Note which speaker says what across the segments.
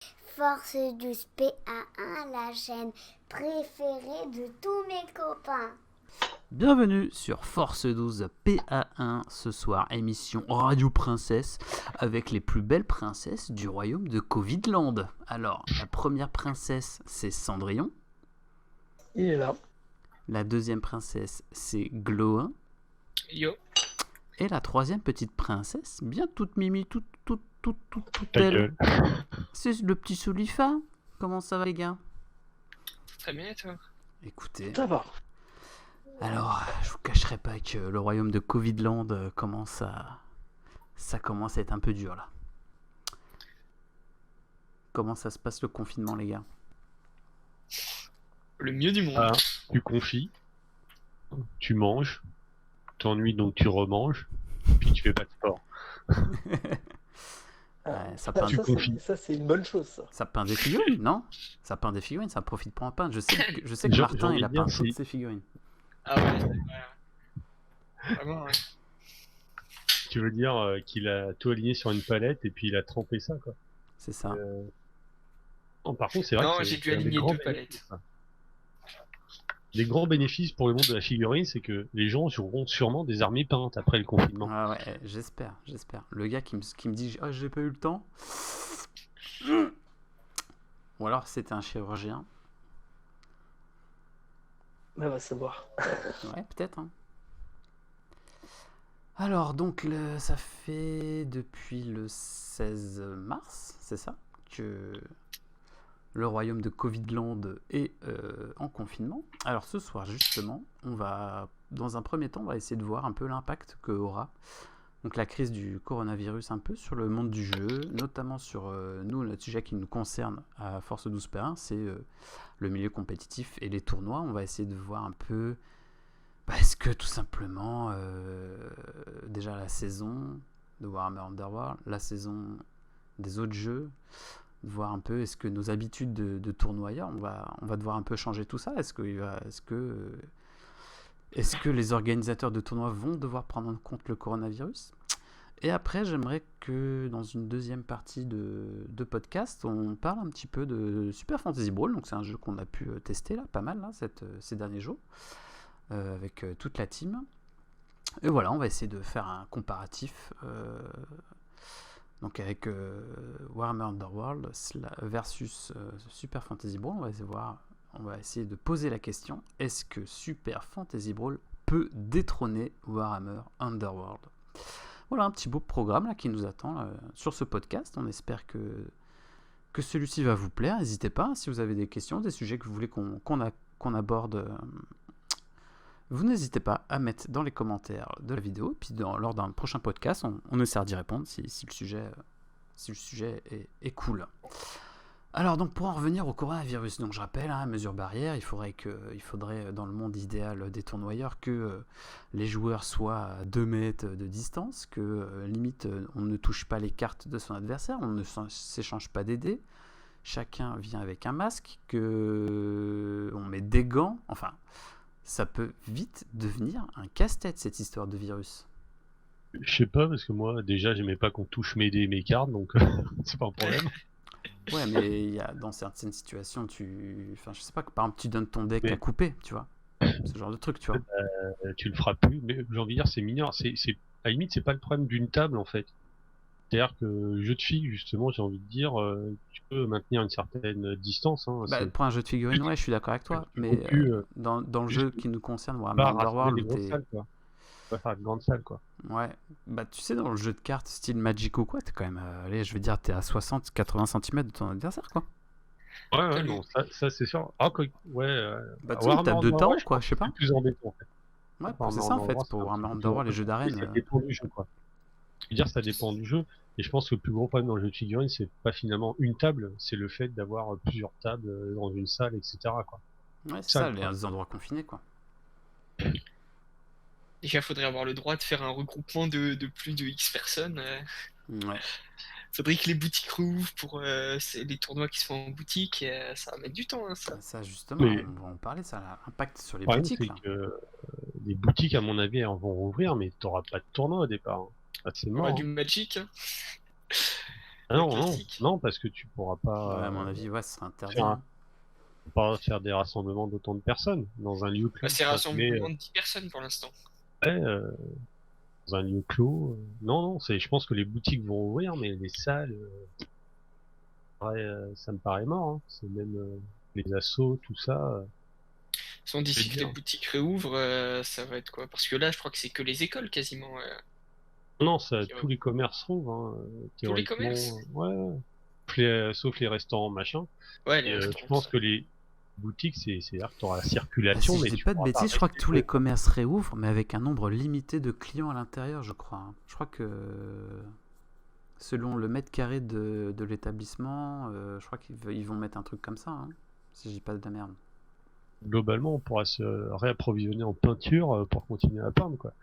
Speaker 1: Force 12 PA1, la chaîne préférée de tous mes copains.
Speaker 2: Bienvenue sur Force 12 PA1, ce soir émission Radio Princesse avec les plus belles princesses du royaume de Covidland. Alors, la première princesse c'est Cendrillon.
Speaker 3: Il est là.
Speaker 2: La deuxième princesse c'est Gloin.
Speaker 4: Yo.
Speaker 2: Et la troisième petite princesse, bien toute mimi, toute
Speaker 3: Ta
Speaker 2: belle.
Speaker 3: gueule.
Speaker 2: C'est le petit Solifa. Comment ça va les gars?
Speaker 4: Très bien, et toi?
Speaker 2: Écoutez,
Speaker 3: Ça va.
Speaker 2: alors je vous cacherai pas que le royaume de Covidland commence à être un peu dur là. Comment ça se passe le confinement les gars?
Speaker 4: Le mieux du monde.
Speaker 3: Ah, tu confies, tu manges, t'ennuies donc tu remanges, puis tu fais pas de sport.
Speaker 2: Ouais, ça peint,
Speaker 3: Tu confies.
Speaker 5: Ça, c'est une bonne chose, ça.
Speaker 2: ça peint des figurines, non? Ça peint des figurines, ça profite pour en peindre. Je sais que
Speaker 3: J'ai
Speaker 2: Martin
Speaker 3: envie
Speaker 2: il a
Speaker 3: de dire,
Speaker 2: peint toutes
Speaker 3: si-
Speaker 2: ses figurines.
Speaker 4: Ah ouais, ouais. Vraiment, ouais.
Speaker 3: Tu veux dire qu'il a tout aligné sur une palette et puis il a trempé ça, quoi.
Speaker 2: C'est ça.
Speaker 3: Non, par contre, c'est vrai
Speaker 4: Non,
Speaker 3: que
Speaker 4: j'ai
Speaker 3: c'est
Speaker 4: dû
Speaker 3: un des
Speaker 4: aligner
Speaker 3: grands
Speaker 4: deux
Speaker 3: bénéfices,
Speaker 4: palettes.
Speaker 3: ça. Des grands bénéfices pour le monde de la figurine, c'est que les gens auront sûrement des armées peintes après le confinement.
Speaker 2: Ah ouais, j'espère. Le gars qui me dit « Ah, j'ai pas eu le temps ». Ou alors c'était un chirurgien.
Speaker 5: Mais on va savoir.
Speaker 2: Ouais, peut-être. Hein. Alors, donc, ça fait depuis le 16 mars, c'est ça, que le royaume de Covidland est en confinement. Alors, ce soir, justement, dans un premier temps, on va essayer de voir un peu l'impact que aura donc la crise du coronavirus un peu sur le monde du jeu, notamment sur nous, notre sujet qui nous concerne à Force 12 P1, c'est le milieu compétitif et les tournois. On va essayer de voir un peu est-ce que tout simplement déjà la saison de Warhammer Underworld, la saison des autres jeux, de voir un peu est-ce que nos habitudes de tournoyeurs, on va devoir un peu changer tout ça. Est-ce que les organisateurs de tournois vont devoir prendre en compte le coronavirus? Et après, j'aimerais que dans une deuxième partie de podcast, on parle un petit peu de Super Fantasy Brawl. Donc c'est un jeu qu'on a pu tester là, pas mal là, ces derniers jours, avec toute la team. Et voilà, on va essayer de faire un comparatif donc avec Warhammer Underworld versus Super Fantasy Brawl. On va essayer de poser la question, est-ce que Super Fantasy Brawl peut détrôner Warhammer Underworld? Voilà un petit beau programme là, qui nous attend sur ce podcast. On espère que celui-ci va vous plaire. N'hésitez pas, si vous avez des questions, des sujets que vous voulez qu'on aborde, vous n'hésitez pas à mettre dans les commentaires de la vidéo. Puis lors d'un prochain podcast, on essaiera d'y répondre si le sujet est cool. Alors donc pour en revenir au coronavirus, donc je rappelle, mesure barrière, il faudrait dans le monde idéal des tournoyeurs que les joueurs soient à 2 mètres de distance, que limite on ne touche pas les cartes de son adversaire, on ne s'échange pas des dés, chacun vient avec un masque, que on met des gants, enfin ça peut vite devenir un casse-tête cette histoire de virus.
Speaker 3: Je sais pas, parce que moi, déjà, j'aimais pas qu'on touche mes dés et mes cartes, donc c'est pas un problème.
Speaker 2: Ouais, mais il y a dans certaines situations, je sais pas, par exemple, tu donnes ton deck à couper, tu vois, ce genre de truc, tu vois.
Speaker 3: Tu le feras plus, mais j'ai envie de dire, c'est mineur. À la limite, c'est pas le problème d'une table, en fait. C'est-à-dire que jeu de filles, justement, j'ai envie de dire, tu peux maintenir une certaine distance. Hein,
Speaker 2: pour un jeu de figurines, ouais, je suis d'accord avec toi, mais dans le jeu qui nous concerne, Warhammer Underworld,
Speaker 3: des grosses salles, quoi. On va faire de grandes salles, quoi.
Speaker 2: Ouais, tu sais, dans le jeu de cartes style Magic ou quoi, t'es quand même, allez, je veux dire, t'es à 60-80 cm de ton adversaire, quoi.
Speaker 3: Ouais, non, ça c'est sûr. Ah, ouais.
Speaker 2: Tu sais, une table de temps, quoi, je sais pas.
Speaker 3: C'est plus embêtant, en fait.
Speaker 2: Ouais, c'est ça, en fait, pour Warhammer Underworld, les jeux d'arène.
Speaker 3: Ça dépend du jeu, quoi. Je veux dire, ça dépend du jeu. Et je pense que le plus gros problème dans le jeu de figurines, c'est pas finalement une table, c'est le fait d'avoir plusieurs tables dans une salle, etc., quoi.
Speaker 2: Ouais, c'est ça, les endroits confinés, quoi.
Speaker 4: Déjà, faudrait avoir le droit de faire un regroupement de plus de X personnes.
Speaker 2: Ouais.
Speaker 4: Faudrait que les boutiques rouvrent pour les tournois qui se font en boutique. Ça va mettre du temps, hein, ça.
Speaker 2: Ça, justement, on va en parler, ça a un impact sur les boutiques.
Speaker 3: C'est que les boutiques, à mon avis, elles vont rouvrir, mais t'auras pas de tournoi au départ. Hein. Ah, c'est mort.
Speaker 4: Du Magic. Hein.
Speaker 3: Ah non,
Speaker 4: Le
Speaker 3: non,
Speaker 4: classique.
Speaker 3: non, parce que tu pourras
Speaker 2: Ouais,
Speaker 3: pas,
Speaker 2: à mon avis, ouais, ce serait interdit.
Speaker 3: faire un-
Speaker 2: hein.
Speaker 3: pas faire des rassemblements d'autant de personnes dans un lieu clos.
Speaker 4: Bah, c'est
Speaker 3: Enfin,
Speaker 4: rassemblement de 10 personnes pour l'instant.
Speaker 3: ouais, dans un lieu clos. Non, non, je pense que les boutiques vont ouvrir, mais les salles, ouais, ça me paraît mort. Hein. C'est même les assos, tout ça.
Speaker 4: Sans
Speaker 3: Je
Speaker 4: d'ici
Speaker 3: veux
Speaker 4: que les
Speaker 3: dire.
Speaker 4: boutiques réouvrent, ça va être quoi? Parce que là, je crois que c'est que les écoles quasiment.
Speaker 3: Non, ça,
Speaker 4: Qui
Speaker 3: tous les commerces rouvrent, hein,
Speaker 4: Tous les
Speaker 3: théoriquement.
Speaker 4: commerces?
Speaker 3: Ouais, ouais. Sauf les restaurants, machin.
Speaker 4: Ouais,
Speaker 3: Et
Speaker 4: les
Speaker 3: je
Speaker 4: restaurants.
Speaker 3: pense que les boutiques, c'est-à-dire que tu auras la
Speaker 2: Ah,
Speaker 3: circulation,
Speaker 2: si je
Speaker 3: mais
Speaker 2: dis
Speaker 3: tu
Speaker 2: pas de
Speaker 3: pourras pas
Speaker 2: bêtises, je crois que
Speaker 3: rester
Speaker 2: tous les
Speaker 3: dedans.
Speaker 2: commerces réouvrent, mais avec un nombre limité de clients à l'intérieur, je crois. hein. Je crois que selon le mètre carré de l'établissement, je crois qu'ils vont mettre un truc comme ça, hein, si je dis pas de la merde.
Speaker 3: Globalement, on pourra se réapprovisionner en peinture pour continuer à peindre, quoi.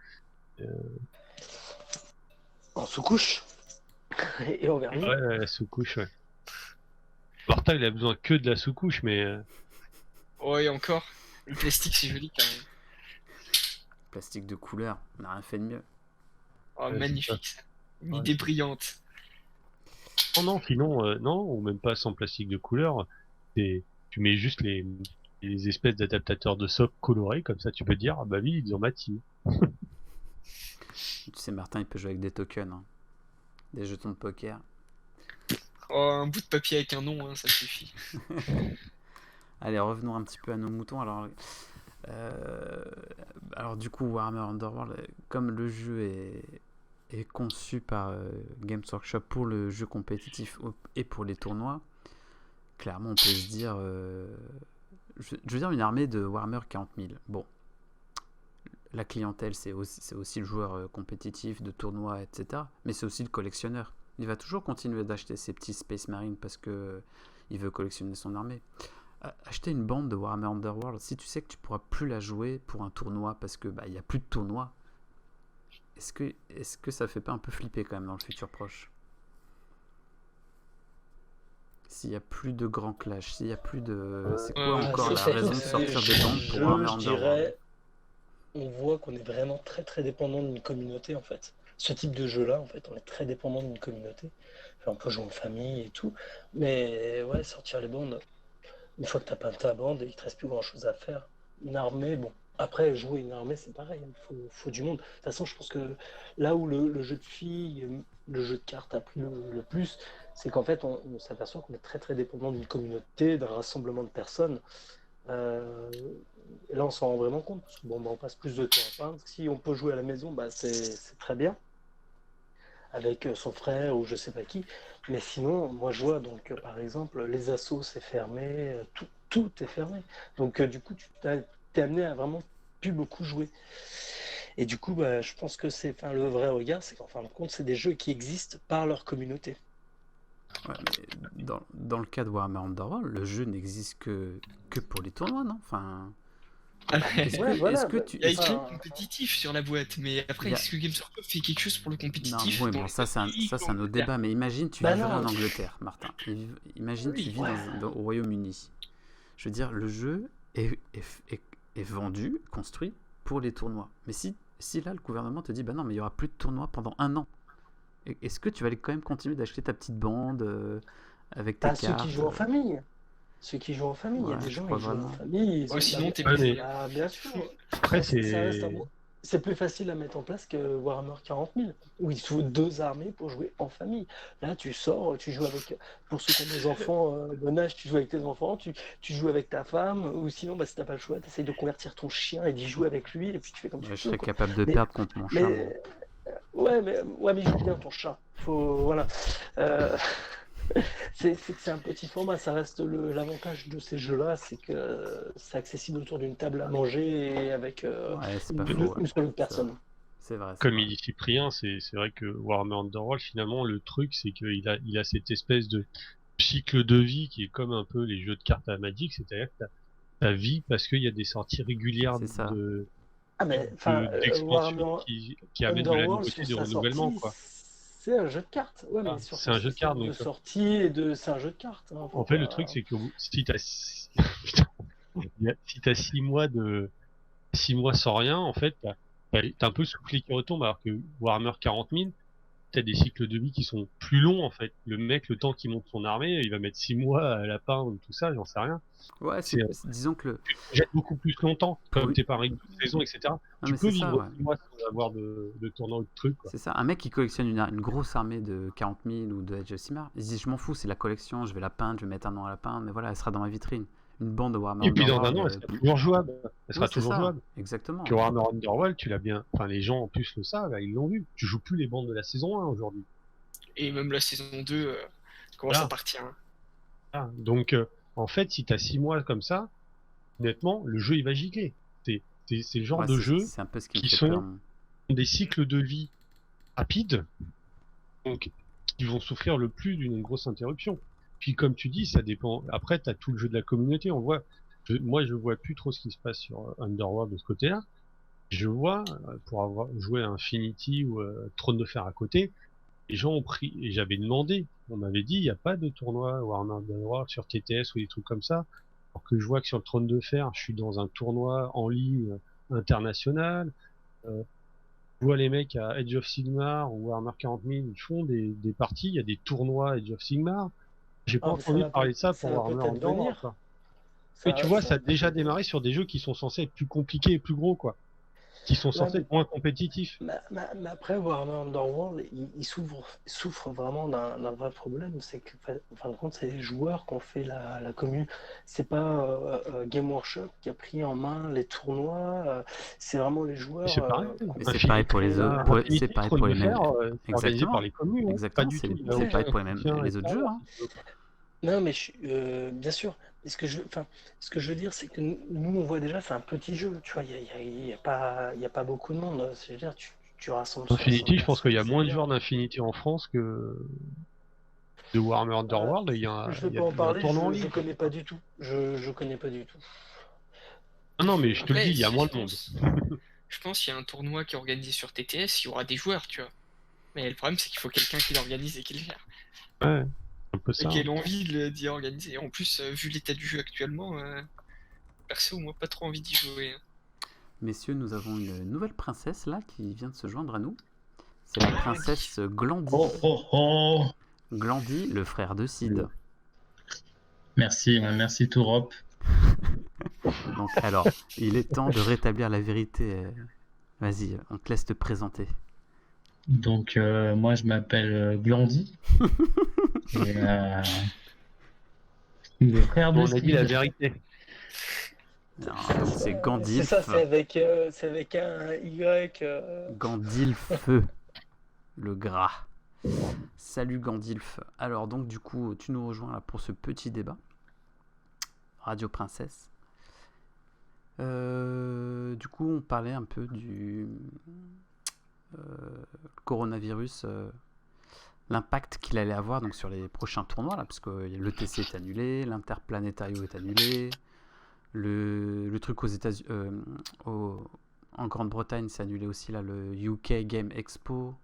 Speaker 5: En sous-couche. Et en vernis.
Speaker 3: Ouais, la sous-couche, ouais. Martin, il a besoin que de la sous-couche, mais
Speaker 4: Ouais, encore. Le plastique, c'est joli quand même.
Speaker 2: Plastique de couleur, on n'a rien fait de mieux.
Speaker 4: Oh,
Speaker 3: Ouais, c'est
Speaker 4: magnifique ça. Une
Speaker 3: Ouais,
Speaker 4: idée
Speaker 3: c'est-
Speaker 4: brillante.
Speaker 3: non, sinon, non, ou même pas sans plastique de couleur. Tu mets juste les espèces d'adaptateurs de socle colorés, comme ça tu peux dire, ah bah oui, ils ont mati.
Speaker 2: Tu sais, Martin, il peut jouer avec des tokens, hein, des jetons de poker.
Speaker 4: Oh, un bout de papier avec un nom, hein, ça suffit.
Speaker 2: Allez, revenons un petit peu à nos moutons. Euh, alors du coup, Warhammer Underworld, comme le jeu est conçu par Games Workshop pour le jeu compétitif et pour les tournois, clairement, on peut se dire, je veux dire, une armée de Warhammer 40 000. Bon, la clientèle, c'est aussi le joueur compétitif de tournois, etc. Mais c'est aussi le collectionneur. Il va toujours continuer d'acheter ses petits Space Marines parce que il veut collectionner son armée. Acheter une bande de Warhammer Underworld, si tu sais que tu pourras plus la jouer pour un tournoi parce que il y a plus de tournoi, est-ce que ça fait pas un peu flipper quand même dans le futur proche? S'il y a plus de grands clashs, s'il y a plus de, c'est quoi
Speaker 4: Ouais,
Speaker 2: encore
Speaker 5: c'est
Speaker 2: la
Speaker 5: surtout
Speaker 2: raison de
Speaker 5: que
Speaker 2: sortir
Speaker 5: c'est
Speaker 2: des bandes pour Warhammer
Speaker 5: je
Speaker 2: Underworld?
Speaker 5: dirais, on voit qu'on est vraiment très très dépendant d'une communauté en fait. Ce type de jeu-là, en fait, on est très dépendant d'une communauté. Enfin, on peut jouer en famille et tout, mais ouais, sortir les bandes, une fois que tu as peint ta bande, il te reste plus grand-chose à faire. Une armée, bon, après, jouer une armée, c'est pareil, il faut du monde. De toute façon, je pense que là où le jeu de filles, le jeu de cartes a pris le plus, c'est qu'en fait, on s'aperçoit qu'on est très très dépendant d'une communauté, d'un rassemblement de personnes. Et là, on s'en rend vraiment compte, parce que bon, on passe plus de temps à peindre. Si on peut jouer à la maison, c'est très bien, avec son frère ou je sais pas qui. Mais sinon, moi, je vois, donc, par exemple, les assos, c'est fermé, tout est fermé. Donc, du coup, tu t'es amené à vraiment plus beaucoup jouer. Et du coup, je pense que le vrai regard, c'est qu'en fin de compte, c'est des jeux qui existent par leur communauté.
Speaker 2: Ouais, mais dans le cas de Warhammer Underworld, le jeu n'existe que pour les tournois, non? Enfin,
Speaker 4: Ah,
Speaker 2: est-ce
Speaker 5: Ouais,
Speaker 2: que,
Speaker 5: voilà,
Speaker 2: est-ce que tu,
Speaker 4: Il y a
Speaker 2: est-ce
Speaker 4: écrit
Speaker 2: que-
Speaker 5: enfin,
Speaker 4: compétitif sur la boîte, mais après,
Speaker 2: Il y a-
Speaker 4: est-ce que Games Workshop fait quelque chose pour le
Speaker 2: Non,
Speaker 4: compétitif
Speaker 2: oui,
Speaker 4: dans
Speaker 2: bon,
Speaker 4: les
Speaker 2: ça c'est un
Speaker 4: pays,
Speaker 2: autre
Speaker 4: en Angleterre?
Speaker 2: débat, mais imagine tu
Speaker 5: bah
Speaker 2: vivrais en
Speaker 5: non,
Speaker 2: Angleterre, Martin. Imagine tu
Speaker 4: Oui.
Speaker 2: vis au Royaume-Uni. Je veux dire, le jeu est vendu, construit pour les tournois. Mais si là, le gouvernement te dit, bah non, mais il y aura plus de tournois pendant un an, est-ce que tu vas aller quand même continuer d'acheter ta petite bande avec tes
Speaker 5: ceux qui
Speaker 2: cartes
Speaker 5: jouent en famille. Ceux qui jouent en famille, il y a
Speaker 2: Ouais,
Speaker 5: des
Speaker 2: tu
Speaker 5: gens,
Speaker 2: crois
Speaker 5: ils jouent en
Speaker 2: vraiment?
Speaker 5: famille, ils
Speaker 4: Ouais,
Speaker 5: ont
Speaker 4: sinon, t'es
Speaker 3: Ouais,
Speaker 4: baisé.
Speaker 3: mais
Speaker 5: bien sûr.
Speaker 3: après,
Speaker 5: Ça reste
Speaker 3: c'est.
Speaker 5: c'est plus facile à mettre en place que Warhammer 40 000, où il faut 2 armées pour jouer en famille. Là, tu sors, tu joues avec, pour ceux qui ont des enfants bon âge, tu joues avec tes enfants, tu joues avec ta femme, ou sinon, si t'as pas le choix, tu essayes de convertir ton chien et d'y jouer avec lui, et puis tu fais comme
Speaker 2: Ouais,
Speaker 5: tu
Speaker 2: je
Speaker 5: peux,
Speaker 2: serais
Speaker 5: quoi.
Speaker 2: capable de
Speaker 5: Mais,
Speaker 2: perdre contre mon chat, moi.
Speaker 5: mais, ouais, mais il joue bien ton chat. Voilà. Euh, c'est un petit format, ça reste l'avantage de ces jeux-là, c'est que c'est accessible autour d'une table à manger et avec
Speaker 2: Ouais, c'est
Speaker 5: une,
Speaker 2: pas faux.
Speaker 5: une seule
Speaker 2: C'est
Speaker 5: personne.
Speaker 2: vrai. C'est vrai.
Speaker 3: Comme il dit Cyprien, c'est vrai que Warhammer Underworld, finalement, le truc, c'est qu'il a cette espèce de cycle de vie qui est comme un peu les jeux de cartes à Magic, c'est-à-dire que ta vie parce qu'il y a des sorties régulières
Speaker 2: C'est ça.
Speaker 5: Ah, mais enfin,
Speaker 3: d'expansion
Speaker 5: Warhammer
Speaker 3: qui amènent de la
Speaker 5: Underworld,
Speaker 3: nouveauté,
Speaker 5: sur
Speaker 3: du
Speaker 5: sa
Speaker 3: renouvellement,
Speaker 5: sortie,
Speaker 3: quoi.
Speaker 5: c'est un jeu de cartes. Ouais, mais
Speaker 3: Ah,
Speaker 5: sur
Speaker 3: c'est
Speaker 5: son
Speaker 3: un jeu de cartes,
Speaker 5: système de
Speaker 3: donc.
Speaker 5: sortie c'est un jeu de cartes. Hein, faut
Speaker 3: En fait, le
Speaker 5: pas-
Speaker 3: truc, c'est que si t'as putain, si t'as 6 mois sans rien, en fait, t'as un peu le soufflet qui retombe, alors que Warhammer 40 000, t'as des cycles de vie qui sont plus longs en fait. Le mec, le temps qu'il monte son armée, il va mettre 6 mois à la peindre, tout ça, j'en sais rien.
Speaker 2: Ouais, disons que
Speaker 3: Tu te jettes beaucoup plus longtemps, comme
Speaker 2: Oui.
Speaker 3: t'es pas rythme de saison, etc.
Speaker 2: Non,
Speaker 3: Tu
Speaker 2: mais
Speaker 3: peux
Speaker 2: c'est ça,
Speaker 3: vivre
Speaker 2: ouais.
Speaker 3: 6 mois sans avoir de tournoi ou de trucs, quoi.
Speaker 2: C'est ça. Un mec qui collectionne une grosse armée de 40 000 ou de Age of Sigmar, il se dit je m'en fous, c'est la collection, je vais la peindre, je vais mettre un an à la peindre, mais voilà, elle sera dans ma vitrine. Une bande de Warhammer
Speaker 3: Et puis dans un
Speaker 2: Underworld,
Speaker 3: an, elle sera toujours jouable. Elle sera
Speaker 2: oui, c'est
Speaker 3: toujours
Speaker 2: ça.
Speaker 3: jouable.
Speaker 2: Exactement.
Speaker 3: Que Warhammer Underworld, tu l'as bien. Enfin, les gens en plus le savent, là, ils l'ont vu. Tu joues plus les bandes de la saison 1 aujourd'hui.
Speaker 4: Et même la saison 2 commence
Speaker 3: Là.
Speaker 4: à partir. Hein.
Speaker 3: Ah, donc, en fait, si t'as 6 mois comme ça, honnêtement, le jeu il va gicler. C'est le genre
Speaker 2: Ouais,
Speaker 3: de jeu
Speaker 2: c'est un peu ce qui me
Speaker 3: qui
Speaker 2: fait
Speaker 3: sont
Speaker 2: peur.
Speaker 3: des cycles de vie rapides, donc qui vont souffrir le plus d'une grosse interruption. Puis comme tu dis, ça dépend. Après, t'as tout le jeu de la communauté. On voit. Moi, je vois plus trop ce qui se passe sur Underworld de ce côté-là. Je vois, pour avoir joué à Infinity ou Trône de Fer à côté, les gens ont pris, et j'avais demandé, on m'avait dit, il n'y a pas de tournoi Warhammer Underworld sur TTS ou des trucs comme ça. Alors que je vois que sur le Trône de Fer, je suis dans un tournoi en ligne international. Je vois les mecs à Age of Sigmar ou Warhammer 40 000, ils font des parties, il y a des tournois Age of Sigmar. J'ai pas
Speaker 5: Ah, mais ça
Speaker 3: entendu
Speaker 5: va
Speaker 3: parler de ça
Speaker 5: ça
Speaker 3: pour
Speaker 5: va
Speaker 3: Warhammer
Speaker 5: peut-être
Speaker 3: Underworld,
Speaker 5: venir.
Speaker 3: quoi. Mais tu vois, ça a déjà démarré sur des jeux qui sont censés être plus compliqués et plus gros, quoi. Qui sont censés
Speaker 5: mais-
Speaker 3: être moins compétitifs.
Speaker 5: Mais après, Warhammer Underworld, il souffre vraiment d'un vrai problème. C'est que, en fin de compte, c'est les joueurs qui ont fait la commune. C'est pas Game Workshop qui a pris en main les tournois. C'est vraiment les
Speaker 3: Mais
Speaker 5: joueurs.
Speaker 3: c'est pareil.
Speaker 2: Mais c'est pareil pour les autres.
Speaker 3: Infinity,
Speaker 2: C'est pareil
Speaker 3: Trône
Speaker 2: pour
Speaker 3: de
Speaker 2: les mêmes.
Speaker 3: Fer, c'est organisé
Speaker 2: Exactement.
Speaker 3: par les communes. Pas
Speaker 2: Exactement.
Speaker 3: du tout. Il y a
Speaker 2: C'est
Speaker 3: aucun
Speaker 2: pareil pour
Speaker 3: soutien
Speaker 2: les autres jeux.
Speaker 3: extérieur,
Speaker 2: Hein.
Speaker 3: si tu veux, quoi.
Speaker 5: Non, mais bien sûr. Et ce que je veux dire, c'est que nous, on voit déjà, c'est un petit jeu. Tu vois, il y a pas beaucoup de monde. C'est-à-dire, tu rassembles 60
Speaker 3: Infinity, je pense qu'il y a
Speaker 5: personnes,
Speaker 3: moins
Speaker 5: c'est
Speaker 3: de
Speaker 5: bien.
Speaker 3: joueurs d'Infinity en France que de Warhammer Underworld. Il y a,
Speaker 5: Je ne
Speaker 3: il
Speaker 5: vais
Speaker 3: y a-
Speaker 5: pas en
Speaker 3: il y a un
Speaker 5: parler,
Speaker 3: tournoi en
Speaker 5: je
Speaker 3: ligne.
Speaker 5: connais pas du tout. Je connais pas du tout.
Speaker 3: Ah non, mais je te le
Speaker 4: Après,
Speaker 3: dis, il y a
Speaker 4: si
Speaker 3: moins
Speaker 4: je
Speaker 3: de monde.
Speaker 4: pense, je pense qu'il y a un tournoi qui est organisé sur TTS, il y aura des joueurs, tu vois. Mais le problème, c'est qu'il faut quelqu'un qui l'organise et qui le gère.
Speaker 3: Ouais, un peu
Speaker 4: Et
Speaker 3: ça.
Speaker 4: qui ait l'envie d'y organiser. Et en plus, vu l'état du jeu actuellement, perso, moi, pas trop envie d'y jouer. Hein.
Speaker 2: Messieurs, nous avons une nouvelle princesse là qui vient de se joindre à nous. C'est la princesse Glandy.
Speaker 6: Oh oh oh.
Speaker 2: Glandy, le frère de Sid.
Speaker 6: Merci Tourop.
Speaker 2: Donc, alors, il est temps de rétablir la vérité. Vas-y, on te laisse te présenter.
Speaker 6: Donc moi je m'appelle Glandy. Et, le frère de
Speaker 3: On a dit la
Speaker 6: Sid.
Speaker 3: vérité.
Speaker 2: Non, donc c'est
Speaker 5: C'est
Speaker 2: Gandilf.
Speaker 5: ça, c'est avec un Y.
Speaker 2: Gandilf, le gras. Salut Gandilf. Alors donc du coup, tu nous rejoins là pour ce petit débat. Radio Princesse. Du coup, on parlait un peu du coronavirus, l'impact qu'il allait avoir donc sur les prochains tournois là, parce que l'ETC est annulé, l'Interplanétario est annulé, le truc aux États-Unis, en Grande-Bretagne, c'est annulé aussi là, le UK Game Expo.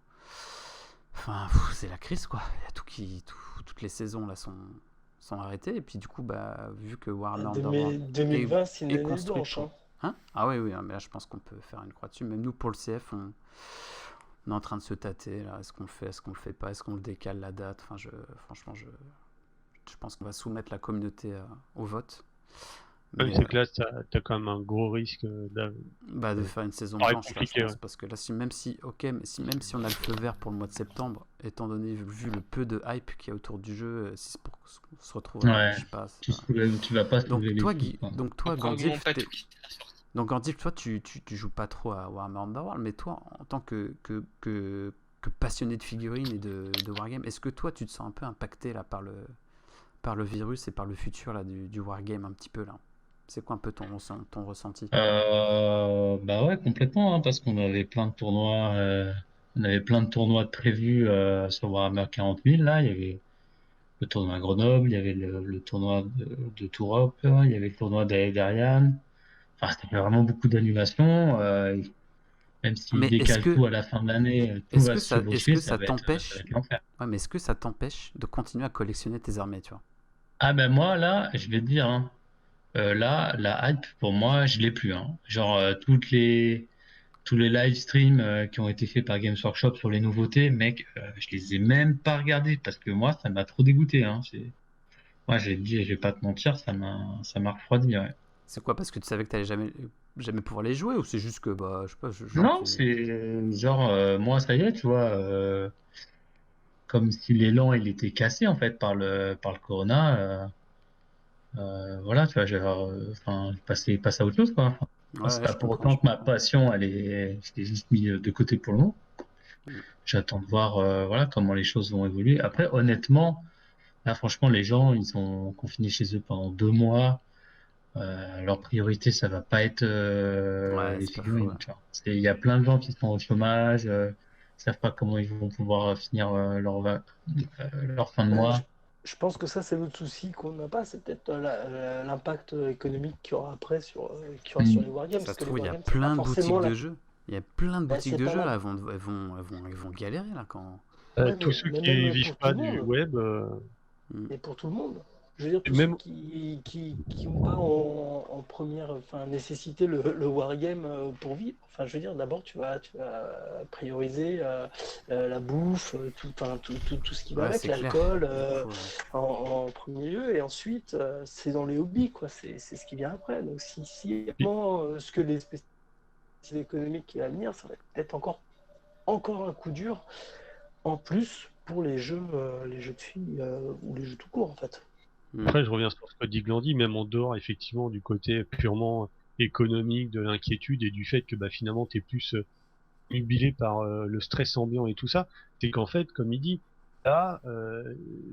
Speaker 2: Enfin, c'est la crise quoi. Il y a toutes les saisons là sont arrêtées, et puis du coup, bah, vu que Warhammer Underworld
Speaker 5: 2020, c'est une
Speaker 2: est
Speaker 5: année
Speaker 2: construit
Speaker 5: blanche.
Speaker 2: pour-
Speaker 5: Hein.
Speaker 2: Hein, ah oui, mais là je pense qu'on peut faire une croix dessus. Même nous pour le CF, on est en train de se tâter là. Est-ce qu'on le fait, est-ce qu'on le fait pas, est-ce qu'on le décale la date. Enfin, franchement, je pense qu'on va soumettre la communauté au vote.
Speaker 3: Même
Speaker 2: Mais,
Speaker 3: c'est que là, t'as quand même un gros risque
Speaker 2: de faire une saison
Speaker 3: paraît
Speaker 2: blanche là, je
Speaker 3: compliqué,
Speaker 2: pense,
Speaker 3: ouais.
Speaker 2: parce que là, même si on a le feu vert pour le mois de septembre, étant donné vu le peu de hype qu'il y a autour du jeu, si c'est pour se retrouver,
Speaker 6: Ouais.
Speaker 2: je sais pas.
Speaker 6: Tu vas pas
Speaker 2: Donc
Speaker 6: soulever
Speaker 2: toi,
Speaker 6: les
Speaker 2: Guy,
Speaker 6: trucs, quoi.
Speaker 2: donc toi,
Speaker 4: Probablement
Speaker 2: Gandalf,
Speaker 4: pas tout.
Speaker 2: donc Gandalf, toi tu joues pas trop à Warhammer Underworld, mais toi en tant que passionné de figurines et de Wargame, est-ce que toi tu te sens un peu impacté là par le virus et par le futur là du Wargame un petit peu là? C'est quoi un peu ton ressenti?
Speaker 6: Bah ouais, complètement, hein, parce qu'on avait plein de tournois, de prévus sur Warhammer 40 000. Là, il y avait le tournoi à Grenoble, il y avait le tournoi de Tourop, il y avait le tournoi d'Aederian. Enfin, c'était vraiment beaucoup d'annulations. Même s'ils
Speaker 2: Mais est-ce
Speaker 6: décalent
Speaker 2: que
Speaker 6: tout à la fin de l'année, tout
Speaker 2: est-ce
Speaker 6: va
Speaker 2: que
Speaker 6: se
Speaker 2: ça
Speaker 6: chevaucher, ça va
Speaker 2: t'empêche
Speaker 6: être l'enfer.
Speaker 2: ouais, mais est-ce que ça t'empêche de continuer à collectionner tes armées, tu vois?
Speaker 6: Ah ben moi, là, je vais te dire, hein, là, la hype, pour moi, je l'ai plus. Hein. Genre, tous les live streams qui ont été faits par Games Workshop sur les nouveautés, mec, je les ai même pas regardés parce que moi, ça m'a trop dégoûté. Hein. Moi, j'ai dit, je vais pas te mentir, ça m'a refroidi. Ouais.
Speaker 2: C'est quoi, parce que tu savais que t'allais jamais pouvoir les jouer, ou c'est juste que, bah, je sais pas, genre
Speaker 6: Non, c'est genre, moi, ça y est, tu vois, comme si l'élan, il était cassé, en fait, par le Corona. Voilà, tu vois, enfin, passer à autre chose, quoi. Enfin, c'est
Speaker 2: Ouais,
Speaker 6: pas
Speaker 2: je
Speaker 6: pour
Speaker 2: comprends.
Speaker 6: autant que ma passion, je l'ai juste mis de côté pour le moment.
Speaker 2: Mm.
Speaker 6: J'attends de voir, voilà, comment les choses vont évoluer. Après, honnêtement, là, franchement, les gens, ils sont confinés chez eux pendant 2 mois. Leur priorité, ça va pas être
Speaker 2: Ouais,
Speaker 6: les
Speaker 2: c'est pas faux.
Speaker 6: figurines. Tu vois. Il y a plein de gens qui sont au chômage, savent pas comment ils vont pouvoir finir leur fin de
Speaker 5: Ouais,
Speaker 6: mois.
Speaker 5: je pense que ça, c'est l'autre souci qu'on n'a pas, c'est peut-être l'impact économique qu'il y aura sur
Speaker 6: Mm.
Speaker 5: les wargames,
Speaker 2: Ça
Speaker 5: parce
Speaker 2: se
Speaker 5: que les
Speaker 2: trouve, il y a
Speaker 5: wargames, c'est pas
Speaker 2: plein de
Speaker 5: forcément
Speaker 2: boutiques
Speaker 5: la...
Speaker 2: de jeux. Il y a plein de boutiques
Speaker 5: c'est
Speaker 2: de
Speaker 5: pas
Speaker 2: jeux,
Speaker 5: la...
Speaker 2: là, elles vont galérer, là, quand...
Speaker 5: Ouais,
Speaker 3: Tous ceux
Speaker 5: mais
Speaker 3: qui
Speaker 5: même
Speaker 3: vivent
Speaker 5: pour tout
Speaker 3: pas
Speaker 5: le
Speaker 3: du
Speaker 5: monde.
Speaker 3: web,
Speaker 2: Mm.
Speaker 5: Et pour tout le monde. Je veux dire, tous ceux
Speaker 3: même
Speaker 5: qui ont pas en première nécessité le wargame pour vivre. Enfin, je veux dire, d'abord, tu vas prioriser la bouffe, tout ce qui va
Speaker 2: Ouais,
Speaker 5: avec,
Speaker 2: c'est clair.
Speaker 5: l'alcool
Speaker 2: Du coup,
Speaker 5: en premier lieu. Et ensuite, c'est dans les hobbies, quoi. C'est ce qui vient après. Donc, si vraiment, ce que les spécialistes économiques qui va venir, ça va être peut-être encore un coup dur en plus pour les jeux de filles ou les jeux tout court, en fait.
Speaker 2: mm.
Speaker 3: après, je reviens sur ce que dit Glandy, même en dehors, effectivement, du côté purement économique, de l'inquiétude et du fait que bah, finalement, tu es plus nubilé par le stress ambiant et tout ça, c'est qu'en fait, comme il dit, là,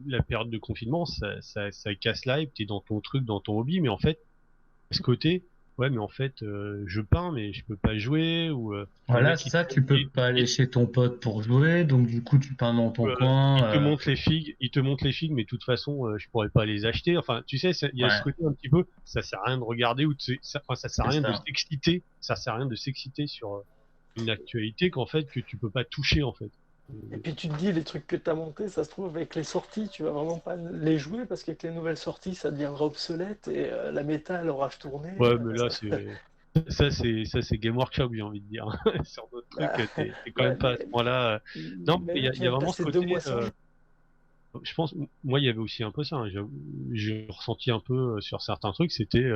Speaker 3: la période de confinement, ça casse l'hype, t'es dans ton truc, dans ton hobby, mais en fait, à ce côté, ouais, mais en fait, je peins, mais je peux pas jouer, ou le
Speaker 6: Voilà,
Speaker 3: mec
Speaker 6: c'est ça, tu peux pas aller chez ton pote pour jouer, donc du coup, tu peins dans ton
Speaker 3: il
Speaker 6: coin.
Speaker 3: te montre les figues, mais de toute façon, je pourrais pas les acheter. Enfin, tu sais, il y a ce
Speaker 6: Ouais,
Speaker 3: côté un petit peu, ça sert à rien de regarder enfin, ça sert à
Speaker 6: c'est
Speaker 3: rien de
Speaker 6: ça.
Speaker 3: s'exciter, ça sert à rien de s'exciter sur une actualité qu'en fait que tu peux pas toucher en fait.
Speaker 5: Et puis tu te dis, les trucs que tu as montés, ça se trouve, avec les sorties, tu vas vraiment pas les jouer parce qu'avec les nouvelles sorties, ça deviendra obsolète et la méta, elle aura tourné.
Speaker 3: Ouais, mais là c'est Game Workshop, j'ai envie de dire. Sur d'autres trucs,
Speaker 5: Bah,
Speaker 3: t'es quand
Speaker 5: ouais,
Speaker 3: même pas à ce point-là. Non,
Speaker 5: mais
Speaker 3: il y
Speaker 5: là,
Speaker 3: a,
Speaker 5: tu
Speaker 3: il y a
Speaker 5: viens de
Speaker 3: vraiment ce
Speaker 5: passer 2 mois
Speaker 3: côté.
Speaker 5: sans jeu.
Speaker 3: Je pense, moi, il y avait aussi un peu ça. Hein. J'ai ressenti un peu sur certains trucs, c'était,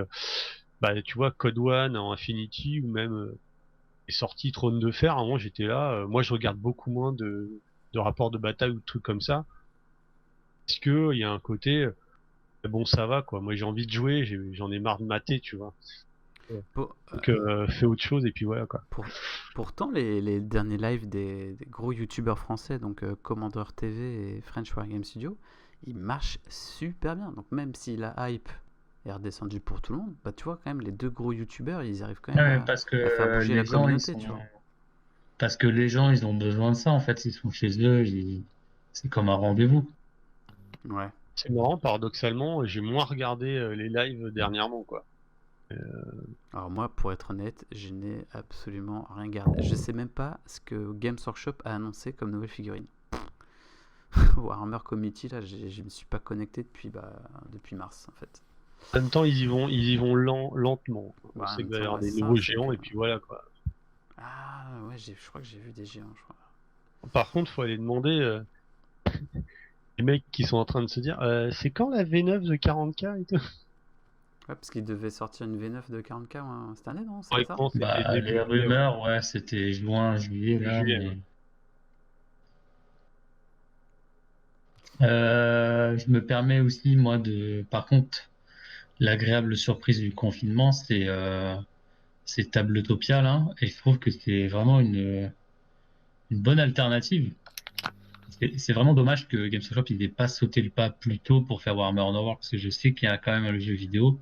Speaker 3: bah, tu vois, Code One en Infinity ou même les sorties Trône de Fer. À un moment, j'étais là. Moi, je regarde beaucoup moins de rapports de bataille ou de trucs comme ça, parce que il y a un côté, bon, ça va quoi. Moi, j'ai envie de jouer, j'en ai marre de mater, tu vois.
Speaker 2: Pour-
Speaker 3: Donc, fais autre chose et puis voilà quoi.
Speaker 2: Pourtant, les derniers lives des gros youtubeurs français, donc Commander TV et French Wargame Studio, ils marchent super bien. Donc même si la hype est redescendue pour tout le monde, bah tu vois quand même les deux gros youtubeurs, ils arrivent quand même
Speaker 6: Ouais, parce
Speaker 2: à faire
Speaker 6: que
Speaker 2: bouger la
Speaker 6: les gens,
Speaker 2: communauté, tu vois.
Speaker 6: parce que les gens, ils ont besoin de ça, en fait, ils sont chez eux, c'est comme un rendez-vous.
Speaker 2: Ouais.
Speaker 3: C'est marrant, paradoxalement, j'ai moins regardé les lives dernièrement quoi.
Speaker 2: Alors moi, pour être honnête, je n'ai absolument rien gardé. Je sais même pas ce que Games Workshop a annoncé comme nouvelle figurine. Warhammer Committee, là, je me suis pas connecté depuis mars, en fait.
Speaker 3: En même temps, ils y vont lentement. On
Speaker 2: Bah, en
Speaker 3: sait
Speaker 2: même
Speaker 3: qu'il va y
Speaker 2: temps,
Speaker 3: avoir
Speaker 2: ouais,
Speaker 3: des
Speaker 2: ça,
Speaker 3: nouveaux
Speaker 2: c'est
Speaker 3: géants
Speaker 2: que...
Speaker 3: et puis voilà quoi.
Speaker 2: Ah, ouais, je crois que j'ai vu des géants, je crois.
Speaker 3: Par contre, faut aller demander les mecs qui sont en train de se dire c'est quand la V9 de 40K et tout.
Speaker 2: Ouais, parce qu'il devait sortir une V9 de 40K cette année, non? C'est
Speaker 3: Ouais,
Speaker 2: ça?
Speaker 3: quand c'était
Speaker 6: Bah,
Speaker 3: début
Speaker 6: les
Speaker 3: juillet, ouais.
Speaker 6: rumeurs, ouais, c'était juin, juillet,
Speaker 3: Début
Speaker 6: là,
Speaker 3: juillet, ouais.
Speaker 6: mais... je me permets aussi, moi, par contre, l'agréable surprise du confinement, c'est Tabletopia, là, et je trouve que c'est vraiment une bonne alternative. C'est vraiment dommage que Games Workshop il n'ait pas sauté le pas plus tôt pour faire Warhammer Underworld, parce que je sais qu'il y a quand même le jeu vidéo,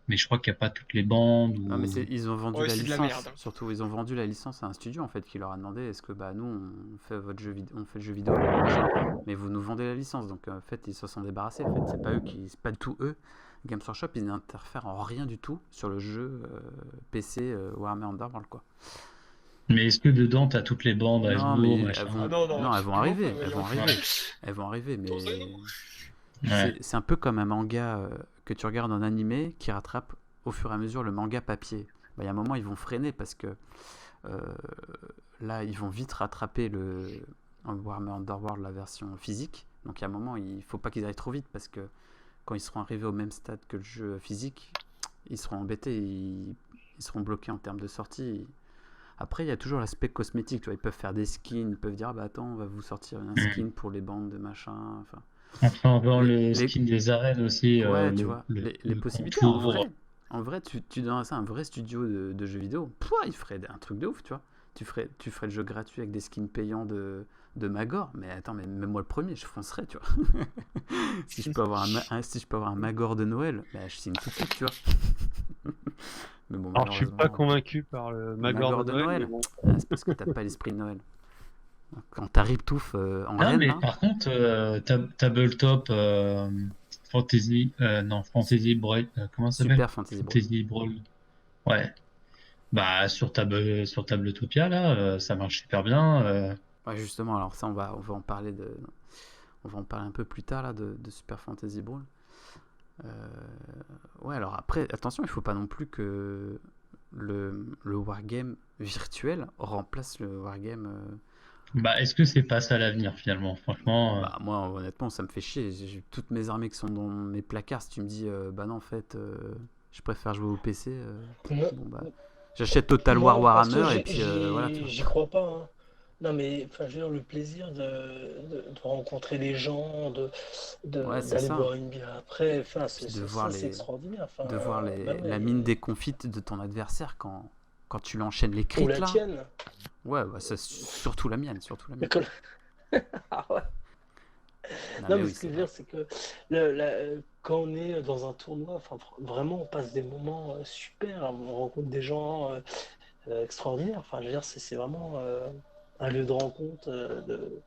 Speaker 6: mais je crois qu'il n'y a pas toutes les bandes.
Speaker 2: Non, mais ils ont vendu
Speaker 4: Ouais,
Speaker 2: la
Speaker 4: c'est de la
Speaker 2: licence.
Speaker 4: merde.
Speaker 2: Surtout, ils ont vendu la licence à un studio, en fait, qui leur a demandé est-ce que, bah, nous, on fait votre jeu vidéo, on fait le jeu vidéo, machin, mais vous nous vendez la licence. Donc, en fait, ils se sont débarrassés. En fait, c'est pas du tout eux. Games Workshop, ils n'interfèrent en rien du tout sur le jeu PC Warhammer Underworld, quoi.
Speaker 6: Mais est-ce que dedans, tu as toutes les bandes,
Speaker 2: Non,
Speaker 6: Hasbro,
Speaker 2: mais
Speaker 6: machin?
Speaker 4: Ah non, non,
Speaker 2: non, elles vont
Speaker 4: absolument
Speaker 2: arriver,
Speaker 4: pas,
Speaker 2: elles vont
Speaker 4: voyons.
Speaker 2: arriver, elles vont arriver, mais
Speaker 6: Ouais.
Speaker 2: c'est un peu comme un manga que tu regardes en animé qui rattrape au fur et à mesure le manga papier. Bah, il y a un moment, ils vont freiner parce que Euh, Là, ils vont vite rattraper le Warhammer Underworld, la version physique. Donc, à un moment, il faut pas qu'ils aillent trop vite parce que quand ils seront arrivés au même stade que le jeu physique, ils seront embêtés, ils seront bloqués en termes de sortie. Après, il y a toujours l'aspect cosmétique. Tu vois, ils peuvent faire des skins, ils peuvent dire ah bah attends, on va vous sortir un skin pour les bandes de machin. Enfin,
Speaker 6: Enfin, avoir
Speaker 2: les,
Speaker 6: le
Speaker 2: les-
Speaker 6: skin des arènes aussi,
Speaker 2: ouais, tu vois, les
Speaker 6: le
Speaker 2: possibilités
Speaker 6: contour.
Speaker 2: en vrai, tu donnerais ça à un vrai studio de jeux vidéo, pouah, il ferait un truc de ouf, tu vois. Tu ferais le jeu gratuit avec des skins payants de Magor, mais attends, mais même moi le premier, je foncerais, tu vois. Si je peux avoir si je peux avoir un Magor de Noël, bah, je signe tout de suite, tu vois. Mais bon,
Speaker 3: Alors, je suis pas
Speaker 2: malheureusement,
Speaker 3: convaincu par le Magor de Noël, mais bon.
Speaker 2: c'est parce que t'as pas l'esprit de Noël. Quand t'as Riptouf en
Speaker 6: Non,
Speaker 2: reine,
Speaker 6: mais
Speaker 2: là,
Speaker 6: par contre, Tabletop Fantasy, non, Fantasy Brawl, comment ça s'appelle?
Speaker 2: Super Fantasy Brawl.
Speaker 6: Fantasy Brawl. Ouais. Bah, sur Tabletopia, là, ça marche super bien.
Speaker 2: Ouais, justement, alors ça, on va en parler on va en parler un peu plus tard là de Super Fantasy Brawl. Ouais, alors après, attention, il faut pas non plus que le wargame virtuel remplace le wargame.
Speaker 6: Bah, est-ce que c'est pas ça l'avenir, finalement? Franchement,
Speaker 2: Bah, moi, honnêtement, ça me fait chier. J'ai toutes mes armées qui sont dans mes placards. Si tu me dis, bah non, en fait, je préfère jouer au PC,
Speaker 5: Non,
Speaker 2: bon, bah, j'achète Total War
Speaker 5: non, parce que
Speaker 2: Warhammer et puis voilà.
Speaker 5: j'y crois pas, hein. Non, mais enfin, je veux dire, le plaisir de rencontrer les gens,
Speaker 2: Ouais, c'est
Speaker 5: d'aller
Speaker 2: ça.
Speaker 5: boire une bière après, enfin,
Speaker 2: Puis de voir
Speaker 5: c'est extraordinaire. Enfin,
Speaker 2: de voir
Speaker 5: bah ouais.
Speaker 2: la mine déconfite de ton adversaire quand tu l'enchaînes les
Speaker 5: Ou
Speaker 2: crits
Speaker 5: la
Speaker 2: là.
Speaker 5: tienne.
Speaker 2: Ouais, bah, surtout la mienne, surtout la
Speaker 5: Mais
Speaker 2: mienne.
Speaker 5: ah ouais.
Speaker 2: Non,
Speaker 5: Non,
Speaker 2: mais
Speaker 5: mais
Speaker 2: oui,
Speaker 5: ce que
Speaker 2: c'est
Speaker 5: je veux
Speaker 2: vrai.
Speaker 5: dire, c'est que quand on est dans un tournoi, enfin, vraiment, on passe des moments super, on rencontre des gens extraordinaires. Enfin, je veux dire, c'est vraiment un lieu de rencontre de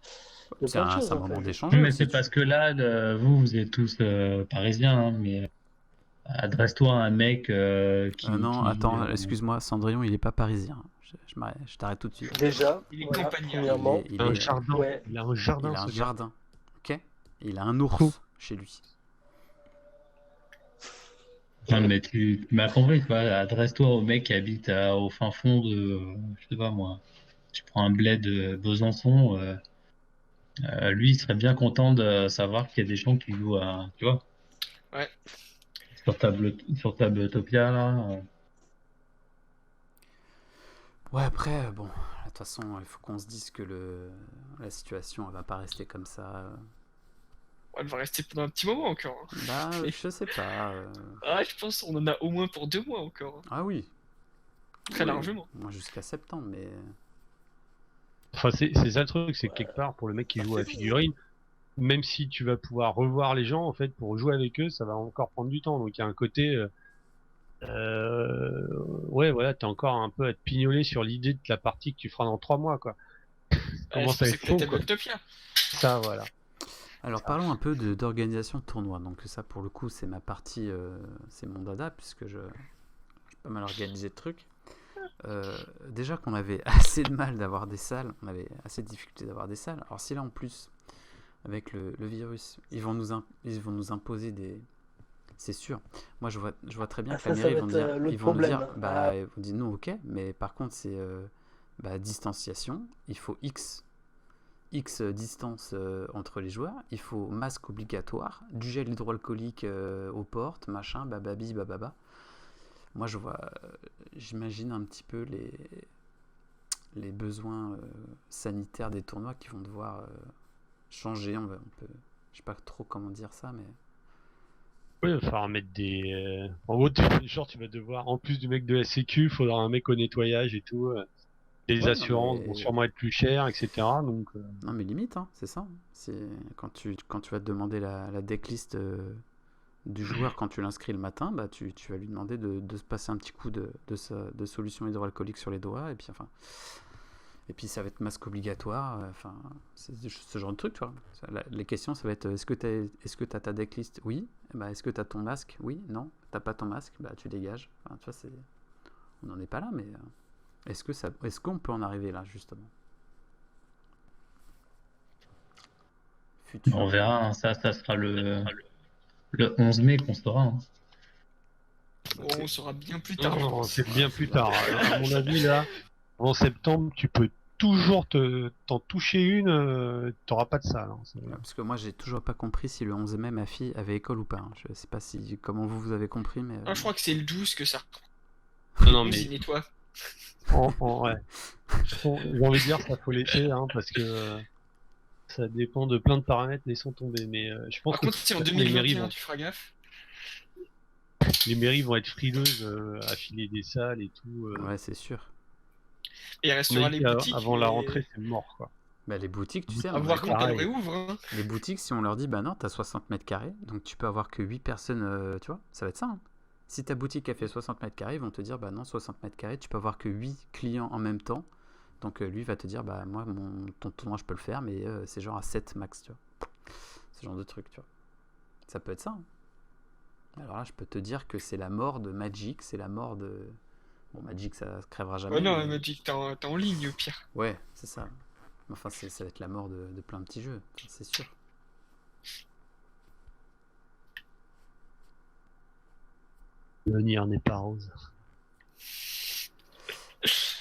Speaker 5: plein de
Speaker 2: C'est
Speaker 5: choses,
Speaker 2: un
Speaker 5: en fait.
Speaker 2: moment d'échanger
Speaker 6: mais
Speaker 2: aussi.
Speaker 6: c'est parce que là, vous êtes tous parisiens, hein, mais adresse-toi à un mec
Speaker 2: Non, attends, excuse-moi, Cendrillon, il est pas parisien. Je t'arrête tout de suite.
Speaker 5: Déjà,
Speaker 4: Il est
Speaker 5: voilà,
Speaker 4: campagnard.
Speaker 5: premièrement.
Speaker 2: Il
Speaker 3: Il a un
Speaker 2: est,
Speaker 3: jardin.
Speaker 5: Ouais.
Speaker 3: Il a un
Speaker 2: il
Speaker 3: jardin,
Speaker 2: a un
Speaker 3: ce gars.
Speaker 2: jardin, ok? Il a un ours chez lui.
Speaker 6: Non, mais tu m'as compris, quoi. Adresse-toi au mec qui habite au fin fond de, je sais pas moi, tu prends un bled de Besançon, lui, il serait bien content de savoir qu'il y a des gens qui jouent à, tu vois,
Speaker 4: Ouais.
Speaker 6: sur Tabletopia, là.
Speaker 2: Ouais, après, bon, de toute façon, il faut qu'on se dise que la situation, elle va pas rester comme ça.
Speaker 4: Elle va rester pendant un petit moment encore, hein.
Speaker 2: Bah,
Speaker 4: Mais-
Speaker 2: je sais pas.
Speaker 4: Ah, je pense qu'on en a au moins pour 2 mois encore, hein.
Speaker 2: Ah oui.
Speaker 4: Très
Speaker 2: Oui,
Speaker 4: largement.
Speaker 2: moi jusqu'à septembre, mais.
Speaker 3: Enfin, c'est ça le truc, c'est que quelque part, pour le mec qui joue à la figurine, même si tu vas pouvoir revoir les gens, en fait, pour jouer avec eux, ça va encore prendre du temps. Donc, il y a un côté, ouais, voilà, t'es encore un peu à te pignoler sur l'idée de la partie que tu feras dans 3 mois, quoi. Comment ça va
Speaker 4: C'est
Speaker 3: être
Speaker 4: que la
Speaker 3: faux, quoi.
Speaker 4: Tabletopia.
Speaker 3: Ça, voilà.
Speaker 2: Alors parlons un peu d'organisation de tournoi. Donc ça pour le coup c'est ma partie, c'est mon dada puisque j'ai pas mal organisé de trucs. Déjà qu'on avait assez de mal d'avoir des salles, on avait assez de difficultés d'avoir des salles. Alors si là en plus avec le virus ils vont nous imposer des... C'est sûr. Moi je vois très bien
Speaker 5: Ah,
Speaker 2: que la
Speaker 5: ça
Speaker 2: mairie
Speaker 5: va
Speaker 2: ils vont
Speaker 5: être,
Speaker 2: dire,
Speaker 5: l'autre
Speaker 2: ils vont nous dire,
Speaker 5: problème.
Speaker 2: bah ils vont dire non ok, mais par contre c'est distanciation, il faut X distance entre les joueurs, il faut masque obligatoire, du gel hydroalcoolique aux portes, machin, bababi, bababa. Moi, j'imagine un petit peu les besoins sanitaires des tournois qui vont devoir changer. On peut, je sais pas trop comment dire ça, mais
Speaker 3: Ouais, il va falloir mettre des. En gros, genre, tu vas devoir, en plus du mec de la Sécu, il faudra un mec au nettoyage et tout. Les
Speaker 2: ouais,
Speaker 3: assurances vont sûrement être plus chères, etc. Donc,
Speaker 2: non mais limite, hein, c'est ça. C'est quand tu vas te demander la decklist du joueur quand tu l'inscris le matin, bah tu vas lui demander de se passer un petit coup de solution hydroalcoolique sur les doigts et puis ça va être masque obligatoire, enfin c'est ce genre de truc, tu vois. Les questions ça va être est-ce que t'as ta decklist? Oui. Bah, est-ce que t'as ton masque? Oui. Non. T'as pas ton masque? Bah tu dégages. Enfin, tu vois, on n'en est pas là, mais est-ce qu'on peut en arriver là justement?
Speaker 6: On verra, hein, ça sera le 11 mai qu'on saura, hein.
Speaker 4: On sera bien plus tard, je
Speaker 3: non,
Speaker 4: pense.
Speaker 3: c'est bien plus tard. À mon avis, là, En septembre, tu peux toujours t'en toucher une, t'auras pas de salle. Hein.
Speaker 2: Parce que moi, j'ai toujours pas compris si le 11 mai, ma fille avait école ou pas. Hein. Je sais pas comment vous avez compris, mais.
Speaker 4: Ah, je crois que c'est le 12 que ça
Speaker 3: Non,
Speaker 4: nous
Speaker 3: mais
Speaker 4: y nettoie.
Speaker 3: ouais. J'ai envie de dire, ça faut laisser, hein, parce que ça dépend de plein de paramètres, laissons tomber. Mais je pense
Speaker 4: Par
Speaker 3: que
Speaker 4: contre, si en
Speaker 3: les mairies
Speaker 4: 2021
Speaker 3: vont,
Speaker 4: tu feras gaffe.
Speaker 3: les mairies vont être frileuses à filer des salles et tout.
Speaker 2: Ouais, c'est sûr.
Speaker 4: Et il
Speaker 3: On a
Speaker 4: restera
Speaker 3: dit
Speaker 4: les boutiques.
Speaker 3: avant la
Speaker 4: mais
Speaker 3: rentrée, c'est mort, quoi.
Speaker 2: Bah, les boutiques, tu sais,
Speaker 3: Boutique,
Speaker 2: à
Speaker 4: À
Speaker 2: mon
Speaker 4: voir
Speaker 2: avis,
Speaker 4: quand elle
Speaker 3: pareil.
Speaker 4: réouvre. Hein.
Speaker 2: les boutiques, si on leur dit, bah non, t'as 60 mètres carrés, donc tu peux avoir que 8 personnes, tu vois, ça va être ça. Hein. Si ta boutique a fait 60 mètres carrés, ils vont te dire, bah non, 60 mètres carrés, tu peux avoir que 8 clients en même temps. Donc lui va te dire, bah moi, ton tournoi, je peux le faire, mais c'est genre à 7 max, tu vois. Ce genre de truc, tu vois. Ça peut être ça. Hein. Alors là, je peux te dire que c'est la mort de Magic, c'est la mort de... Bon, Magic, ça crèvera jamais.
Speaker 4: Ouais, non,
Speaker 2: mais-
Speaker 4: Magic, t'es en ligne au pire.
Speaker 2: Ouais, c'est ça. Enfin, ça va être la mort de plein de petits jeux, c'est sûr.
Speaker 3: L'avenir n'est pas rose.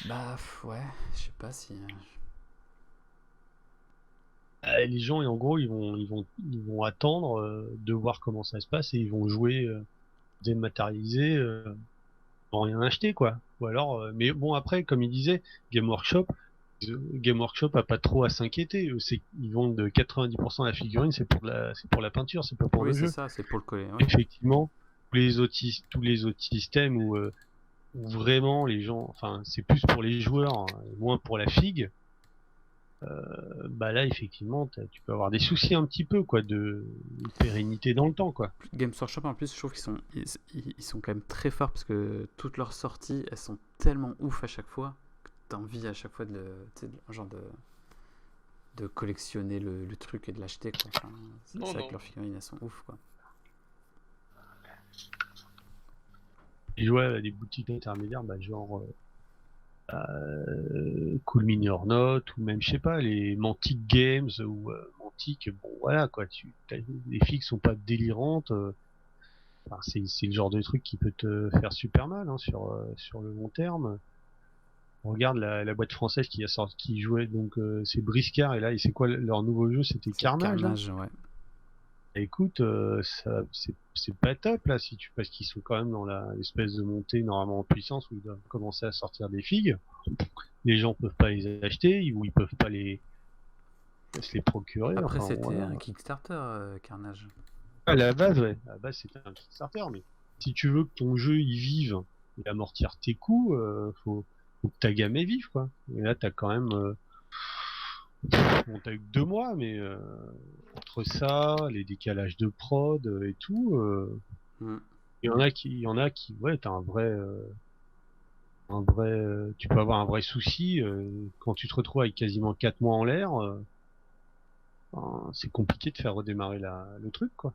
Speaker 2: Bah, ouais, je sais pas si...
Speaker 3: Les gens, et en gros, ils vont attendre de voir comment ça se passe et ils vont jouer dématérialisé, sans rien acheter, quoi. Ou alors, mais bon, après, comme il disait, Game Workshop a pas trop à s'inquiéter. Ils vendent 90% de la figurine, c'est pour la peinture, c'est pas pour
Speaker 2: Oui,
Speaker 3: le
Speaker 2: c'est
Speaker 3: jeu.
Speaker 2: ça, c'est pour le coller. Ouais.
Speaker 3: Effectivement, tous les autres systèmes où vraiment les gens, enfin, c'est plus pour les joueurs, hein, moins pour la figue. Bah là, effectivement, tu peux avoir des soucis un petit peu, quoi, de pérennité dans le temps, quoi.
Speaker 2: Games Workshop, en plus, je trouve ils sont quand même très forts parce que toutes leurs sorties, elles sont tellement ouf à chaque fois que t'as envie à chaque fois de collectionner le truc et de l'acheter, quoi. Enfin, c'est
Speaker 4: Non,
Speaker 2: vrai
Speaker 4: non.
Speaker 2: que leurs figurines, elles sont ouf, quoi.
Speaker 3: Et ouais, des boutiques intermédiaires, bah, genre Cool Mini or Not, ou même, je sais pas, les Mantic Games, ou Mantic, bon, voilà, quoi, les filles sont pas délirantes, enfin, c'est le genre de truc qui peut te faire super mal, hein, sur le long terme. On regarde la boîte française qui jouait, donc c'est Briscard, et là, et c'est quoi leur nouveau jeu? C'était
Speaker 2: C'est
Speaker 3: Carnage, là.
Speaker 2: Carnage, ouais.
Speaker 3: Écoute, c'est pas top là, parce qu'ils sont quand même dans l'espèce de montée normalement en puissance où ils doivent commencer à sortir des figues. Les gens peuvent pas les acheter ou ils peuvent pas se les procurer.
Speaker 2: Après,
Speaker 3: Enfin,
Speaker 2: c'était
Speaker 3: voilà.
Speaker 2: un Kickstarter, Carnage.
Speaker 3: À la base, ouais. À la base, c'était un Kickstarter, mais si tu veux que ton jeu y vive et amortir tes coûts, faut que ta gamme est vive, quoi. Et là, t'as quand même, bon, t'as eu que 2 mois, mais entre ça, les décalages de prod et tout,
Speaker 2: Mm.
Speaker 3: il y en a qui, ouais, t'as tu peux avoir un vrai souci quand tu te retrouves avec quasiment 4 mois en l'air. Ben, c'est compliqué de faire redémarrer le truc, quoi.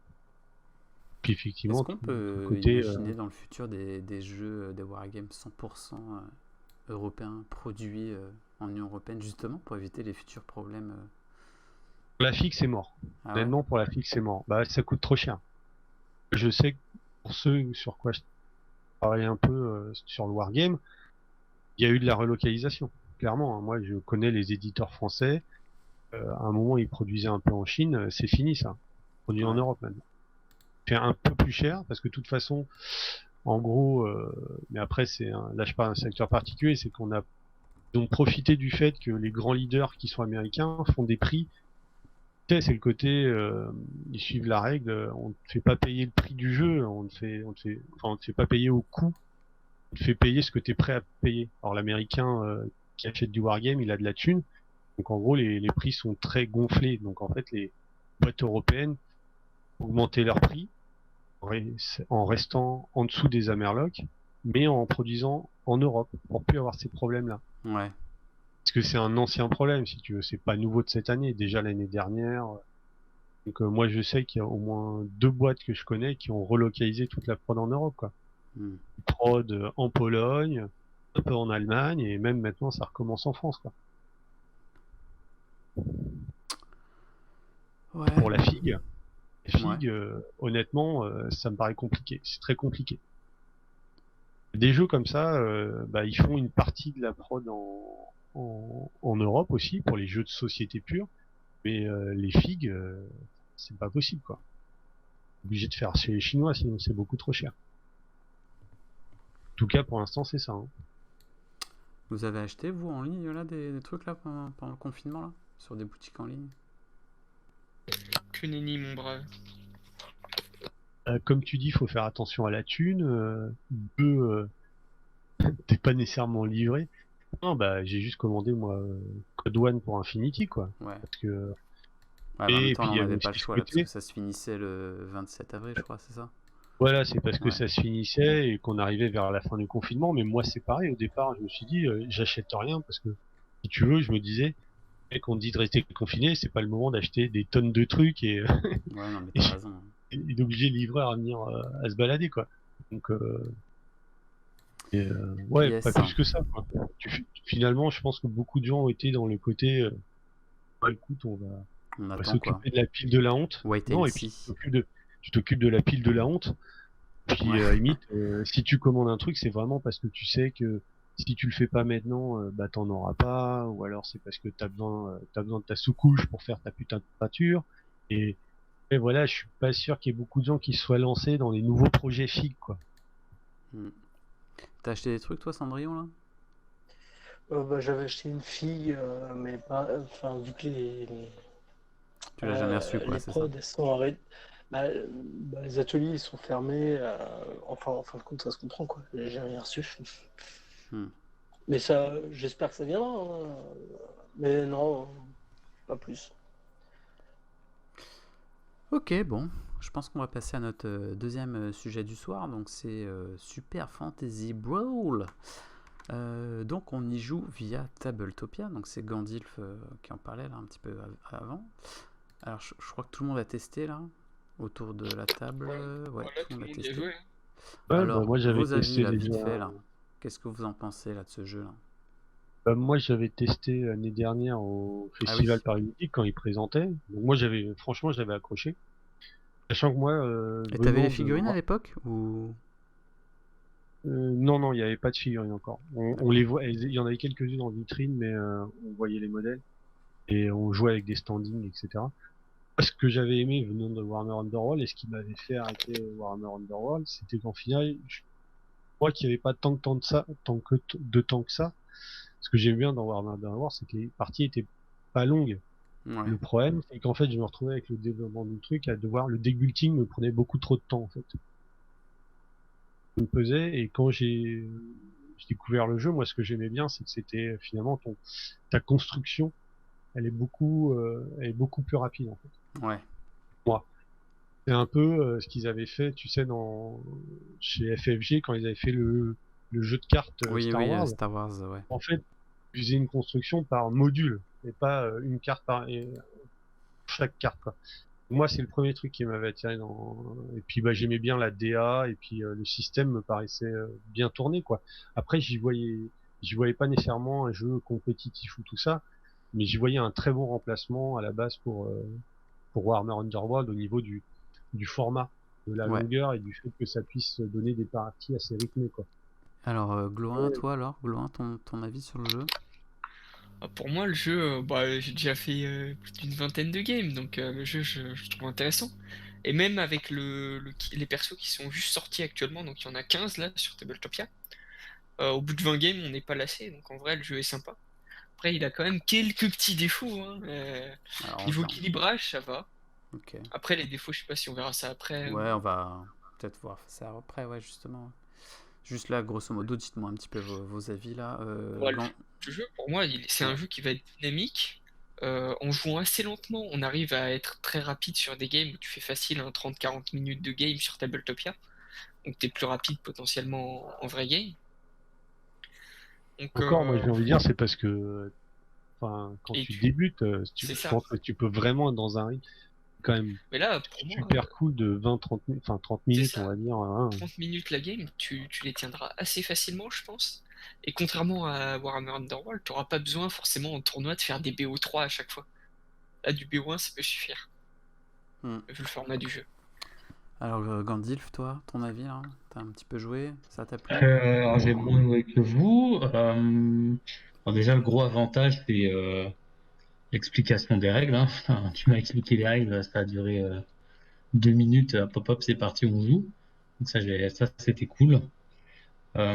Speaker 3: Puis
Speaker 2: Est-ce
Speaker 3: effectivement,
Speaker 2: qu'on
Speaker 3: tout le
Speaker 2: peut
Speaker 3: côté,
Speaker 2: imaginer dans le futur des jeux, des wargames 100% européens, produits en Union Européenne, justement pour éviter les futurs problèmes
Speaker 3: la fixe c'est mort.
Speaker 2: Ah ouais.
Speaker 3: Honnêtement, pour la fixe c'est mort. Bah, ça coûte trop cher. Je sais que pour ceux sur quoi je travaille un peu sur le wargame, il y a eu de la relocalisation. Clairement, hein. Moi, je connais les éditeurs français. À un moment, ils produisaient un peu en Chine. C'est fini, ça. Produit en
Speaker 2: Ouais.
Speaker 3: Europe maintenant. Fait un peu plus cher parce que de toute façon, en gros, mais après, là, je parle d'un secteur particulier, c'est ils ont profité du fait que les grands leaders qui sont américains font des prix. Tu sais, c'est le côté, ils suivent la règle. On ne te fait pas payer le prix du jeu. Enfin, on te fait pas payer au coût. On te fait payer ce que tu es prêt à payer. Alors l'américain qui achète du wargame, il a de la thune. Donc en gros, les prix sont très gonflés. Donc en fait, les boîtes européennes ont augmenté leurs prix en restant en dessous des Amerlocs, mais en produisant en Europe pour plus avoir ces problèmes-là.
Speaker 2: Ouais.
Speaker 3: Parce que c'est un ancien problème, si tu veux. C'est pas nouveau de cette année. Déjà l'année dernière. Donc moi, je sais qu'il y a au moins 2 boîtes que je connais qui ont relocalisé toute la prod en Europe, quoi.
Speaker 2: Mm.
Speaker 3: Prod en Pologne, un peu en Allemagne, et même maintenant ça recommence en France, quoi.
Speaker 2: Ouais.
Speaker 3: Pour la figue,
Speaker 2: Ouais.
Speaker 3: honnêtement, ça me paraît compliqué. C'est très compliqué. Des jeux comme ça, ils font une partie de la prod en Europe aussi, pour les jeux de société pure, mais les FIG, c'est pas possible, quoi. Obligé de faire chez les Chinois, sinon c'est beaucoup trop cher. En tout cas, pour l'instant, c'est ça. Hein.
Speaker 2: Vous avez acheté, vous, en ligne, là, des trucs, là, pendant le confinement, là, sur des boutiques en ligne?
Speaker 4: Que nenni, mon brave.
Speaker 3: Comme tu dis, il faut faire attention à la thune. T'es pas nécessairement livré. Non, j'ai juste commandé, moi, Code One pour Infinity, quoi.
Speaker 2: Ouais.
Speaker 3: Parce que...
Speaker 2: Ouais, mais en même
Speaker 3: Et
Speaker 2: temps,
Speaker 3: puis,
Speaker 2: là,
Speaker 3: il y
Speaker 2: on
Speaker 3: avait
Speaker 2: n'avait pas le
Speaker 3: aussi ce
Speaker 2: choix, là, parce
Speaker 3: côté...
Speaker 2: que ça se finissait le 27 avril, je crois, c'est ça?
Speaker 3: Voilà, c'est parce que
Speaker 2: Ouais.
Speaker 3: ça se finissait et qu'on arrivait vers la fin du confinement. Mais moi, c'est pareil. Au départ, je me suis dit, j'achète rien parce que, si tu veux, je me disais, mec, on dit de rester confiné, c'est pas le moment d'acheter des tonnes de trucs et,
Speaker 2: Ouais, non, mais
Speaker 3: et,
Speaker 2: t'as raison.
Speaker 3: et d'obliger le livreur à venir à se balader, quoi. Donc, ouais,
Speaker 2: Yes.
Speaker 3: pas plus que ça, quoi. Finalement, je pense que beaucoup de gens ont été dans le côté, écoute, on va
Speaker 2: attend, quoi.
Speaker 3: s'occuper de la pile de la honte.
Speaker 2: Wait
Speaker 3: Non,
Speaker 2: and
Speaker 3: et puis
Speaker 2: see.
Speaker 3: tu t'occupes de la pile de la honte. Puis
Speaker 2: Ouais.
Speaker 3: limite, si tu commandes un truc, c'est vraiment parce que tu sais que si tu le fais pas maintenant, t'en auras pas, ou alors c'est parce que t'as besoin de ta sous-couche pour faire ta putain de peinture. Et voilà, je suis pas sûr qu'il y ait beaucoup de gens qui soient lancés dans les nouveaux projets FIG, quoi.
Speaker 2: T'as acheté des trucs, toi, Cendrillon, là?
Speaker 5: J'avais acheté une fille, mais pas, enfin, vu que
Speaker 2: Tu l'as jamais reçu, quoi,
Speaker 5: les
Speaker 2: c'est ça?
Speaker 5: prods elles sont arrêtées, les ateliers ils sont fermés. Enfin, en fin de compte, ça se comprend quoi. J'ai rien reçu. Mais ça, j'espère que ça viendra. Hein. Mais non, pas plus.
Speaker 2: Ok, bon. Je pense qu'on va passer à notre deuxième sujet du soir. Donc, c'est Super Fantasy Brawl. Donc, on y joue via Tabletopia. Donc, c'est Gandilf qui en parlait là un petit peu avant. Alors, je crois que tout le monde a testé là, autour de la table. Ouais,
Speaker 4: Voilà,
Speaker 2: tout le monde a testé.
Speaker 4: joué.
Speaker 3: Ouais,
Speaker 2: Alors,
Speaker 3: moi j'avais
Speaker 2: vos avis
Speaker 3: testé
Speaker 2: là, vite
Speaker 3: déjà.
Speaker 2: fait là. Qu'est-ce que vous en pensez là de ce jeu là?
Speaker 3: Moi j'avais testé l'année dernière au Festival Paris-Midi quand ils présentaient. Donc moi franchement j'avais accroché. Sachant que moi,
Speaker 2: Et t'avais les figurines à l'époque ou...
Speaker 3: non, il n'y avait pas de figurines encore. On les voit, il y en avait quelques-unes en vitrine, mais on voyait les modèles et on jouait avec des standings, etc. Ce que j'avais aimé venant de Warhammer Underworld et ce qui m'avait fait arrêter Warhammer Underworld, c'était qu'en final, je crois qu'il n'y avait pas tant de temps que ça. Ce que j'aime bien dans Warhammer Underworld, c'est que les parties étaient pas longues.
Speaker 2: Ouais.
Speaker 3: Le problème, c'est qu'en fait, je me retrouvais avec le développement du truc à devoir le deck building me prenait beaucoup trop de temps en fait. Me pesait et quand j'ai découvert le jeu, moi ce que j'aimais bien, c'est que c'était finalement ta construction, elle est beaucoup plus rapide en fait.
Speaker 2: Ouais.
Speaker 3: Moi, c'est un peu ce qu'ils avaient fait, tu sais, chez FFG quand ils avaient fait le jeu de cartes Star Wars.
Speaker 2: Star Wars, ouais.
Speaker 3: En fait, ils faisaient une construction par module et pas une carte par chaque carte, quoi. Moi, c'est le premier truc qui m'avait attiré et puis j'aimais bien la DA et puis le système me paraissait bien tourné, quoi. Après, j'y voyais pas nécessairement un jeu compétitif ou tout ça, mais j'y voyais un très bon remplacement à la base pour Warhammer Underworld au niveau du format, de la longueur et du fait que ça puisse donner des parties assez rythmées, quoi.
Speaker 2: Alors, Gloin, toi alors, Gloin, ton avis sur le jeu?
Speaker 4: Pour moi, le jeu, j'ai déjà fait plus d'une vingtaine de games, donc le jeu, je trouve intéressant. Et même avec les persos qui sont juste sortis actuellement, donc il y en a 15 là sur Tabletopia. Au bout de 20 games, on n'est pas lassé, donc en vrai, le jeu est sympa. Après, il a quand même quelques petits défauts. Hein. Niveau équilibrage, ça va.
Speaker 2: Okay.
Speaker 4: Après, les défauts, je sais pas si on verra ça après.
Speaker 2: Ouais, on va peut-être voir ça après, ouais, justement. Juste là, grosso modo, dites-moi un petit peu vos avis là.
Speaker 4: Le jeu, pour moi, c'est un jeu qui va être dynamique. En jouant assez lentement, on arrive à être très rapide sur des games où tu fais facile 30-40 minutes de game sur Tabletopia. Donc tu es plus rapide potentiellement en vrai game. Donc,
Speaker 3: encore, moi j'ai envie de dire, c'est parce que quand tu débutes, je pense que tu peux vraiment être dans un rythme quand même super cool de 20-30 minutes, 30 minutes on va dire.
Speaker 4: 30 minutes la game, tu les tiendras assez facilement je pense. Et contrairement à Warhammer Underworld, tu n'auras pas besoin forcément en tournoi de faire des BO3 à chaque fois. Là du BO1 ça peut suffire, vu le format du jeu.
Speaker 2: Alors, Gandalf, toi, ton avis là? T'as un petit peu joué? Ça t'a plu?
Speaker 6: Alors, j'ai moins joué que vous. Alors déjà, le gros avantage, c'est l'explication des règles. Hein. Enfin, tu m'as expliqué les règles, ça a duré 2 minutes. Pop-up, c'est parti, on joue. Donc ça, c'était cool. Je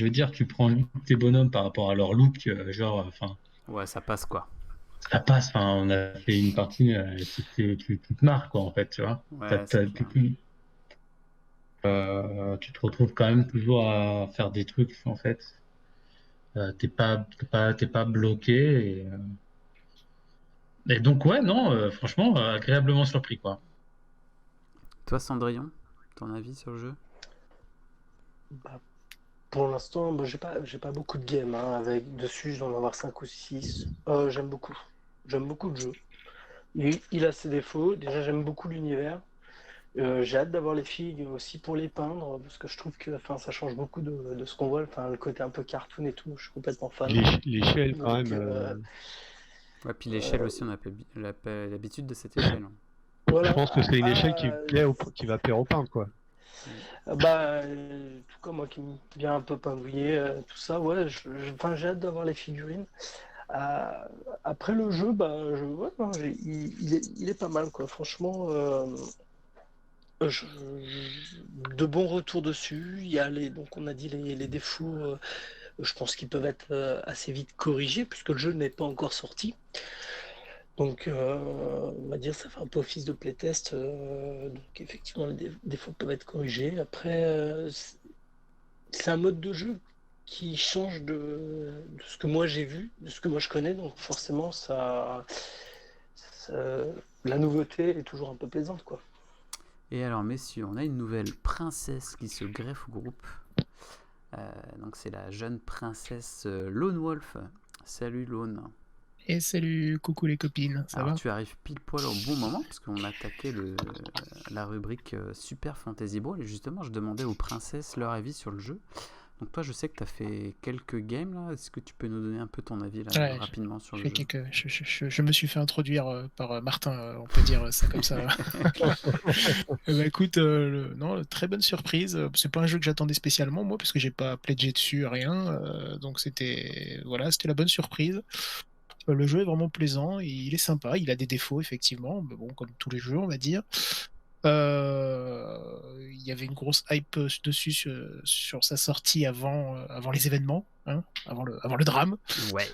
Speaker 6: veux dire, tu prends le look des bonhommes par rapport à leur look, enfin,
Speaker 2: Ouais, ça passe quoi.
Speaker 6: ça passe. Enfin, on a fait une partie, tu te marres, quoi, en fait, tu vois.
Speaker 2: Ouais, c'est clair.
Speaker 6: Tu te retrouves quand même toujours à faire des trucs, en fait. T'es pas bloqué. Et donc, ouais, non, franchement, agréablement surpris, quoi.
Speaker 2: Toi, Cendrillon, ton avis sur le jeu?
Speaker 5: Bah, pour l'instant, bah, j'ai pas beaucoup de games hein, avec dessus, je dois en avoir 5 ou 6. J'aime beaucoup. J'aime beaucoup le jeu. Il a ses défauts. Déjà, j'aime beaucoup l'univers. J'ai hâte d'avoir les figues aussi pour les peindre, parce que je trouve que enfin, ça change beaucoup de ce qu'on voit. Enfin, le côté un peu cartoon et tout, je suis complètement fan.
Speaker 3: L'échelle, quand
Speaker 5: Donc,
Speaker 3: même.
Speaker 2: Ouais, puis l'échelle aussi, on a l'habitude de cette échelle.
Speaker 5: voilà.
Speaker 3: Je pense que c'est une échelle qui qui va plaire au peintre, quoi.
Speaker 5: Tout comme moi qui me vient un peu pingouiller, tout ça, ouais, enfin, j'ai hâte d'avoir les figurines. Euh, Après le jeu, ouais, non, il est pas mal, quoi. Franchement, de bons retours dessus. Il y a donc on a dit les défauts, je pense qu'ils peuvent être assez vite corrigés puisque le jeu n'est pas encore sorti. Donc, on va dire, ça fait un peu office de playtest. Donc, effectivement, les défauts peuvent être corrigés. Après, c'est un mode de jeu qui change de ce que moi j'ai vu, de ce que moi je connais. Donc, forcément, ça- la nouveauté est toujours un peu plaisante, quoi.
Speaker 2: Et alors, messieurs, on a une nouvelle princesse qui se greffe au groupe. Donc, c'est la jeune princesse Lone Wolf. Salut Lone.
Speaker 7: Et salut, coucou les copines, ça
Speaker 2: Alors,
Speaker 7: va?
Speaker 2: tu arrives pile poil au bon moment parce qu'on attaquait la rubrique Super Fantasy Brawl. Et justement, je demandais aux princesses leur avis sur le jeu. Donc, toi, je sais que tu as fait quelques games là. Est-ce que tu peux nous donner un peu ton avis là,
Speaker 7: Ouais,
Speaker 2: rapidement sur le
Speaker 7: J'ai
Speaker 2: jeu?
Speaker 7: je me suis fait introduire par Martin, on peut dire ça comme ça. Écoute, non, très bonne surprise. C'est pas un jeu que j'attendais spécialement moi parce que j'ai pas pledgé dessus rien, donc c'était la bonne surprise. Le jeu est vraiment plaisant, il est sympa, il a des défauts effectivement, mais bon comme tous les jeux on va dire. Il y avait une grosse hype dessus sur sa sortie avant les événements, hein, avant le drame.
Speaker 2: Ouais.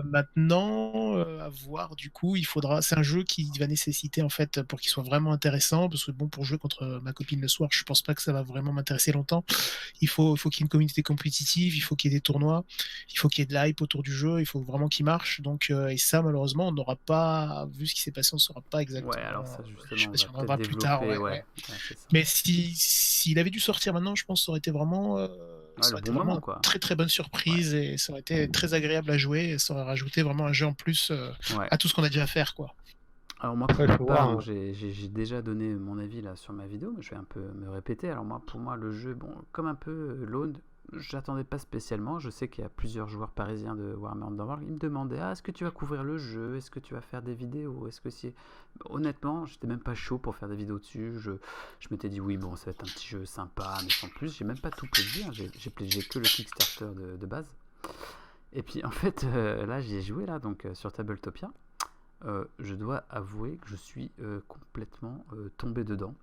Speaker 7: Maintenant, à voir, du coup, c'est un jeu qui va nécessiter, en fait, pour qu'il soit vraiment intéressant, parce que bon, pour jouer contre ma copine le soir, je pense pas que ça va vraiment m'intéresser longtemps. Il faut qu'il y ait une communauté compétitive, il faut qu'il y ait des tournois, il faut qu'il y ait de la hype autour du jeu, il faut vraiment qu'il marche. Donc, et ça, malheureusement, on n'aura pas, vu ce qui s'est passé, on ne saura pas exactement.
Speaker 2: Ouais, alors ça, justement,
Speaker 7: je sais pas si on
Speaker 2: on
Speaker 7: en
Speaker 2: va
Speaker 7: reviendra
Speaker 2: peut-être
Speaker 7: plus tard.
Speaker 2: développer.
Speaker 7: Ouais.
Speaker 2: Ouais, c'est ça.
Speaker 7: Mais s'il avait dû sortir maintenant, je pense que ça aurait été vraiment,
Speaker 2: Ouais,
Speaker 7: ça
Speaker 2: le
Speaker 7: aurait été
Speaker 2: bon
Speaker 7: vraiment
Speaker 2: moment, quoi.
Speaker 7: une très très bonne surprise et ça aurait été très agréable à jouer et ça aurait rajouté vraiment un jeu en plus
Speaker 2: Ouais.
Speaker 7: à tout ce qu'on a déjà à faire, quoi.
Speaker 2: Alors moi, pour
Speaker 3: Ouais,
Speaker 2: ma
Speaker 3: faut
Speaker 2: part,
Speaker 3: voir,
Speaker 2: donc, j'ai déjà donné mon avis là sur ma vidéo, mais je vais un peu me répéter. Alors moi, pour moi, le jeu, bon, comme un peu Lone, j'attendais pas spécialement. Je sais qu'il y a plusieurs joueurs parisiens de Warhammer Underworld. Ils me demandaient, est-ce que tu vas couvrir le jeu? Est-ce que tu vas faire des vidéos? Est-ce que si... Honnêtement, j'étais même pas chaud pour faire des vidéos dessus. Je m'étais dit, oui, bon, ça va être un petit jeu sympa, mais sans plus. J'ai même pas tout pledgé, hein. J'ai pledgé que le Kickstarter de base. Et puis en fait, là, j'y ai joué là, donc sur Tabletopia. Je dois avouer que je suis complètement tombé dedans.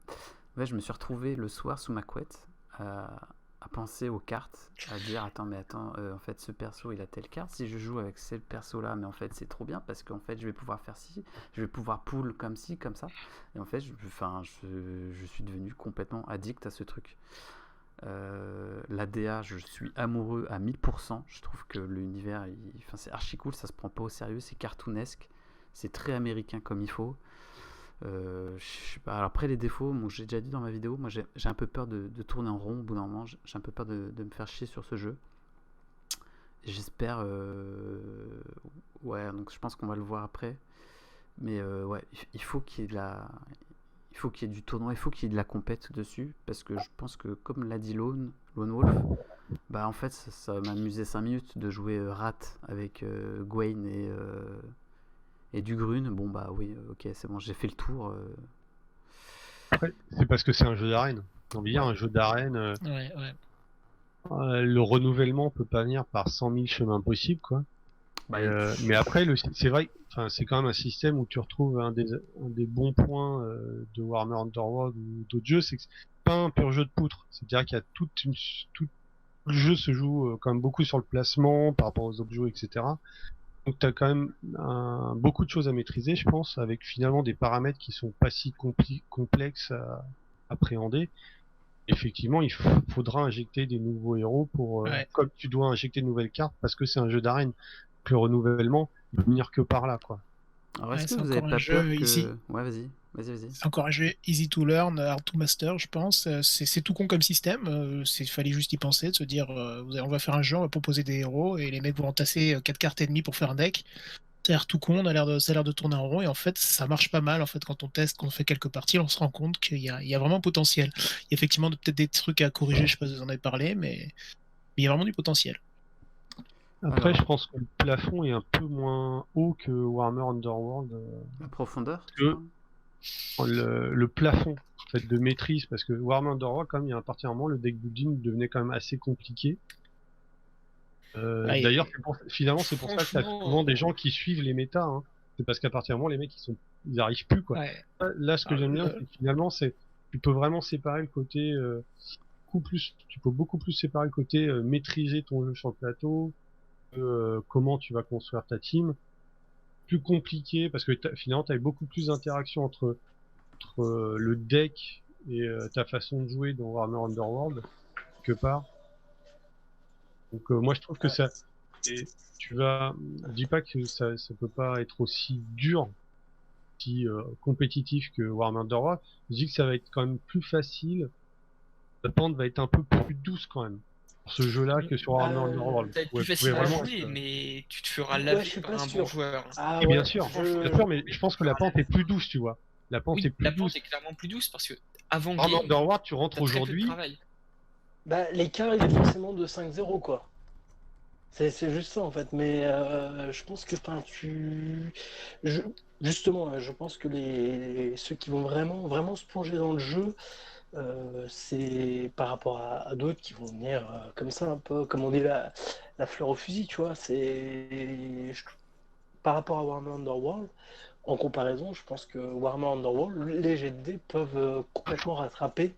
Speaker 2: Ouais, je me suis retrouvé le soir sous ma couette à penser aux cartes, à dire attends, en fait ce perso il a telle carte, si je joue avec ce perso là, mais en fait c'est trop bien parce qu'en fait je vais pouvoir faire ci, je vais pouvoir pull comme ci, comme ça. Et en fait, je suis devenu complètement addict à ce truc. L'ADA, je suis amoureux à 1000%. Je trouve que l'univers, c'est archi cool, ça se prend pas au sérieux, c'est cartoonesque. C'est très américain comme il faut. Je sais pas. Alors après les défauts, bon, j'ai déjà dit dans ma vidéo, moi j'ai un peu peur de tourner en rond au bout d'un moment. J'ai un peu peur de me faire chier sur ce jeu. J'espère. Ouais, donc je pense qu'on va le voir après. Mais ouais, il faut qu'il y ait il faut qu'il y ait du tournoi, il faut qu'il y ait de la compète dessus. Parce que je pense que, comme l'a dit Lone Wolf, bah en fait ça m'amusait 5 minutes de jouer Rat avec Gwen et du Grune. Bon bah oui, ok, c'est bon, j'ai fait le tour.
Speaker 3: Après, c'est parce que c'est un jeu d'arène. J'ai envie de dire, un jeu d'arène,
Speaker 7: Ouais, ouais.
Speaker 3: le renouvellement peut pas venir par 100 000 chemins possibles, quoi.
Speaker 2: Bah,
Speaker 3: Mais après, c'est vrai, enfin, c'est quand même un système où tu retrouves un des bons points de Warhammer Underworld ou d'autres jeux, c'est que c'est pas un pur jeu de poutre. C'est-à-dire qu'il y a tout le jeu se joue quand même beaucoup sur le placement par rapport aux objets, etc. Donc t'as quand même beaucoup de choses à maîtriser, je pense, avec finalement des paramètres qui sont pas si complexes à appréhender. Effectivement, faudra injecter des nouveaux héros pour,
Speaker 7: Ouais.
Speaker 3: comme tu dois injecter de nouvelles cartes parce que c'est un jeu d'arène. Le renouvellement, il peut venir que par là, quoi.
Speaker 2: alors,
Speaker 7: Ouais,
Speaker 2: est-ce que
Speaker 7: c'est
Speaker 2: vous avez
Speaker 7: encore un
Speaker 2: pas peur
Speaker 7: jeu easy.
Speaker 2: que... Ouais, vas-y.
Speaker 7: C'est encore un jeu easy to learn, hard to master, je pense. C'est tout con comme système. Il fallait juste y penser, de se dire on va faire un jeu, on va proposer des héros et les mecs vont entasser 4 cartes et demie pour faire un deck. Ça a l'air tout con, ça a l'air de tourner en rond et en fait ça marche pas mal. En fait, quand on teste, quand on fait quelques parties, on se rend compte qu'il y a vraiment potentiel. Il y a effectivement peut-être des trucs à corriger, je sais pas si vous en avez parlé, mais il y a vraiment du potentiel.
Speaker 3: Après,
Speaker 2: Alors,
Speaker 3: je pense que le plafond est un peu moins haut que Warhammer Underworld.
Speaker 2: la profondeur, tu
Speaker 3: Que
Speaker 2: vois
Speaker 3: le plafond en fait, de maîtrise, parce que Warhammer Underworld, quand même, il y a un parti moment, le deck building devenait quand même assez compliqué.
Speaker 7: Ouais,
Speaker 3: D'ailleurs, finalement, c'est pour ça que tu as
Speaker 4: Franchement,
Speaker 3: souvent des gens qui suivent les méta. Hein. C'est parce qu'à partir du moment, les mecs, ils arrivent plus, quoi.
Speaker 7: ouais.
Speaker 3: Là, ce que
Speaker 7: Alors,
Speaker 3: j'aime bien, c'est que finalement, tu peux vraiment séparer le côté tu peux beaucoup plus séparer le côté maîtriser ton jeu sur le plateau, comment tu vas construire ta team. Plus compliqué parce que finalement, tu as beaucoup plus d'interactions entre le deck et ta façon de jouer dans Warhammer Underworld que part. Donc moi, je trouve que ça, et je dis pas que ça peut pas être aussi dur, si compétitif que Warhammer Underworld. Je dis que ça va être quand même plus facile. La pente va être un peu plus douce quand même pour ce jeu-là que sur Warhammer Underworld.
Speaker 4: ça va être
Speaker 3: Ouais,
Speaker 4: plus
Speaker 3: vous pouvez
Speaker 4: facile à
Speaker 3: vraiment
Speaker 4: jouer,
Speaker 3: être,
Speaker 4: mais tu te feras
Speaker 5: Ouais,
Speaker 4: laver
Speaker 5: je suis
Speaker 4: par
Speaker 5: pas
Speaker 4: un bon
Speaker 5: sûr.
Speaker 4: joueur.
Speaker 5: Ah
Speaker 3: et
Speaker 5: ouais,
Speaker 3: bien sûr, mais je pense que la pente est plus douce, tu vois. La pente est
Speaker 4: Oui,
Speaker 3: plus
Speaker 4: la pente
Speaker 3: douce.
Speaker 4: est clairement plus douce parce que avant
Speaker 3: Warhammer
Speaker 4: game,
Speaker 3: Underworld, tu rentres
Speaker 4: t'as très peu de
Speaker 3: aujourd'hui.
Speaker 4: travail.
Speaker 5: Bah, l'écart il est forcément de 5-0 quoi. C'est juste ça en fait. Mais je pense que enfin, je... justement, je pense que ceux qui vont vraiment se plonger dans le jeu, c'est par rapport à d'autres qui vont venir comme ça, un peu comme on dit la fleur au fusil, tu vois. Par rapport à Warhammer Underworld, en comparaison, je pense que Warhammer Underworld, les jets de dés peuvent complètement rattraper.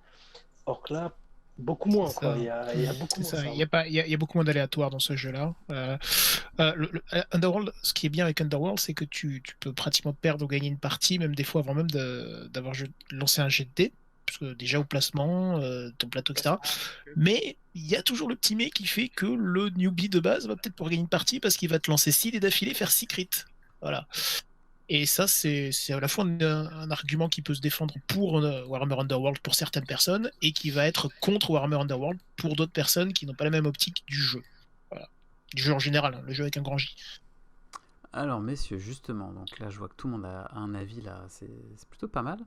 Speaker 5: Or que là, beaucoup
Speaker 7: C'est
Speaker 5: moins, quoi.
Speaker 7: ça.
Speaker 5: Il y a beaucoup
Speaker 7: C'est
Speaker 5: moins
Speaker 7: ça.
Speaker 5: ça.
Speaker 7: Il y a beaucoup moins d'aléatoires dans ce jeu-là. Underworld, ce qui est bien avec Underworld, c'est que tu peux pratiquement perdre ou gagner une partie, même des fois avant même d'avoir lancé un jet de dés, parce que déjà au placement, ton plateau, etc. Mais il y a toujours le petit mais qui fait que le newbie de base va peut-être pouvoir gagner une partie parce qu'il va te lancer 6 dés d'affilée, faire 6 crits. Voilà. Et ça, c'est à la fois un argument qui peut se défendre pour Warhammer Underworld pour certaines personnes et qui va être contre Warhammer Underworld pour d'autres personnes qui n'ont pas la même optique du jeu. Voilà. Du jeu en général, hein, le jeu avec un grand J.
Speaker 2: Alors, messieurs, justement, donc là, je vois que tout le monde a un avis, là, c'est plutôt pas mal.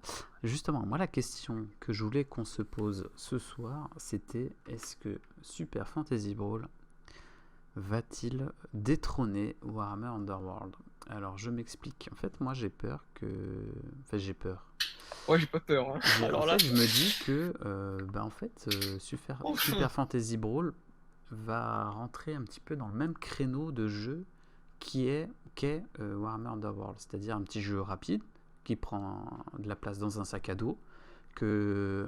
Speaker 2: Justement, moi, la question que je voulais qu'on se pose ce soir, c'était est-ce que Super Fantasy Brawl va-t-il détrôner Warhammer Underworld? Alors, je m'explique. En fait, moi, j'ai peur que... Enfin, j'ai peur.
Speaker 4: Ouais, j'ai pas peur. Hein. Alors
Speaker 2: En
Speaker 4: là,
Speaker 2: fait, je me dis que en fait, Super Fantasy Brawl va rentrer un petit peu dans le même créneau de jeu qu'est Warhammer Underworld, c'est-à-dire un petit jeu rapide qui prend de la place dans un sac à dos, que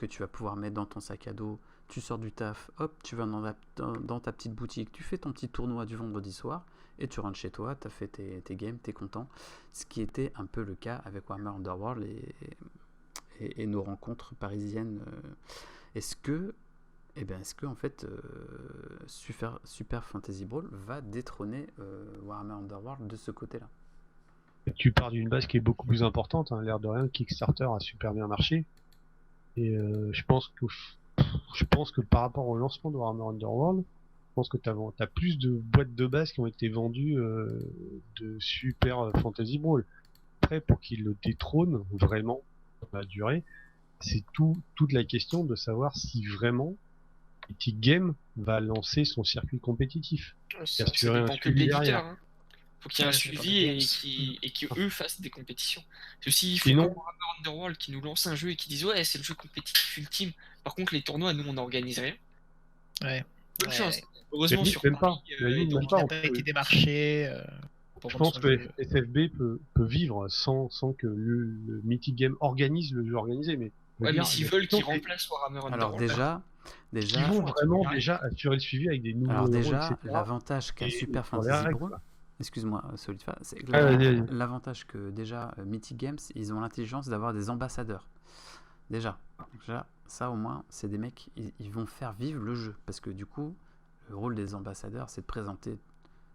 Speaker 2: tu vas pouvoir mettre dans ton sac à dos. Tu sors du taf, hop, tu vas dans ta petite boutique, tu fais ton petit tournoi du vendredi soir, et tu rentres chez toi, tu as fait tes games, tu es content. Ce qui était un peu le cas avec Warhammer Underworld et nos rencontres parisiennes. Est-ce que en fait Super Fantasy Brawl va détrôner Warhammer Underworld de ce côté-là?
Speaker 3: Tu pars d'une base qui est beaucoup plus importante, hein. L'air de rien, Kickstarter a super bien marché. Et je pense que par rapport au lancement de Warhammer Underworld, je pense que t'as plus de boîtes de base qui ont été vendues de Super Fantasy Brawl. Après, pour qu'il le détrône vraiment dans la durée, c'est toute la question de savoir si vraiment Epic Games va lancer son circuit compétitif.
Speaker 4: ça
Speaker 3: Assurer un
Speaker 4: dépend que de
Speaker 3: suivi
Speaker 4: l'éditeur.
Speaker 3: derrière.
Speaker 4: Hein. Faut qu'il y ait un
Speaker 7: Ouais, ça dépend
Speaker 4: suivi
Speaker 7: des
Speaker 4: et
Speaker 7: games.
Speaker 4: qu'eux fassent des compétitions. Parce que s'il faut
Speaker 3: Sinon-
Speaker 4: que Warhammer Underworld qui nous lance un jeu et qui disent ouais c'est le jeu compétitif ultime, par contre les tournois nous on n'organise rien.
Speaker 7: Ouais.
Speaker 4: Bonne
Speaker 7: Ouais.
Speaker 4: chance. Heureusement
Speaker 3: Limite,
Speaker 4: sur
Speaker 3: même
Speaker 4: Paris,
Speaker 3: pas. Limite,
Speaker 4: dans
Speaker 3: même
Speaker 7: Il
Speaker 3: pas.
Speaker 7: n'a pas été démarché pour
Speaker 3: Je
Speaker 7: vendre
Speaker 3: pense
Speaker 7: son
Speaker 3: que
Speaker 7: jeu.
Speaker 3: SFB peut vivre sans que le Mythic Game organise le jeu organisé, mais je veux
Speaker 4: Ouais, mais
Speaker 3: dire,
Speaker 4: s'ils
Speaker 3: la
Speaker 4: veulent qu'ils
Speaker 3: question, c'est,
Speaker 4: remplacent Warhammer
Speaker 2: Alors
Speaker 4: Underworld,
Speaker 2: déjà,
Speaker 3: ils vont
Speaker 4: faut un
Speaker 3: vraiment
Speaker 4: truc
Speaker 3: déjà assurer le suivi avec des nouveaux
Speaker 2: alors
Speaker 3: héros,
Speaker 2: déjà,
Speaker 3: etc.
Speaker 2: l'avantage qu'a
Speaker 3: Et
Speaker 2: Super
Speaker 3: sur les
Speaker 2: Fantasy
Speaker 3: règles,
Speaker 2: Brawl,
Speaker 3: quoi.
Speaker 2: excuse-moi Solidfa, c'est que
Speaker 3: Ah, vas-y.
Speaker 2: l'avantage que déjà Mythic Games, ils ont l'intelligence d'avoir des ambassadeurs. Déjà, ça au moins, c'est des mecs, ils vont faire vivre le jeu. Parce que du coup, le rôle des ambassadeurs, c'est de présenter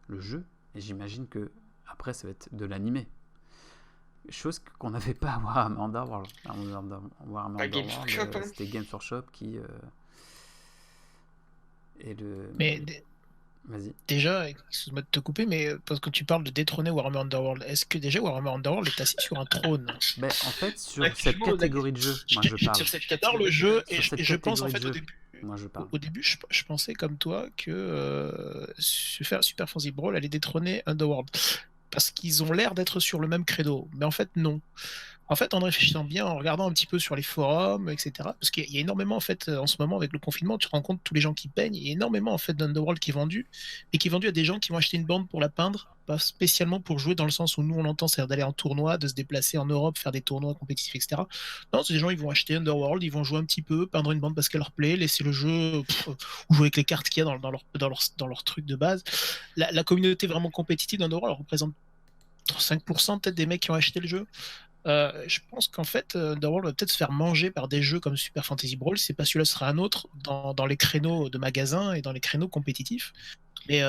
Speaker 2: le jeu. Et j'imagine que après, ça va être de l'animer. Chose qu'on n'avait pas à Warhammer Underworld. Warhammer
Speaker 4: Pas Games
Speaker 2: Underworld,
Speaker 4: Workshop, hein.
Speaker 2: c'était Games Workshop qui... et le...
Speaker 7: Mais
Speaker 2: Vas-y.
Speaker 7: déjà, excuse-moi de te couper, mais parce que tu parles de détrôner Warhammer Underworld, est-ce que déjà Warhammer Underworld est assis sur un trône?
Speaker 2: Ben, en fait, sur
Speaker 4: Actuellement,
Speaker 2: cette catégorie de jeu, moi je parle.
Speaker 4: Sur cette
Speaker 7: J'adore
Speaker 4: catégorie,
Speaker 7: le jeu
Speaker 2: Sur
Speaker 7: et
Speaker 2: cette
Speaker 7: je pense en
Speaker 2: catégorie de
Speaker 7: fait au
Speaker 2: jeu,
Speaker 7: début.
Speaker 2: moi je parle.
Speaker 7: Au début, je pensais comme toi que Super Fantasy Brawl allait détrôner Underworld. Parce qu'ils ont l'air d'être sur le même credo. Mais en fait, non. En fait, en réfléchissant bien, en regardant un petit peu sur les forums, etc., parce qu'il y a énormément, en fait, en ce moment, avec le confinement, tu te rends compte tous les gens qui peignent, il y a énormément, en fait, d'Underworld qui est vendu, et qui est vendu à des gens qui vont acheter une bande pour la peindre, pas spécialement pour jouer dans le sens où nous, on l'entend, c'est-à-dire d'aller en tournoi, de se déplacer en Europe, faire des tournois compétitifs, etc. Non, c'est des gens, ils vont acheter Underworld, ils vont jouer un petit peu, peindre une bande parce qu'elle leur plaît, laisser le jeu, ou jouer avec les cartes qu'il y a dans leur truc de base. La communauté vraiment compétitive d'Underworld représente 5% peut-être des mecs qui ont acheté le jeu. Je pense qu'en fait, Underworld va peut-être se faire manger par des jeux comme Super Fantasy Brawl. C'est pas celui-là sera un autre dans les créneaux de magasins et dans les créneaux compétitifs. Mais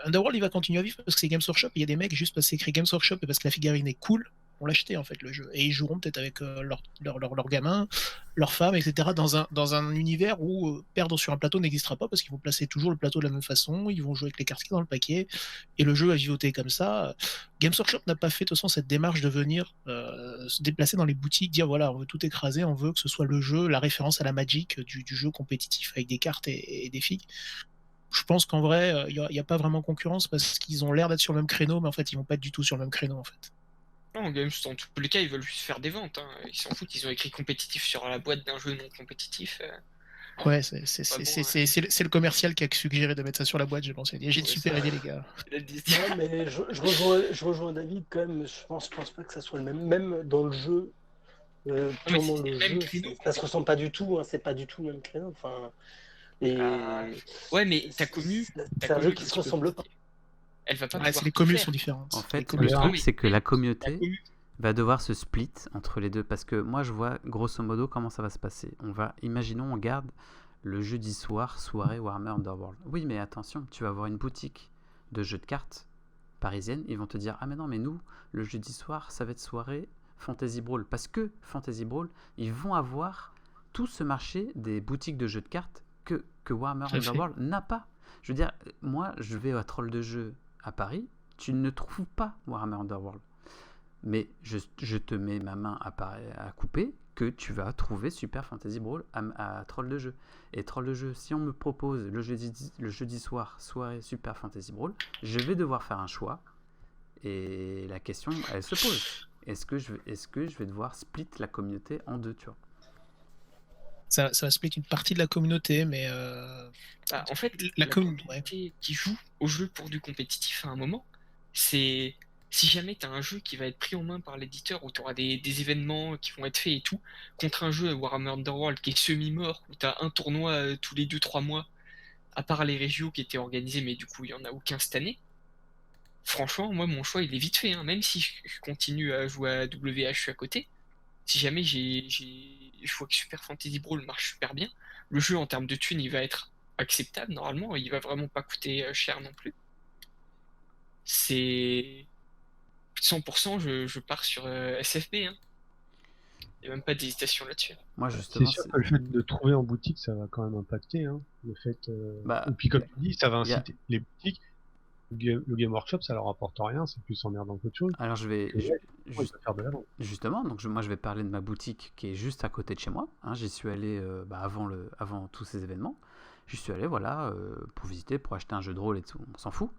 Speaker 7: Underworld, il va continuer à vivre parce que c'est Games Workshop. Il y a des mecs juste parce que c'est écrit Games Workshop et parce que la figurine est cool, vont l'acheter en fait le jeu. Et ils joueront peut-être avec leurs gamins, leurs femmes, etc. dans un univers où perdre sur un plateau n'existera pas parce qu'ils vont placer toujours le plateau de la même façon. Ils vont jouer avec les cartes qu'il y a dans le paquet et le jeu va vivoter comme ça. Games Workshop n'a pas fait de toute façon cette démarche de venir se déplacer dans les boutiques, dire voilà, on veut tout écraser, on veut que ce soit le jeu, la référence à la Magic du jeu compétitif avec des cartes et des figues. Je pense qu'en vrai, il n'y a pas vraiment concurrence parce qu'ils ont l'air d'être sur le même créneau, mais en fait, ils vont pas être du tout sur le même créneau en fait.
Speaker 4: Non, Games, dans tous les cas, ils veulent juste faire des ventes. Hein. Ils s'en foutent, ils ont écrit compétitif sur la boîte d'un jeu non compétitif.
Speaker 7: Ouais,
Speaker 4: Pas bon,
Speaker 7: c'est le commercial qui a suggéré de mettre ça sur la boîte, j'ai pensé. J'ai une
Speaker 4: Ouais,
Speaker 7: super
Speaker 4: ça.
Speaker 7: idée, les gars.
Speaker 5: Ouais, mais je rejoins David quand même. Je pense pas que ça soit le même. Même dans le jeu, purement
Speaker 4: c'est
Speaker 5: le
Speaker 4: le même
Speaker 5: jeu,
Speaker 4: créneau.
Speaker 5: ça se ressemble pas du tout. Hein, c'est pas du tout le même créneau. Enfin, et
Speaker 4: Ouais, mais ta commu,
Speaker 5: c'est un jeu qui se ressemble pas.
Speaker 4: elle va pas
Speaker 7: Ouais,
Speaker 4: pouvoir
Speaker 7: c'est les
Speaker 4: tout
Speaker 7: communes
Speaker 4: faire.
Speaker 7: sont différentes.
Speaker 2: En
Speaker 7: Les
Speaker 2: fait,
Speaker 7: communes
Speaker 2: le
Speaker 7: sont-
Speaker 2: truc,
Speaker 4: mais-
Speaker 2: c'est que la
Speaker 4: La
Speaker 2: communauté
Speaker 4: commu,
Speaker 2: va devoir se split entre les deux parce que moi je vois grosso modo comment ça va se passer. Imaginons on garde le jeudi soir, soirée Warhammer Underworld. Oui, mais attention, tu vas avoir une boutique de jeux de cartes parisienne, ils vont te dire ah mais non, mais nous le jeudi soir ça va être soirée Fantasy Brawl parce que Fantasy Brawl, ils vont avoir tout ce marché des boutiques de jeux de cartes que Warhammer
Speaker 7: Tout à fait.
Speaker 2: Underworld n'a pas. Je veux dire, moi je vais à Troll de jeu à Paris, tu ne trouves pas Warhammer Underworld. Mais je te mets ma main à couper que tu vas trouver Super Fantasy Brawl à Troll de jeu. Et Troll de jeu, si on me propose le jeudi soir, soirée Super Fantasy Brawl, je vais devoir faire un choix. Et la question, elle se pose. Est-ce que je vais devoir split la communauté en deux, tu vois?
Speaker 7: Ça va split une partie de la communauté, mais
Speaker 4: en fait,
Speaker 7: la
Speaker 4: la
Speaker 7: communauté,
Speaker 4: communauté qui joue au jeu pour du compétitif à un moment, c'est si jamais tu as un jeu qui va être pris en main par l'éditeur, où tu auras des événements qui vont être faits et tout, contre un jeu Warhammer Underworld qui est semi-mort, où tu as un tournoi tous les 2-3 mois, à part les régios qui étaient organisés, mais du coup il n'y en a aucun cette année. Franchement, moi mon choix il est vite fait, hein. Même si je continue à jouer à WHU à côté, si jamais je vois que Super Fantasy Brawl marche super bien, le jeu en termes de thunes il va être acceptable normalement, il va vraiment pas coûter cher non plus. C'est 100%, je pars sur SFB. Hein. Il n'y a même pas d'hésitation là-dessus.
Speaker 2: Moi,
Speaker 3: C'est
Speaker 2: justement,
Speaker 3: sûr que le fait de trouver en boutique, ça va quand même impacter. Hein, le fait, et puis comme tu dis, ça va inciter les boutiques. Le Game Workshop, ça leur apporte rien, c'est plus emmerdant qu'autre chose.
Speaker 2: alors je vais
Speaker 3: Ils vont faire de la vente.
Speaker 2: justement, donc moi je vais parler de ma boutique qui est juste à côté de chez moi. Hein, j'y suis allé avant tous ces événements. Je suis allé, voilà, pour visiter, pour acheter un jeu de rôle et tout, on s'en fout.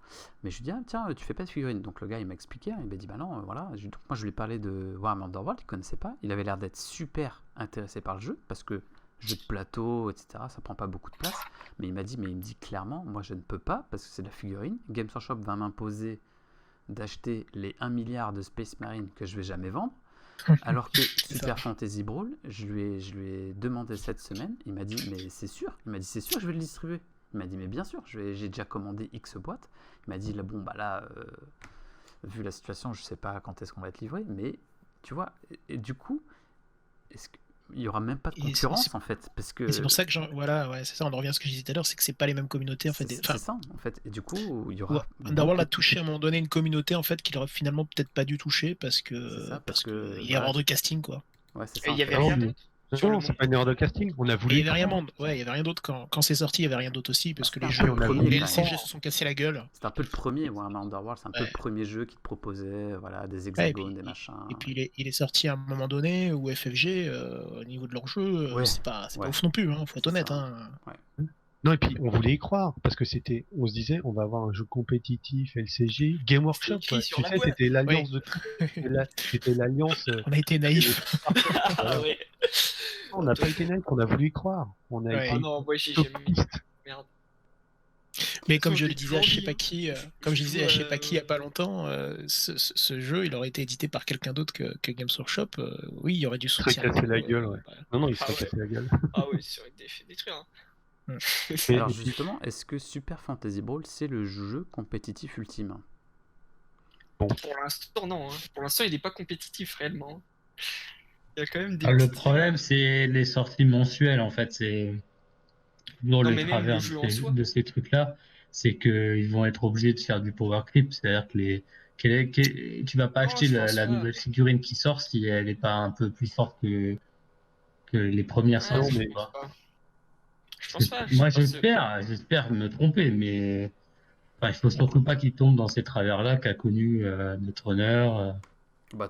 Speaker 2: Mais je lui dis, tiens, tu fais pas de figurines. Donc le gars, il m'a expliqué, il m'a dit, bah non, voilà. Donc moi, je lui ai parlé de Warhammer Underworld, il connaissait pas. Il avait l'air d'être super intéressé par le jeu, parce que jeu de plateau, etc., ça prend pas beaucoup de place. Mais il me dit clairement, moi, je ne peux pas, parce que c'est de la figurine. Games Workshop va m'imposer d'acheter les 1 milliard de Space Marine que je vais jamais vendre. Alors que Super Fantasy Brawl, je lui ai demandé cette semaine, il m'a dit mais c'est sûr, je vais le distribuer. Il m'a dit mais bien sûr, j'ai déjà commandé X boîtes. Il m'a dit là bon bah là vu la situation, je sais pas quand est-ce qu'on va être livré, mais tu vois et du coup est-ce qu'il y aura même pas de concurrence en fait parce que
Speaker 7: Et c'est pour ça que voilà, ouais, c'est ça, on en revient à ce que je disais tout à l'heure, c'est que c'est pas les mêmes communautés en fait.
Speaker 2: C'est ça en fait et du coup il y aura
Speaker 7: Underworld a touché à un moment donné une communauté en fait qu'il aurait finalement peut-être pas dû toucher parce que il y a erreur de casting quoi.
Speaker 2: Ouais, c'est ça.
Speaker 4: Et il y avait rien d'autre.
Speaker 3: Non, c'est pas une erreur de casting. On a voulu.
Speaker 7: Et il y avait rien d'autre quand c'est sorti, il y avait rien d'autre aussi parce que les jeux, les LCG se sont cassés la gueule.
Speaker 2: C'était un peu le premier, Warhammer Underworld, c'est un peu le premier jeu qui te proposait voilà, des hexagones, des machins.
Speaker 7: Et puis il est sorti à un moment donné où FFG, au niveau de leur jeu, c'est pas ouf non plus, faut être honnête.
Speaker 3: Non, et puis on voulait y croire, parce que on se disait, on va avoir un jeu compétitif, LCG, Game Workshop, quoi. Tu sais, c'était l'alliance de tout. C'était l'alliance.
Speaker 7: On a été naïfs.
Speaker 4: Ouais.
Speaker 3: On n'a pas été naïfs, on a voulu y croire. On a été.
Speaker 4: Oh non, moi j'ai jamais. Merde.
Speaker 7: Mais comme je le disais à je sais pas qui, il y a pas longtemps, ce jeu, il aurait été édité par quelqu'un d'autre que Games Workshop. Oui, il y aurait du soutien.
Speaker 3: Il serait cassé la gueule, ouais. Non, il serait cassé la gueule.
Speaker 4: Ah oui, ça aurait été fait détruire. Hein.
Speaker 2: Alors justement, est-ce que Super Fantasy Brawl c'est le jeu compétitif ultime?
Speaker 4: Bon. Pour l'instant, non. Hein. Pour l'instant, il n'est pas compétitif réellement. Il y a quand même des.
Speaker 6: Le problème, c'est les sorties mensuelles en fait. C'est dans le travers de ces trucs-là, c'est qu'ils vont être obligés de faire du power creep, c'est-à-dire que tu vas pas acheter la nouvelle figurine qui sort si elle n'est pas un peu plus forte que les premières sorties.
Speaker 4: Je pense pas.
Speaker 6: Moi, j'espère me tromper, mais il faut surtout pas qu'il tombe dans ces travers-là qu'a connu notre honneur.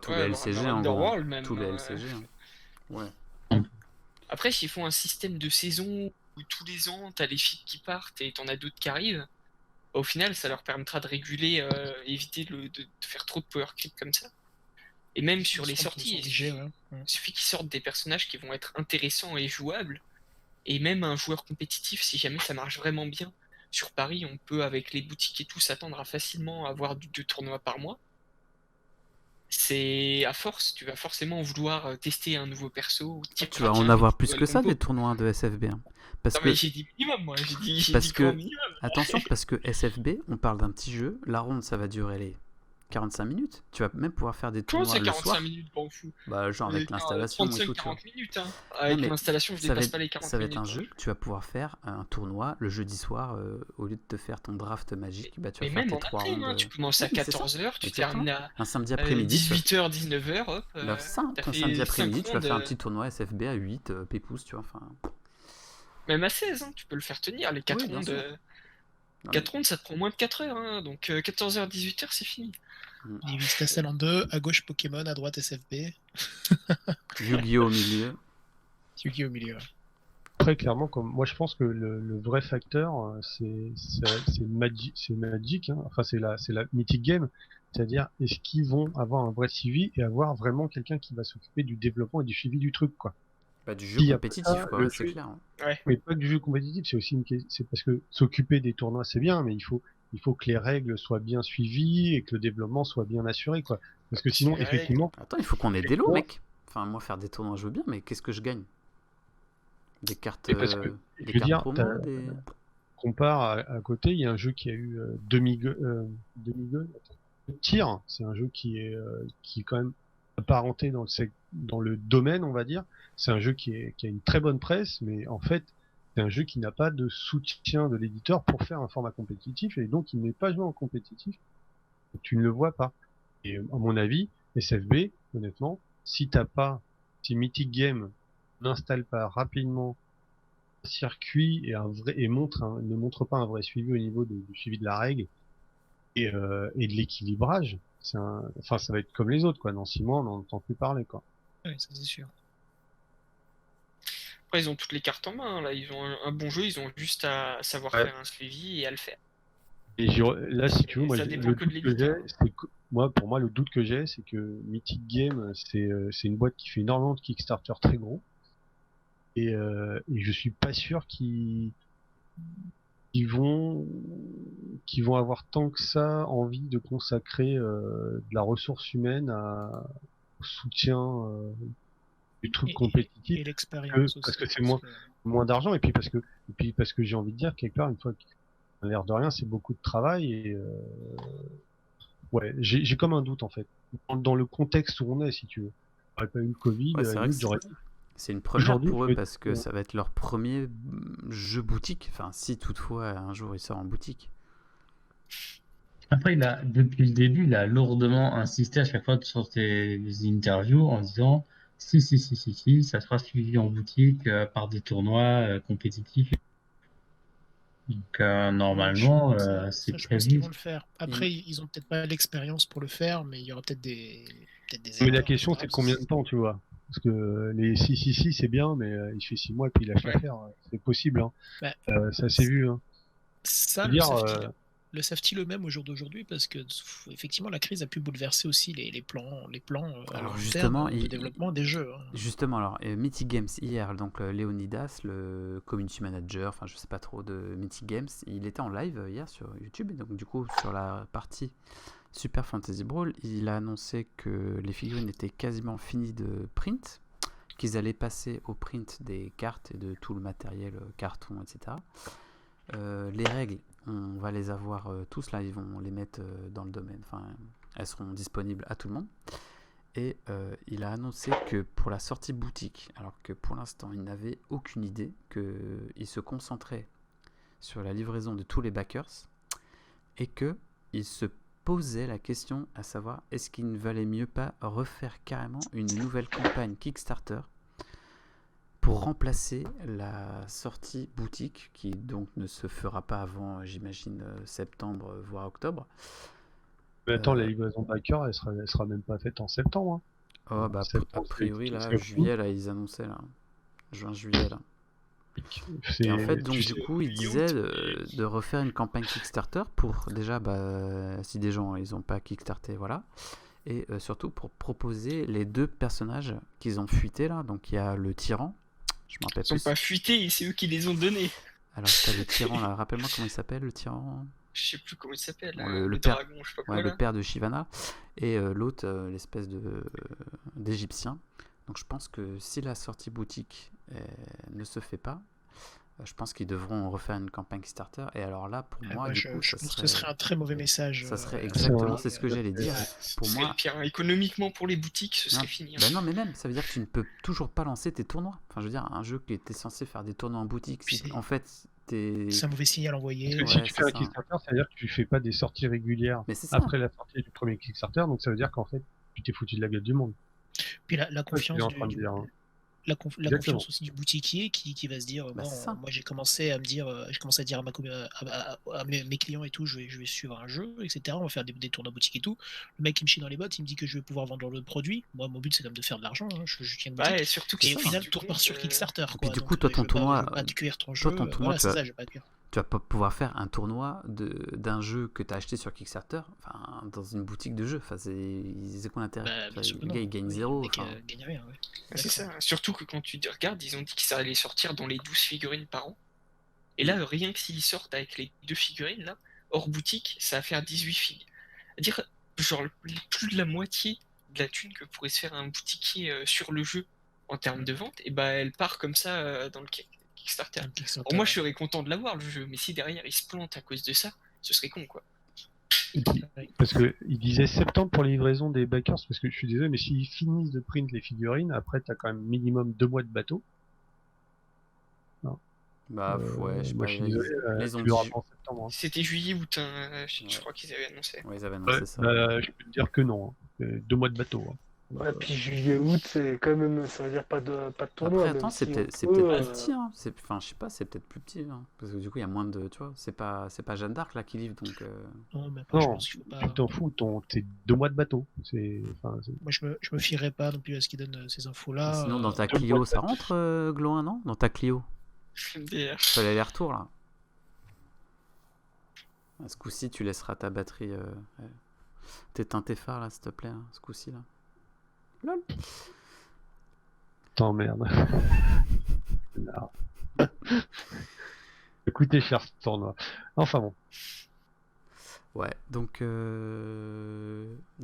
Speaker 2: Tous les LCG en gros. Tous les LCG. Ouais.
Speaker 4: Après, s'ils font un système de saison où tous les ans, t'as les filles qui partent et t'en as d'autres qui arrivent, au final, ça leur permettra de réguler, éviter de faire trop de power creep comme ça. Et même sur les sorties, il suffit qu'ils sortent des personnages qui vont être intéressants et jouables. Et même un joueur compétitif, si jamais ça marche vraiment bien, sur Paris, on peut, avec les boutiques et tout, s'attendre à facilement avoir 2 tournois par mois. C'est à force, tu vas forcément vouloir tester un nouveau perso.
Speaker 2: Tu vas en avoir plus que ça des tournois de SFB.
Speaker 4: Mais j'ai dit minimum, moi. J'ai dit minimum.
Speaker 2: Attention, parce que SFB, on parle d'un petit jeu. La ronde, ça va durer les 45 minutes. Tu vas même pouvoir faire des tournois le soir.
Speaker 4: Comment c'est 45 minutes, bon fou.
Speaker 2: Genre avec l'installation et tout.
Speaker 4: 35-40 minutes, hein. Avec l'installation, je dépasse pas les 40 minutes.
Speaker 2: Ça va être un jeu, tu vas pouvoir faire un tournoi le jeudi soir, au lieu de te faire ton draft magique, tu vas faire tes 3 rondes.
Speaker 4: Tu commences à 14h, tu termines à
Speaker 2: un samedi après-midi.
Speaker 4: 18h, 19h, hop.
Speaker 2: Un samedi après-midi, tu vas faire un petit tournoi SFB à 8, pépouze, tu vois.
Speaker 4: Même à 16, hein, tu peux le faire tenir, les 4 rondes. 4 rondes, ça te prend moins de 4 heures, hein, donc 14h, 18h, c'est fini.
Speaker 7: Divise ta salle en deux, à gauche Pokémon, à droite SFB.
Speaker 2: Yu-Gi-Oh! Au milieu.
Speaker 7: Yu-Gi-Oh! Au milieu,
Speaker 3: Très clairement, moi je pense que le vrai facteur, c'est Magic, hein. Enfin c'est la Mythic Game, c'est-à-dire est-ce qu'ils vont avoir un vrai suivi et avoir vraiment quelqu'un qui va s'occuper du développement et du suivi du truc, quoi.
Speaker 2: Du jeu compétitif, quoi, c'est clair.
Speaker 3: Ouais. Mais pas que du jeu compétitif, c'est aussi c'est parce que s'occuper des tournois c'est bien, mais il faut que les règles soient bien suivies et que le développement soit bien assuré, quoi. Parce que sinon, effectivement...
Speaker 2: Attends, il faut qu'on ait des lots, mec. Enfin, moi, faire des tournois, je veux bien, mais qu'est-ce que je gagne? Des cartes, des cartes promo,
Speaker 3: Compare à côté, il y a un jeu qui a eu Demi-Gun. Tir, c'est un jeu qui est quand même apparenté dans le domaine, on va dire. C'est un jeu qui a une très bonne presse, mais en fait, c'est un jeu qui n'a pas de soutien de l'éditeur pour faire un format compétitif, et donc il n'est pas joué en compétitif. Tu ne le vois pas. Et à mon avis, SFB, honnêtement, si Mythic Game n'installe pas rapidement un circuit et ne montre pas un vrai suivi au niveau du suivi de la règle et de l'équilibrage, ça va être comme les autres, quoi. Dans 6 mois, on n'en entend plus parler, quoi.
Speaker 7: Oui, ça c'est sûr.
Speaker 4: Après, ils ont toutes les cartes en main. Là, ils ont un bon jeu. Ils ont juste à savoir
Speaker 3: Ouais.
Speaker 4: faire un suivi et à le faire.
Speaker 3: Et là, si tu veux, moi,
Speaker 4: Ça dépend
Speaker 3: le
Speaker 4: que de
Speaker 3: doute que j'ai,
Speaker 4: l'éditeur.
Speaker 3: c'est que pour moi, le doute que j'ai, c'est que Mythic Game, c'est une boîte qui fait énormément de Kickstarter très gros, et je suis pas sûr qu'ils vont avoir tant que ça envie de consacrer de la ressource humaine au soutien du truc
Speaker 7: Et
Speaker 3: compétitif,
Speaker 7: l'expérience
Speaker 3: parce que
Speaker 7: aussi.
Speaker 3: c'est moins d'argent, et puis parce que j'ai envie de dire quelque part, une fois que l'air de rien, c'est beaucoup de travail, et ouais, j'ai comme un doute en fait. Dans le contexte où on est, si tu veux. J'aurais pas eu le Covid,
Speaker 2: Ouais, c'est vrai que
Speaker 3: j'aurais
Speaker 2: c'est une première
Speaker 3: Aujourd'hui,
Speaker 2: pour eux
Speaker 3: je me-
Speaker 2: parce que ça va être leur premier jeu boutique. Enfin, si toutefois un jour il sort en boutique.
Speaker 6: Après, depuis le début, il a lourdement insisté à chaque fois sur ses interviews en disant si, ça sera suivi en boutique par des tournois compétitifs. Donc, normalement, c'est
Speaker 7: je pense qu'ils
Speaker 6: prévu.
Speaker 7: vont le faire. Après, ils ont peut-être pas l'expérience pour le faire, mais il y aura peut-être des
Speaker 3: Mais la
Speaker 7: erreurs,
Speaker 3: question,
Speaker 7: etc.
Speaker 3: c'est combien de temps, tu vois. Parce que les 6 c'est bien, mais il fait 6 mois et puis il lâche
Speaker 4: Ouais.
Speaker 3: l'affaire. C'est possible, hein.
Speaker 7: Bah,
Speaker 3: Ça s'est vu, hein.
Speaker 7: Ça,
Speaker 3: Je veux
Speaker 7: le
Speaker 3: dire,
Speaker 7: savent-ils eux-mêmes au jour d'aujourd'hui? Parce que effectivement, la crise a pu bouleverser aussi les plans à
Speaker 2: Alors
Speaker 7: long
Speaker 2: justement,
Speaker 7: terme de développement des jeux. Hein.
Speaker 2: Justement, alors Mythic Games hier, donc Léonidas, le community manager, enfin je sais pas trop de Mythic Games, il était en live hier sur YouTube et donc du coup sur la partie Super Fantasy Brawl, il a annoncé que les figurines étaient quasiment finies de print, qu'ils allaient passer au print des cartes et de tout le matériel, carton, etc. Les règles, on va les avoir tous là, ils vont les mettre dans le domaine, enfin elles seront disponibles à tout le monde. Et il a annoncé que pour la sortie boutique, alors que pour l'instant il n'avait aucune idée, qu'il se concentrait sur la livraison de tous les backers et qu'il se posait la question à savoir est-ce qu'il ne valait mieux pas refaire carrément une nouvelle campagne Kickstarter pour remplacer la sortie boutique qui donc ne se fera pas avant, j'imagine, septembre voire octobre.
Speaker 3: mais attends, la livraison backer, elle sera même pas faite en septembre, hein.
Speaker 2: Oh bah a priori là, juillet là, ils annonçaient là, juin-juillet là. Et en fait, donc du coup, il disait de refaire une campagne Kickstarter pour déjà, si des gens ils ont pas Kickstarté, voilà, et surtout pour proposer les deux personnages qu'ils ont fuités là. Donc il y a le tyran, je me rappelle
Speaker 4: Ils sont
Speaker 2: plus.
Speaker 4: pas fuités, c'est eux qui les ont donnés.
Speaker 2: Alors t'as le tyran là, rappelle-moi comment il s'appelle le tyran.
Speaker 4: Je sais plus comment il s'appelle.
Speaker 2: Bon,
Speaker 4: le
Speaker 2: père,
Speaker 4: dragon, je sais pas quoi.
Speaker 2: ouais,
Speaker 4: là.
Speaker 2: le père de Shivana et l'autre l'espèce d'égyptien. Donc je pense que si la sortie boutique ne se fait pas, je pense qu'ils devront refaire une campagne Kickstarter. Et alors là, pour moi,
Speaker 7: je pense que ce serait un très mauvais message.
Speaker 2: Ça serait exactement, c'est ce que j'allais dire. Pour
Speaker 4: Ce
Speaker 2: moi,
Speaker 4: serait le pire. Économiquement pour les boutiques, ce serait fini.
Speaker 2: Ben non, mais même, ça veut dire que tu ne peux toujours pas lancer tes tournois. Enfin, je veux dire, un jeu qui était censé faire des tournois en boutique, si en fait,
Speaker 7: c'est un mauvais signal envoyé.
Speaker 3: Parce que si tu fais un Kickstarter, ça veut dire que tu fais pas des sorties régulières après la sortie du premier Kickstarter, donc ça veut dire qu'en fait, tu t'es foutu de la gueule du monde.
Speaker 7: Puis la confiance la confiance aussi du boutiquier qui va se dire moi j'ai commencé à dire à mes clients et tout, je vais suivre un jeu, etc. On va faire des tournois boutiques et tout. Le mec qui me chie dans les bottes, il me dit que je vais pouvoir vendre le produit. Moi mon but c'est quand même de faire de l'argent, hein. Je tiens une boutique.
Speaker 4: Et surtout
Speaker 7: et au final tout repart sur Kickstarter.
Speaker 2: Et puis du coup toi ton tournoi,
Speaker 7: tu
Speaker 2: vas pas pouvoir faire un tournoi d'un jeu que tu as acheté sur Kickstarter, enfin dans une boutique de jeu. Enfin c'est quoi l'intérêt? Le gars il gagne zéro.
Speaker 7: Gagne rien, ouais.
Speaker 4: C'est ça. Surtout que quand tu regardes, ils ont dit que ça allait sortir dans les 12 figurines par an. Et là, rien que s'ils sortent avec les 2 figurines, là, hors boutique, ça va faire 18 figues. C'est-à-dire, genre, plus de la moitié de la thune que pourrait se faire un boutiquier sur le jeu en termes de vente, et elle part comme ça dans le Kickstarter. Alors, moi, je serais content de l'avoir, le jeu, mais si derrière il se plante à cause de ça, ce serait con, quoi.
Speaker 3: Parce que il disait septembre pour les livraisons des backers, parce que je suis désolé, mais s'ils finissent de print les figurines, après t'as quand même minimum 2 mois de bateau. Non.
Speaker 2: Ouais, je sais pas.
Speaker 3: Les ont dit en septembre.
Speaker 4: C'était juillet août, je crois qu'ils avaient annoncé.
Speaker 2: Ouais, ils avaient annoncé ça.
Speaker 3: Je peux te dire que non. 2 mois de bateau.
Speaker 5: Ouais, puis juillet, août, c'est quand même, ça veut dire pas de tournoi,
Speaker 2: Après,
Speaker 5: même
Speaker 2: attends,
Speaker 5: si on
Speaker 2: c'est
Speaker 5: peut.
Speaker 2: peut-être plus petit, hein. Enfin, je sais pas, c'est peut-être plus petit, hein. Parce que du coup, il y a moins de, tu vois, c'est pas Jeanne d'Arc là qui livre, donc.
Speaker 7: Non, mais après, je
Speaker 3: Non,
Speaker 7: pense qu'il faut
Speaker 3: tu
Speaker 7: pas.
Speaker 3: t'en fous, t'es 2 mois de bateau.
Speaker 7: Moi, je me fierais pas non plus à ce qu'ils donnent ces
Speaker 2: Et
Speaker 7: infos-là.
Speaker 2: sinon, dans ta
Speaker 3: 2 mois
Speaker 2: Clio,
Speaker 3: de
Speaker 2: ça
Speaker 3: bateau.
Speaker 2: rentre, Gloin, non? Dans ta Clio,
Speaker 4: MDR.
Speaker 2: tu fais l'aller-retour là. Ce coup-ci, tu laisseras ta batterie. T'éteins tes phares là, s'il te plaît, hein, ce coup-ci là. Lol.
Speaker 3: T'emmerdes. Écoutez, cher ce tournoi. Enfin bon.
Speaker 2: Ouais, donc du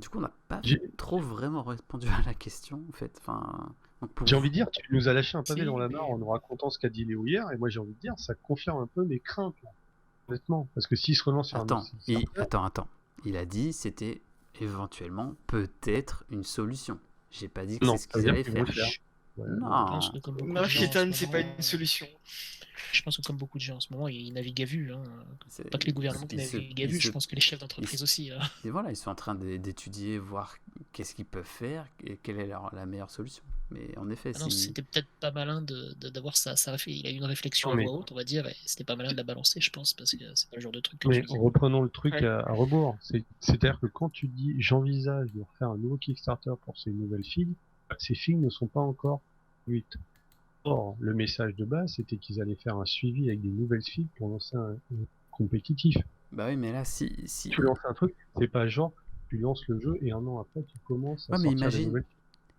Speaker 2: coup on n'a pas
Speaker 3: J'ai
Speaker 2: trop vraiment répondu à la question en fait. Enfin, donc pour
Speaker 3: j'ai envie de dire, tu nous as lâché un pavé
Speaker 7: Si,
Speaker 3: dans la mare
Speaker 7: mais
Speaker 3: en nous racontant ce qu'a dit Léo hier, et moi j'ai envie de dire, ça confirme un peu mes craintes, là, honnêtement. Parce que s'il se relance sur un
Speaker 2: attends,
Speaker 3: Kickstarter,
Speaker 2: attends. Il a dit c'était éventuellement peut-être une solution. J'ai pas dit que
Speaker 3: non,
Speaker 2: c'est ce
Speaker 3: ça veut
Speaker 2: qu'ils
Speaker 3: dire
Speaker 2: allaient
Speaker 3: qu'ils vont
Speaker 2: faire.
Speaker 3: le faire. Ouais,
Speaker 7: je
Speaker 2: Non,
Speaker 7: pense que comme beaucoup de gens en ce
Speaker 4: Marketan, c'est pas
Speaker 7: moment,
Speaker 4: une solution.
Speaker 7: je pense que comme beaucoup de gens en ce moment, ils naviguent à vue. Hein.
Speaker 2: c'est-
Speaker 7: Pas que les gouvernements qui
Speaker 2: ils se-
Speaker 7: naviguent à
Speaker 2: ils
Speaker 7: vue,
Speaker 2: se-
Speaker 7: je pense que les chefs d'entreprise aussi. Là.
Speaker 2: et voilà, ils sont en train d'étudier, voir qu'est-ce qu'ils peuvent faire et quelle est la meilleure solution. Mais en effet,
Speaker 7: Ah non,
Speaker 2: si
Speaker 7: c'était peut-être pas malin d'avoir ça. Il a eu une réflexion
Speaker 3: non,
Speaker 7: à
Speaker 3: mais,
Speaker 7: voix haute, on va dire, et c'était pas malin de la balancer, je pense, parce que c'est pas le genre de truc que
Speaker 3: mais
Speaker 7: tu dis.
Speaker 3: reprenons le truc
Speaker 4: Ouais.
Speaker 3: à rebours. C'est-à-dire que quand tu dis j'envisage de refaire un nouveau Kickstarter pour ces nouvelles figues, ces figues ne sont pas encore produites. Or, le message de base, c'était qu'ils allaient faire un suivi avec des nouvelles figues pour lancer un compétitif.
Speaker 2: bah oui, mais là si
Speaker 3: Tu lances un truc, c'est pas genre, tu lances le jeu et un an après, tu commences à
Speaker 2: ouais, mais
Speaker 3: sortir des nouvelles.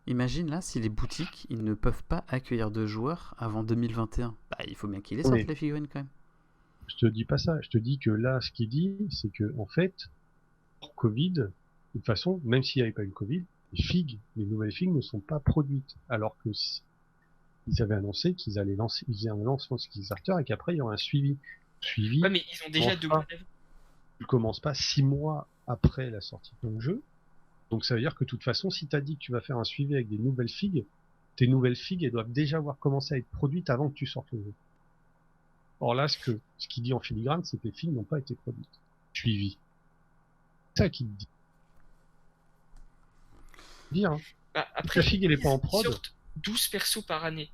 Speaker 2: imagine là si les boutiques ils ne peuvent pas accueillir de joueurs avant 2021. Bah il faut bien qu'ils les
Speaker 3: Non,
Speaker 2: sortent
Speaker 3: mais
Speaker 2: les figurines quand même.
Speaker 3: je te dis pas ça. Je te dis que là, ce qu'il dit, c'est que, en fait, pour Covid, de toute façon, même s'il n'y avait pas eu le Covid, les nouvelles figues ne sont pas produites. Alors que ils avaient annoncé qu'ils allaient lancer, ils faisaient un lancement de Kickstarter et qu'après, il y aurait un suivi. Suivi,
Speaker 4: Ouais, mais ils ont déjà
Speaker 3: commence
Speaker 4: 2
Speaker 3: pas-
Speaker 4: mois d'avance.
Speaker 3: tu commences pas 6 mois après la sortie de ton jeu. Donc ça veut dire que de toute façon, si tu as dit que tu vas faire un suivi avec des nouvelles figues, tes nouvelles figues, elles doivent déjà avoir commencé à être produites avant que tu sortes le jeu. Or là, ce qu'il dit en filigrane, c'est que les figues n'ont pas été produites. Suivies. C'est ça qu'il dit. Dire, hein.
Speaker 4: Bah,
Speaker 3: La
Speaker 4: après,
Speaker 3: figue, elle est pas en
Speaker 4: ils
Speaker 3: prod.
Speaker 4: sortent 12 persos par année.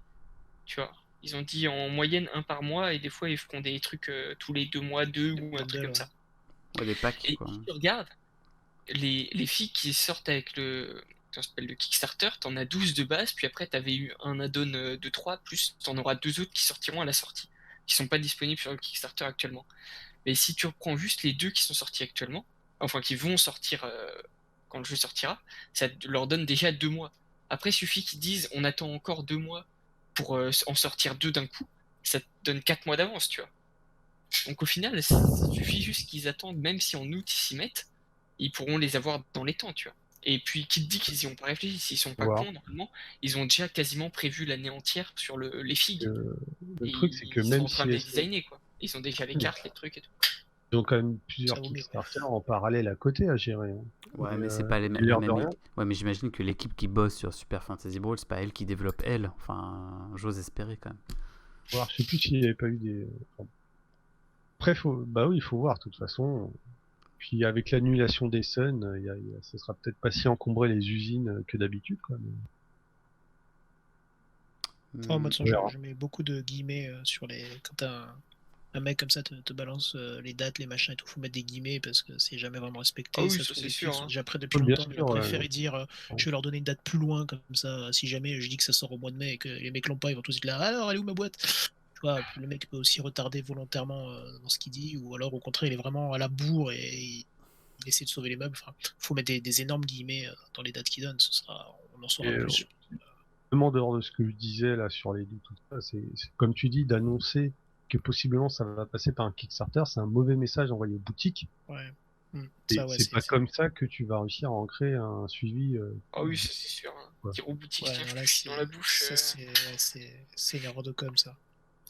Speaker 4: Tu vois. Ils ont dit en moyenne un par mois, et des fois ils feront des trucs tous les 2 mois, 2 ou un truc
Speaker 7: Bundle,
Speaker 4: comme
Speaker 7: ouais.
Speaker 4: ça.
Speaker 2: Ouais, des packs
Speaker 4: Et
Speaker 2: quoi.
Speaker 4: si tu regardes, les filles qui sortent avec ça s'appelle le Kickstarter, t'en as 12 de base, puis après t'avais eu un add-on de 3, plus t'en auras 2 autres qui sortiront à la sortie, qui sont pas disponibles sur le Kickstarter actuellement. Mais si tu reprends juste les 2 qui sont sortis actuellement, enfin qui vont sortir quand le jeu sortira, ça leur donne déjà 2 mois. Après, il suffit qu'ils disent on attend encore 2 mois pour en sortir 2 d'un coup, ça te donne 4 mois d'avance, tu vois. Donc au final, ça suffit juste qu'ils attendent, même si en août ils s'y mettent, ils pourront les avoir dans les temps, tu vois. Et puis, qui te dit qu'ils y ont pas réfléchi, s'ils sont pas
Speaker 3: Voir.
Speaker 4: cons, normalement, ils ont déjà quasiment prévu l'année entière sur les figues.
Speaker 3: Le
Speaker 4: Et
Speaker 3: truc, c'est que
Speaker 4: ils sont
Speaker 3: même
Speaker 4: en train
Speaker 3: si
Speaker 4: de les designer, quoi. Ils ont déjà les cartes, les trucs et tout.
Speaker 3: ils ont quand même plusieurs
Speaker 7: Ça vaut mieux.
Speaker 3: Kickstarter en parallèle à côté à gérer. Hein.
Speaker 2: Ouais,
Speaker 3: Et,
Speaker 2: mais c'est pas
Speaker 3: et
Speaker 2: la
Speaker 3: l'air
Speaker 2: même
Speaker 3: de rien.
Speaker 2: Ouais, mais j'imagine que l'équipe qui bosse sur Super Fantasy Brawl, c'est pas elle qui développe elle. Enfin, j'ose espérer quand même.
Speaker 3: Alors, je sais plus s'il n'y avait pas eu des. Après, bah oui, il faut voir, de toute façon. Puis avec l'annulation des Suns, ça sera peut-être pas si encombré les usines que d'habitude, quoi. Mais...
Speaker 7: Enfin, moi, de toute
Speaker 3: on
Speaker 7: façon,
Speaker 3: verra.
Speaker 7: je mets beaucoup de guillemets sur les. Quand un mec comme ça te balance les dates, les machins et tout, faut mettre des guillemets parce que c'est jamais vraiment respecté.
Speaker 4: Ah oui,
Speaker 7: Ça
Speaker 4: ça,
Speaker 7: se trouve,
Speaker 4: c'est
Speaker 7: les
Speaker 4: sûr,
Speaker 7: filles sont
Speaker 4: hein.
Speaker 7: déjà prêtes depuis
Speaker 3: Bien
Speaker 7: longtemps, mais
Speaker 3: sûr,
Speaker 7: ils
Speaker 3: ouais.
Speaker 7: préfèrent dire je vais leur donner une date plus loin, comme ça, si jamais je dis que ça sort au mois de mai et que les mecs l'ont pas, ils vont tous dire alors, elle est où ma boîte? Tu vois, le mec peut aussi retarder volontairement dans ce qu'il dit, ou alors au contraire, il est vraiment à la bourre et il essaie de sauver les meubles. Enfin, faut mettre des énormes guillemets dans les dates qu'il donne, on en saura
Speaker 3: Et,
Speaker 7: plus.
Speaker 3: en dehors de ce que je disais là sur les doutes, tout ça, c'est comme tu dis, d'annoncer que possiblement ça va passer par un Kickstarter, c'est un mauvais message envoyé aux boutiques.
Speaker 7: Ouais.
Speaker 3: Et
Speaker 7: Ça, ouais,
Speaker 3: c'est pas comme ça que tu vas réussir à ancrer un suivi.
Speaker 4: Ah oui, ça, c'est sûr. Hein.
Speaker 3: Ouais.
Speaker 4: Dire aux boutiques,
Speaker 7: Ouais,
Speaker 4: tiens,
Speaker 7: non,
Speaker 4: je
Speaker 7: là,
Speaker 4: te chie dans la bouche.
Speaker 7: ça, c'est une erreur de com, ça.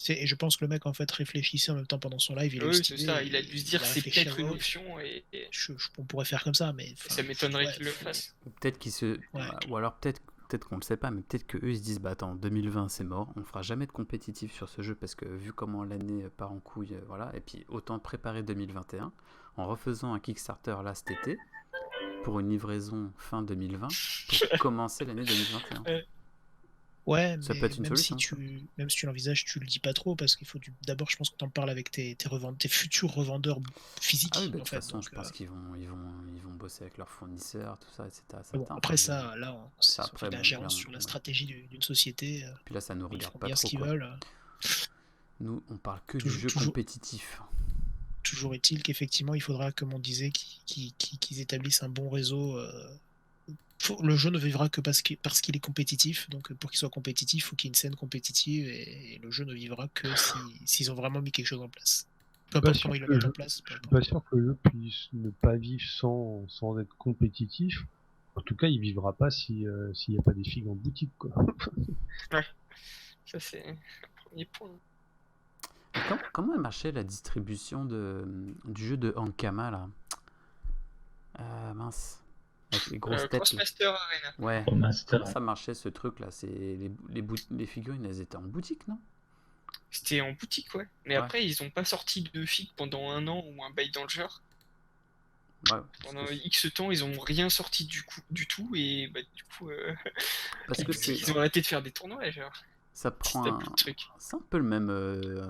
Speaker 7: Et je pense que le mec, en fait, réfléchissait en même temps pendant son live. Il a eu
Speaker 4: Oui,
Speaker 7: cette
Speaker 4: c'est
Speaker 7: idée,
Speaker 4: ça. Il a dû se dire
Speaker 7: il a
Speaker 4: c'est
Speaker 7: réfléchi à
Speaker 4: peut-être une
Speaker 7: voix haute.
Speaker 4: option et
Speaker 7: On pourrait faire comme ça, mais.
Speaker 4: ça m'étonnerait
Speaker 7: ouais,
Speaker 4: qu'il le fasse.
Speaker 2: Ou peut-être qu'ils se.
Speaker 7: Ouais.
Speaker 2: Ou alors peut-être qu'on le sait pas, mais peut-être qu'eux ils se disent bah attends, 2020 c'est mort, on fera jamais de compétitif sur ce jeu parce que vu comment l'année part en couille, voilà, et puis autant préparer 2021 en refaisant un Kickstarter là cet été, pour une livraison fin 2020 pour commencer l'année 2021.
Speaker 7: Ouais,
Speaker 2: Ça
Speaker 7: mais
Speaker 2: peut être une
Speaker 7: même si
Speaker 2: solution.
Speaker 7: même si tu l'envisages, tu le dis pas trop parce qu'il faut d'abord, je pense que tu en parles avec tes futurs revendeurs physiques
Speaker 2: Ah oui, bah, de
Speaker 7: en
Speaker 2: toute
Speaker 7: fait.
Speaker 2: façon,
Speaker 7: Donc,
Speaker 2: je pense qu'ils vont bosser avec leurs fournisseurs, tout ça, etc.
Speaker 7: mais bon,
Speaker 2: Certains,
Speaker 7: après
Speaker 2: enfin,
Speaker 7: ça, là,
Speaker 2: ça,
Speaker 7: c'est
Speaker 2: après,
Speaker 7: de la
Speaker 2: bon,
Speaker 7: gérance
Speaker 2: là,
Speaker 7: sur la
Speaker 2: ouais.
Speaker 7: stratégie d'une société.
Speaker 2: Puis là, ça nous
Speaker 7: Ils
Speaker 2: regarde
Speaker 7: font
Speaker 2: pas
Speaker 7: bien ce
Speaker 2: trop,
Speaker 7: qu'ils
Speaker 2: quoi.
Speaker 7: veulent.
Speaker 2: Nous, on parle que du jeu
Speaker 7: Toujours,
Speaker 2: compétitif.
Speaker 7: toujours est-il qu'effectivement, il faudra, comme on disait, qu'ils établissent un bon réseau. Le jeu ne vivra que parce qu'il est compétitif. Donc, pour qu'il soit compétitif, il faut qu'il y ait une scène compétitive et le jeu ne vivra que s'ils ont vraiment mis quelque chose en place. Peu
Speaker 3: Pas
Speaker 7: importe
Speaker 3: sûr
Speaker 7: comment ils le
Speaker 3: que
Speaker 7: mettent
Speaker 3: je,
Speaker 7: en place, peu
Speaker 3: je suis
Speaker 7: importe.
Speaker 3: pas sûr que le jeu puisse ne pas vivre sans être compétitif. En tout cas, il vivra pas s'il n'y a pas des figues en boutique, quoi.
Speaker 4: Ouais, ça c'est un premier point.
Speaker 2: Et comment a marché la distribution du jeu de Ankama, là? Mince. Avec les grosses têtes, là.
Speaker 4: Crossmaster Arena.
Speaker 2: Ouais.
Speaker 6: Au master.
Speaker 2: Comment ça marchait, ce truc-là? Les figurines, elles étaient en boutique, non?
Speaker 4: C'était en boutique, ouais. Mais
Speaker 2: Ouais.
Speaker 4: après, ils ont pas sorti de figue pendant un an ou un bail dans le genre.
Speaker 2: Ouais,
Speaker 4: Pendant X temps, ils ont rien sorti du tout et bah, du coup,
Speaker 2: parce que
Speaker 4: ils ont arrêté de faire des tournois, genre.
Speaker 2: ça prend
Speaker 4: C'était plus de trucs.
Speaker 2: c'est un peu le même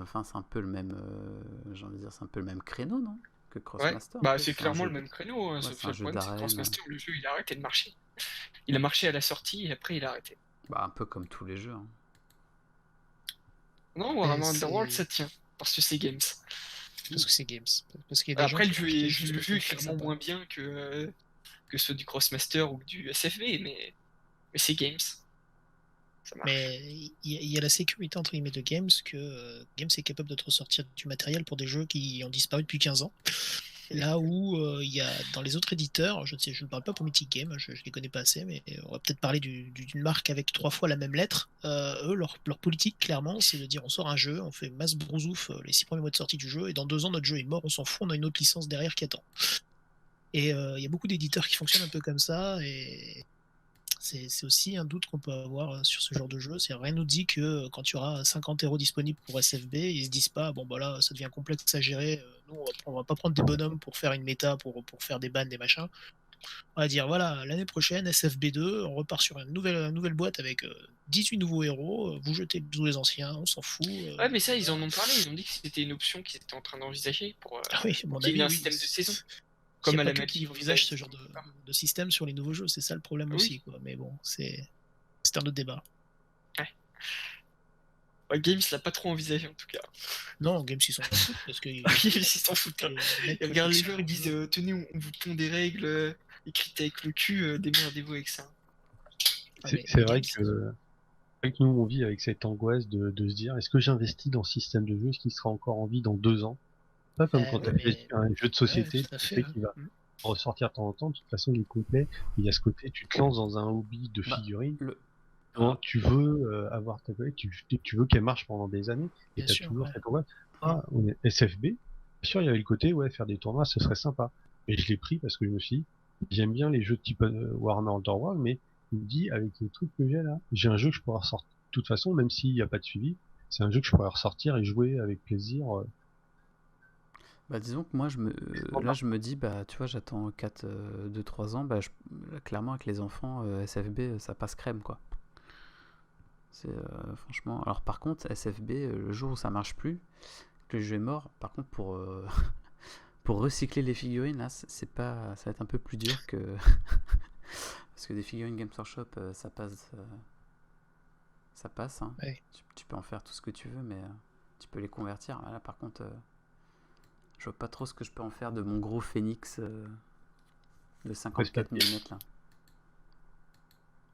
Speaker 2: enfin c'est un peu le même j'ai envie de dire c'est un peu le même créneau, non, que
Speaker 4: Ouais,
Speaker 2: Crossmaster, un
Speaker 4: bah
Speaker 2: peu.
Speaker 4: c'est
Speaker 2: C'est un
Speaker 4: clairement
Speaker 2: jeu,
Speaker 4: le même créneau. Hein.
Speaker 2: ouais,
Speaker 4: Sauf
Speaker 2: c'est
Speaker 4: que
Speaker 2: un
Speaker 4: le
Speaker 2: jeu
Speaker 4: problème, c'est que
Speaker 2: d'arène,
Speaker 4: Crossmaster, le jeu, il a arrêté de marcher. Il a marché à la sortie et après, il a arrêté.
Speaker 2: bah un peu comme tous les jeux, hein.
Speaker 4: Non,
Speaker 7: Mais
Speaker 4: Warhammer Underworld, ça tient. Parce que c'est Games.
Speaker 7: Parce que c'est Games. Parce qu'il y a des gens
Speaker 4: Après,
Speaker 7: qui vont acheter juste
Speaker 4: le
Speaker 7: parce
Speaker 4: jeu
Speaker 7: que
Speaker 4: est
Speaker 7: c'est
Speaker 4: clairement
Speaker 7: sympa.
Speaker 4: moins bien que ceux du Crossmaster ou du SFB, mais c'est Games. Ça marche.
Speaker 7: Mais il y a la sécurité entre guillemets de Games que Games est capable de te ressortir du matériel pour des jeux qui ont disparu depuis 15 ans. Là où il y a dans les autres éditeurs, je ne parle pas pour Mythic Game, je les connais pas assez, mais on va peut-être parler d'une marque avec 3 fois la même lettre. Eux, leur politique, clairement, c'est de dire on sort un jeu, on fait masse brousouf les 6 premiers mois de sortie du jeu, et dans 2 ans, notre jeu est mort, on s'en fout, on a une autre licence derrière qui attend. Et il y a beaucoup d'éditeurs qui fonctionnent un peu comme ça, et c'est aussi un doute qu'on peut avoir sur ce genre de jeu. Rien nous dit que quand il y aura 50 € disponibles pour SFB, ils se disent pas bon bah là ça devient complexe à gérer. Nous on va pas prendre des bonhommes pour faire une méta, pour faire des bans, des machins. On va dire voilà, l'année prochaine SFB2, on repart sur une nouvelle boîte avec 18 nouveaux héros. Vous jetez tous les anciens, on s'en fout.
Speaker 4: Ouais, mais ça, ils en ont parlé. Ils ont dit que c'était une option qu'ils étaient en train d'envisager pour
Speaker 7: Ah oui, à mon
Speaker 4: qu'il y ait
Speaker 7: avis,
Speaker 4: un
Speaker 7: oui.
Speaker 4: système de saison.
Speaker 7: Il
Speaker 4: Comme
Speaker 7: n'y
Speaker 4: à
Speaker 7: a
Speaker 4: la
Speaker 7: pas que
Speaker 4: Magic
Speaker 7: qui envisage ce genre de système sur les nouveaux jeux, c'est ça le problème
Speaker 4: Oui.
Speaker 7: aussi, quoi. Mais bon, c'est un autre débat.
Speaker 4: Ouais, Games l'a pas trop envisagé en tout cas.
Speaker 7: Non, Games ils s'en foutent parce que
Speaker 4: Games ils s'en foutent. Hein. Ils regardent les joueurs, ils disent tenez, on vous pond des règles écrites avec le cul, démerdez-vous avec ça.
Speaker 3: C'est vrai que nous on vit avec cette angoisse de se dire est-ce que j'investis dans ce système de jeu, est-ce qu'il sera encore en vie dans 2 ans? Pas comme quand tu as fait un jeu de société,
Speaker 7: tout à
Speaker 3: tu
Speaker 7: fait,
Speaker 3: sais qu'il va ressortir de temps en temps, de toute façon il est complet, il y a ce côté, tu te lances dans un hobby de figurines, tu veux avoir ta collègue, tu veux qu'elle marche pendant des années, et tu as toujours cette angoisse. On est SFB, bien sûr il y avait le côté, faire des tournois, ce serait sympa. Et je l'ai pris parce que je me suis dit, j'aime bien les jeux de type Warhammer Underworld, mais il me dit, avec le truc que j'ai là, j'ai un jeu que je pourrais ressortir. De toute façon, même s'il n'y a pas de suivi, c'est un jeu que je pourrais ressortir et jouer avec plaisir.
Speaker 2: Bah disons que moi je me dis bah tu vois j'attends 2-3 ans, bah clairement avec les enfants SFB ça passe crème quoi. C'est franchement, alors par contre SFB le jour où ça marche plus, que le jeu est mort, par contre pour pour recycler les figurines là ça va être un peu plus dur que parce que des figurines Games Workshop ça passe hein.
Speaker 7: Ouais.
Speaker 2: Tu peux en faire tout ce que tu veux mais tu peux les convertir. Là par contre je vois pas trop ce que je peux en faire de mon gros phénix de 54 mm là.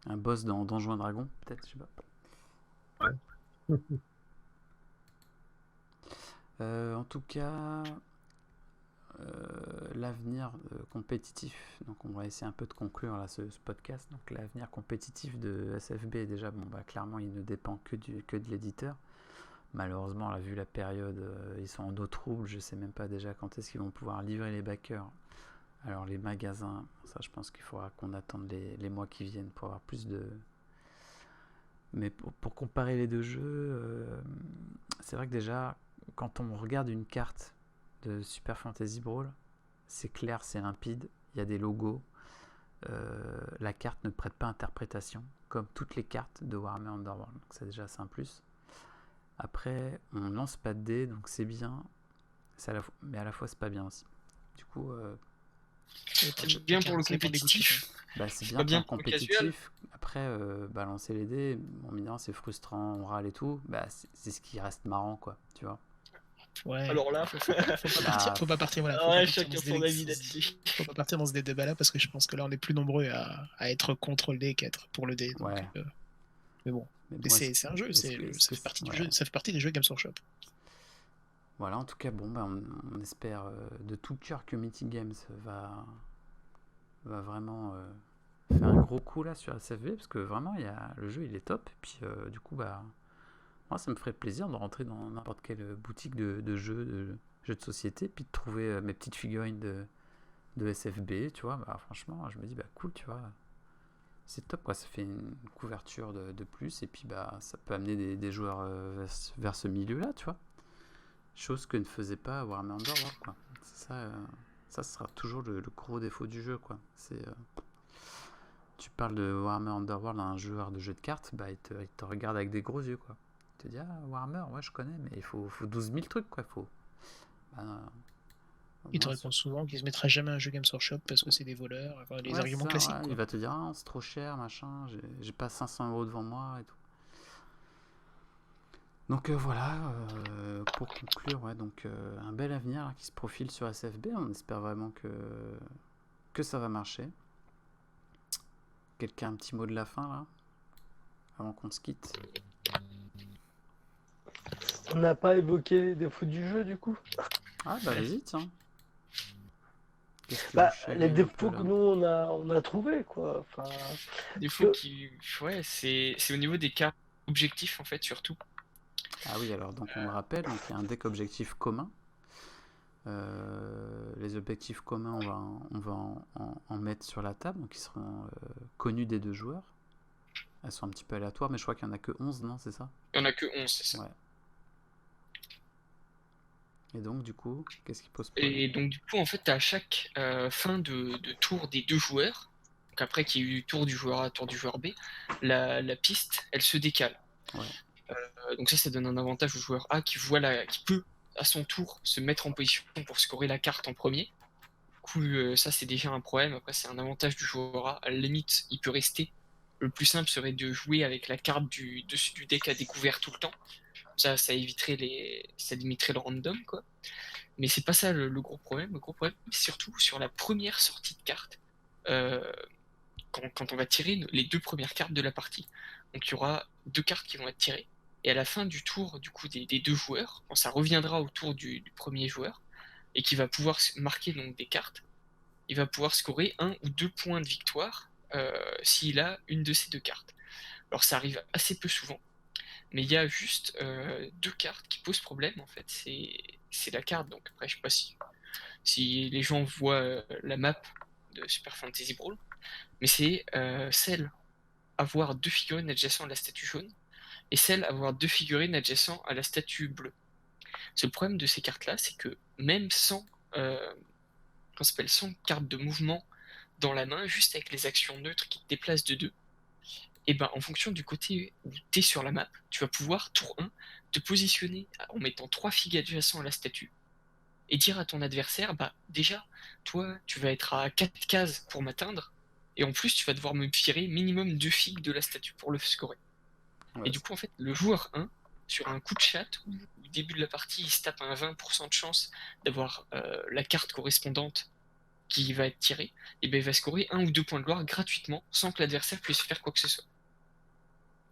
Speaker 2: Un boss dans Donjons et Dragons peut-être, je sais pas.
Speaker 3: Ouais.
Speaker 2: En tout cas l'avenir compétitif, donc on va essayer un peu de conclure là, ce podcast. Donc l'avenir compétitif de SFB déjà bon bah clairement il ne dépend que de l'éditeur. Malheureusement, là, vu la période, ils sont en eau trouble, je sais même pas déjà quand est-ce qu'ils vont pouvoir livrer les backers. Alors les magasins, ça je pense qu'il faudra qu'on attende les mois qui viennent pour avoir plus de... Mais pour comparer les deux jeux, c'est vrai que déjà, quand on regarde une carte de Super Fantasy Brawl, c'est clair, c'est limpide, il y a des logos, la carte ne prête pas interprétation, comme toutes les cartes de Warhammer Underworld. Donc c'est déjà ça un plus. Après, on lance pas de dés, donc c'est bien, mais à la fois c'est pas bien aussi. Du coup,
Speaker 4: C'est bien pour le compétitif.
Speaker 2: c'est
Speaker 4: pas
Speaker 2: bien
Speaker 4: bien
Speaker 2: pour le
Speaker 4: pour le casual.
Speaker 2: compétitif. Après, lancer les dés, bon, évidemment, c'est frustrant, on râle et tout. C'est ce qui reste marrant, quoi, tu vois.
Speaker 7: Ouais.
Speaker 4: Alors là,
Speaker 7: Faut pas partir, voilà. Faut
Speaker 4: ouais,
Speaker 7: pas partir
Speaker 4: chacun
Speaker 7: dans ce
Speaker 4: son
Speaker 7: délai-
Speaker 4: avis là-dessus.
Speaker 7: Faut pas partir dans ce débat-là parce que je pense que là, on est plus nombreux à être contre le dé qu'à être pour le dé. Donc,
Speaker 2: Ouais.
Speaker 7: mais bon,
Speaker 2: Mais
Speaker 7: Mais
Speaker 2: bon,
Speaker 7: c'est un jeu, ça fait partie du jeu, ça fait partie des jeux Games Workshop.
Speaker 2: Voilà, en tout cas, bon, on espère de tout cœur que Mythic Games va vraiment faire un gros coup là sur SFB, parce que vraiment, le jeu il est top. Et puis, du coup, moi, ça me ferait plaisir de rentrer dans n'importe quelle boutique de jeux de société, puis de trouver mes petites figurines de SFB, tu vois. Franchement, je me dis, cool, tu vois. C'est top, quoi. Ça fait une couverture de plus, et puis ça peut amener des joueurs vers ce milieu-là, tu vois. Chose que ne faisait pas Warhammer Underworld, quoi. Ça sera toujours le gros défaut du jeu, quoi. Tu parles de Warhammer Underworld à un joueur de jeu de cartes, il te regarde avec des gros yeux, quoi. Il te dit, Warhammer, ouais, je connais, mais il faut 12 000 trucs, quoi.
Speaker 7: Il te répond souvent qu'il se mettra jamais un jeu Games Workshop parce que c'est des voleurs, les arguments classiques.
Speaker 2: Ouais, il va te dire, c'est trop cher, machin, j'ai pas 500 € devant moi et tout. Donc voilà, pour conclure, ouais, donc un bel avenir là, qui se profile sur SFB. On espère vraiment que ça va marcher. Quelqu'un un petit mot de la fin là, avant qu'on se quitte?
Speaker 5: On n'a pas évoqué les défauts du jeu du coup.
Speaker 2: Vas-y, tiens.
Speaker 5: Les défauts que nous on a trouvé quoi. Enfin,
Speaker 4: défauts c'est au niveau des cartes objectifs en fait surtout.
Speaker 2: Ah oui, alors donc on le rappelle, donc il y a un deck objectif commun. Les objectifs communs, on va en mettre sur la table, donc ils seront connus des deux joueurs. Elles sont un petit peu aléatoires, mais je crois qu'il n'y en a que 11, non, c'est ça?
Speaker 4: Il n'y en a que 11, c'est ça.
Speaker 2: Ouais. Et donc, du coup, qu'est-ce qui pose problème?
Speaker 4: Et donc, du coup, en fait, à chaque fin de tour des deux joueurs, donc après qu'il y ait eu tour du joueur A, tour du joueur B, la piste, elle se décale.
Speaker 2: Ouais.
Speaker 4: Donc ça donne un avantage au joueur A qui peut, à son tour, se mettre en position pour scorer la carte en premier. Du coup, ça, c'est déjà un problème. Après, c'est un avantage du joueur A. À la limite, il peut rester. Le plus simple serait de jouer avec la carte dessus du deck à découvert tout le temps. Ça limiterait le random, quoi. Mais c'est pas ça le gros problème. Le gros problème, c'est surtout sur la première sortie de carte. Quand on va tirer les deux premières cartes de la partie. Donc il y aura deux cartes qui vont être tirées. Et à la fin du tour du coup des deux joueurs, quand ça reviendra au tour du premier joueur, et qui va pouvoir marquer donc des cartes, il va pouvoir scorer 1 ou 2 points de victoire s'il a une de ces deux cartes. Alors ça arrive assez peu souvent, mais il y a juste deux cartes qui posent problème en fait. C'est la carte, donc après je sais pas si les gens voient la map de Super Fantasy Brawl, mais c'est celle avoir deux figurines adjacentes à la statue jaune et celle avoir deux figurines adjacentes à la statue bleue. Le problème de ces cartes là, c'est que même sans carte de mouvement dans la main, juste avec les actions neutres qui te déplacent de 2, et ben en fonction du côté où tu es sur la map, tu vas pouvoir, tour 1, te positionner en mettant 3 figues adjacentes à la statue et dire à ton adversaire, déjà, toi, tu vas être à 4 cases pour m'atteindre, et en plus, tu vas devoir me virer minimum 2 figues de la statue pour le scorer. Ouais. Et du coup, en fait, le joueur 1, sur un coup de chat, où au début de la partie, il se tape un 20% de chance d'avoir la carte correspondante qui va être tirée, et ben il va scorer 1 ou 2 points de gloire gratuitement, sans que l'adversaire puisse faire quoi que ce soit.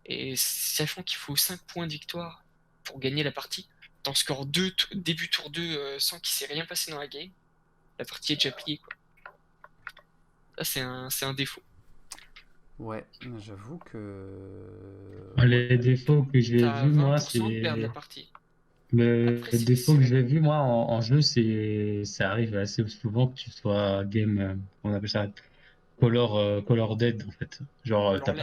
Speaker 4: Et sachant qu'il faut 5 points de victoire pour gagner la partie, t'en scores 2 début tour 2 sans qu'il s'est rien passé dans la game, la partie est déjà pliée, quoi. Ça, c'est un défaut.
Speaker 2: Ouais, j'avoue que...
Speaker 6: Les défauts que j'ai vus, moi, c'est...
Speaker 4: de perdre la partie.
Speaker 6: Le défaut que j'ai vu, moi, en jeu, ça arrive assez souvent que tu sois game, on appelle ça color dead, en fait. Genre, t'as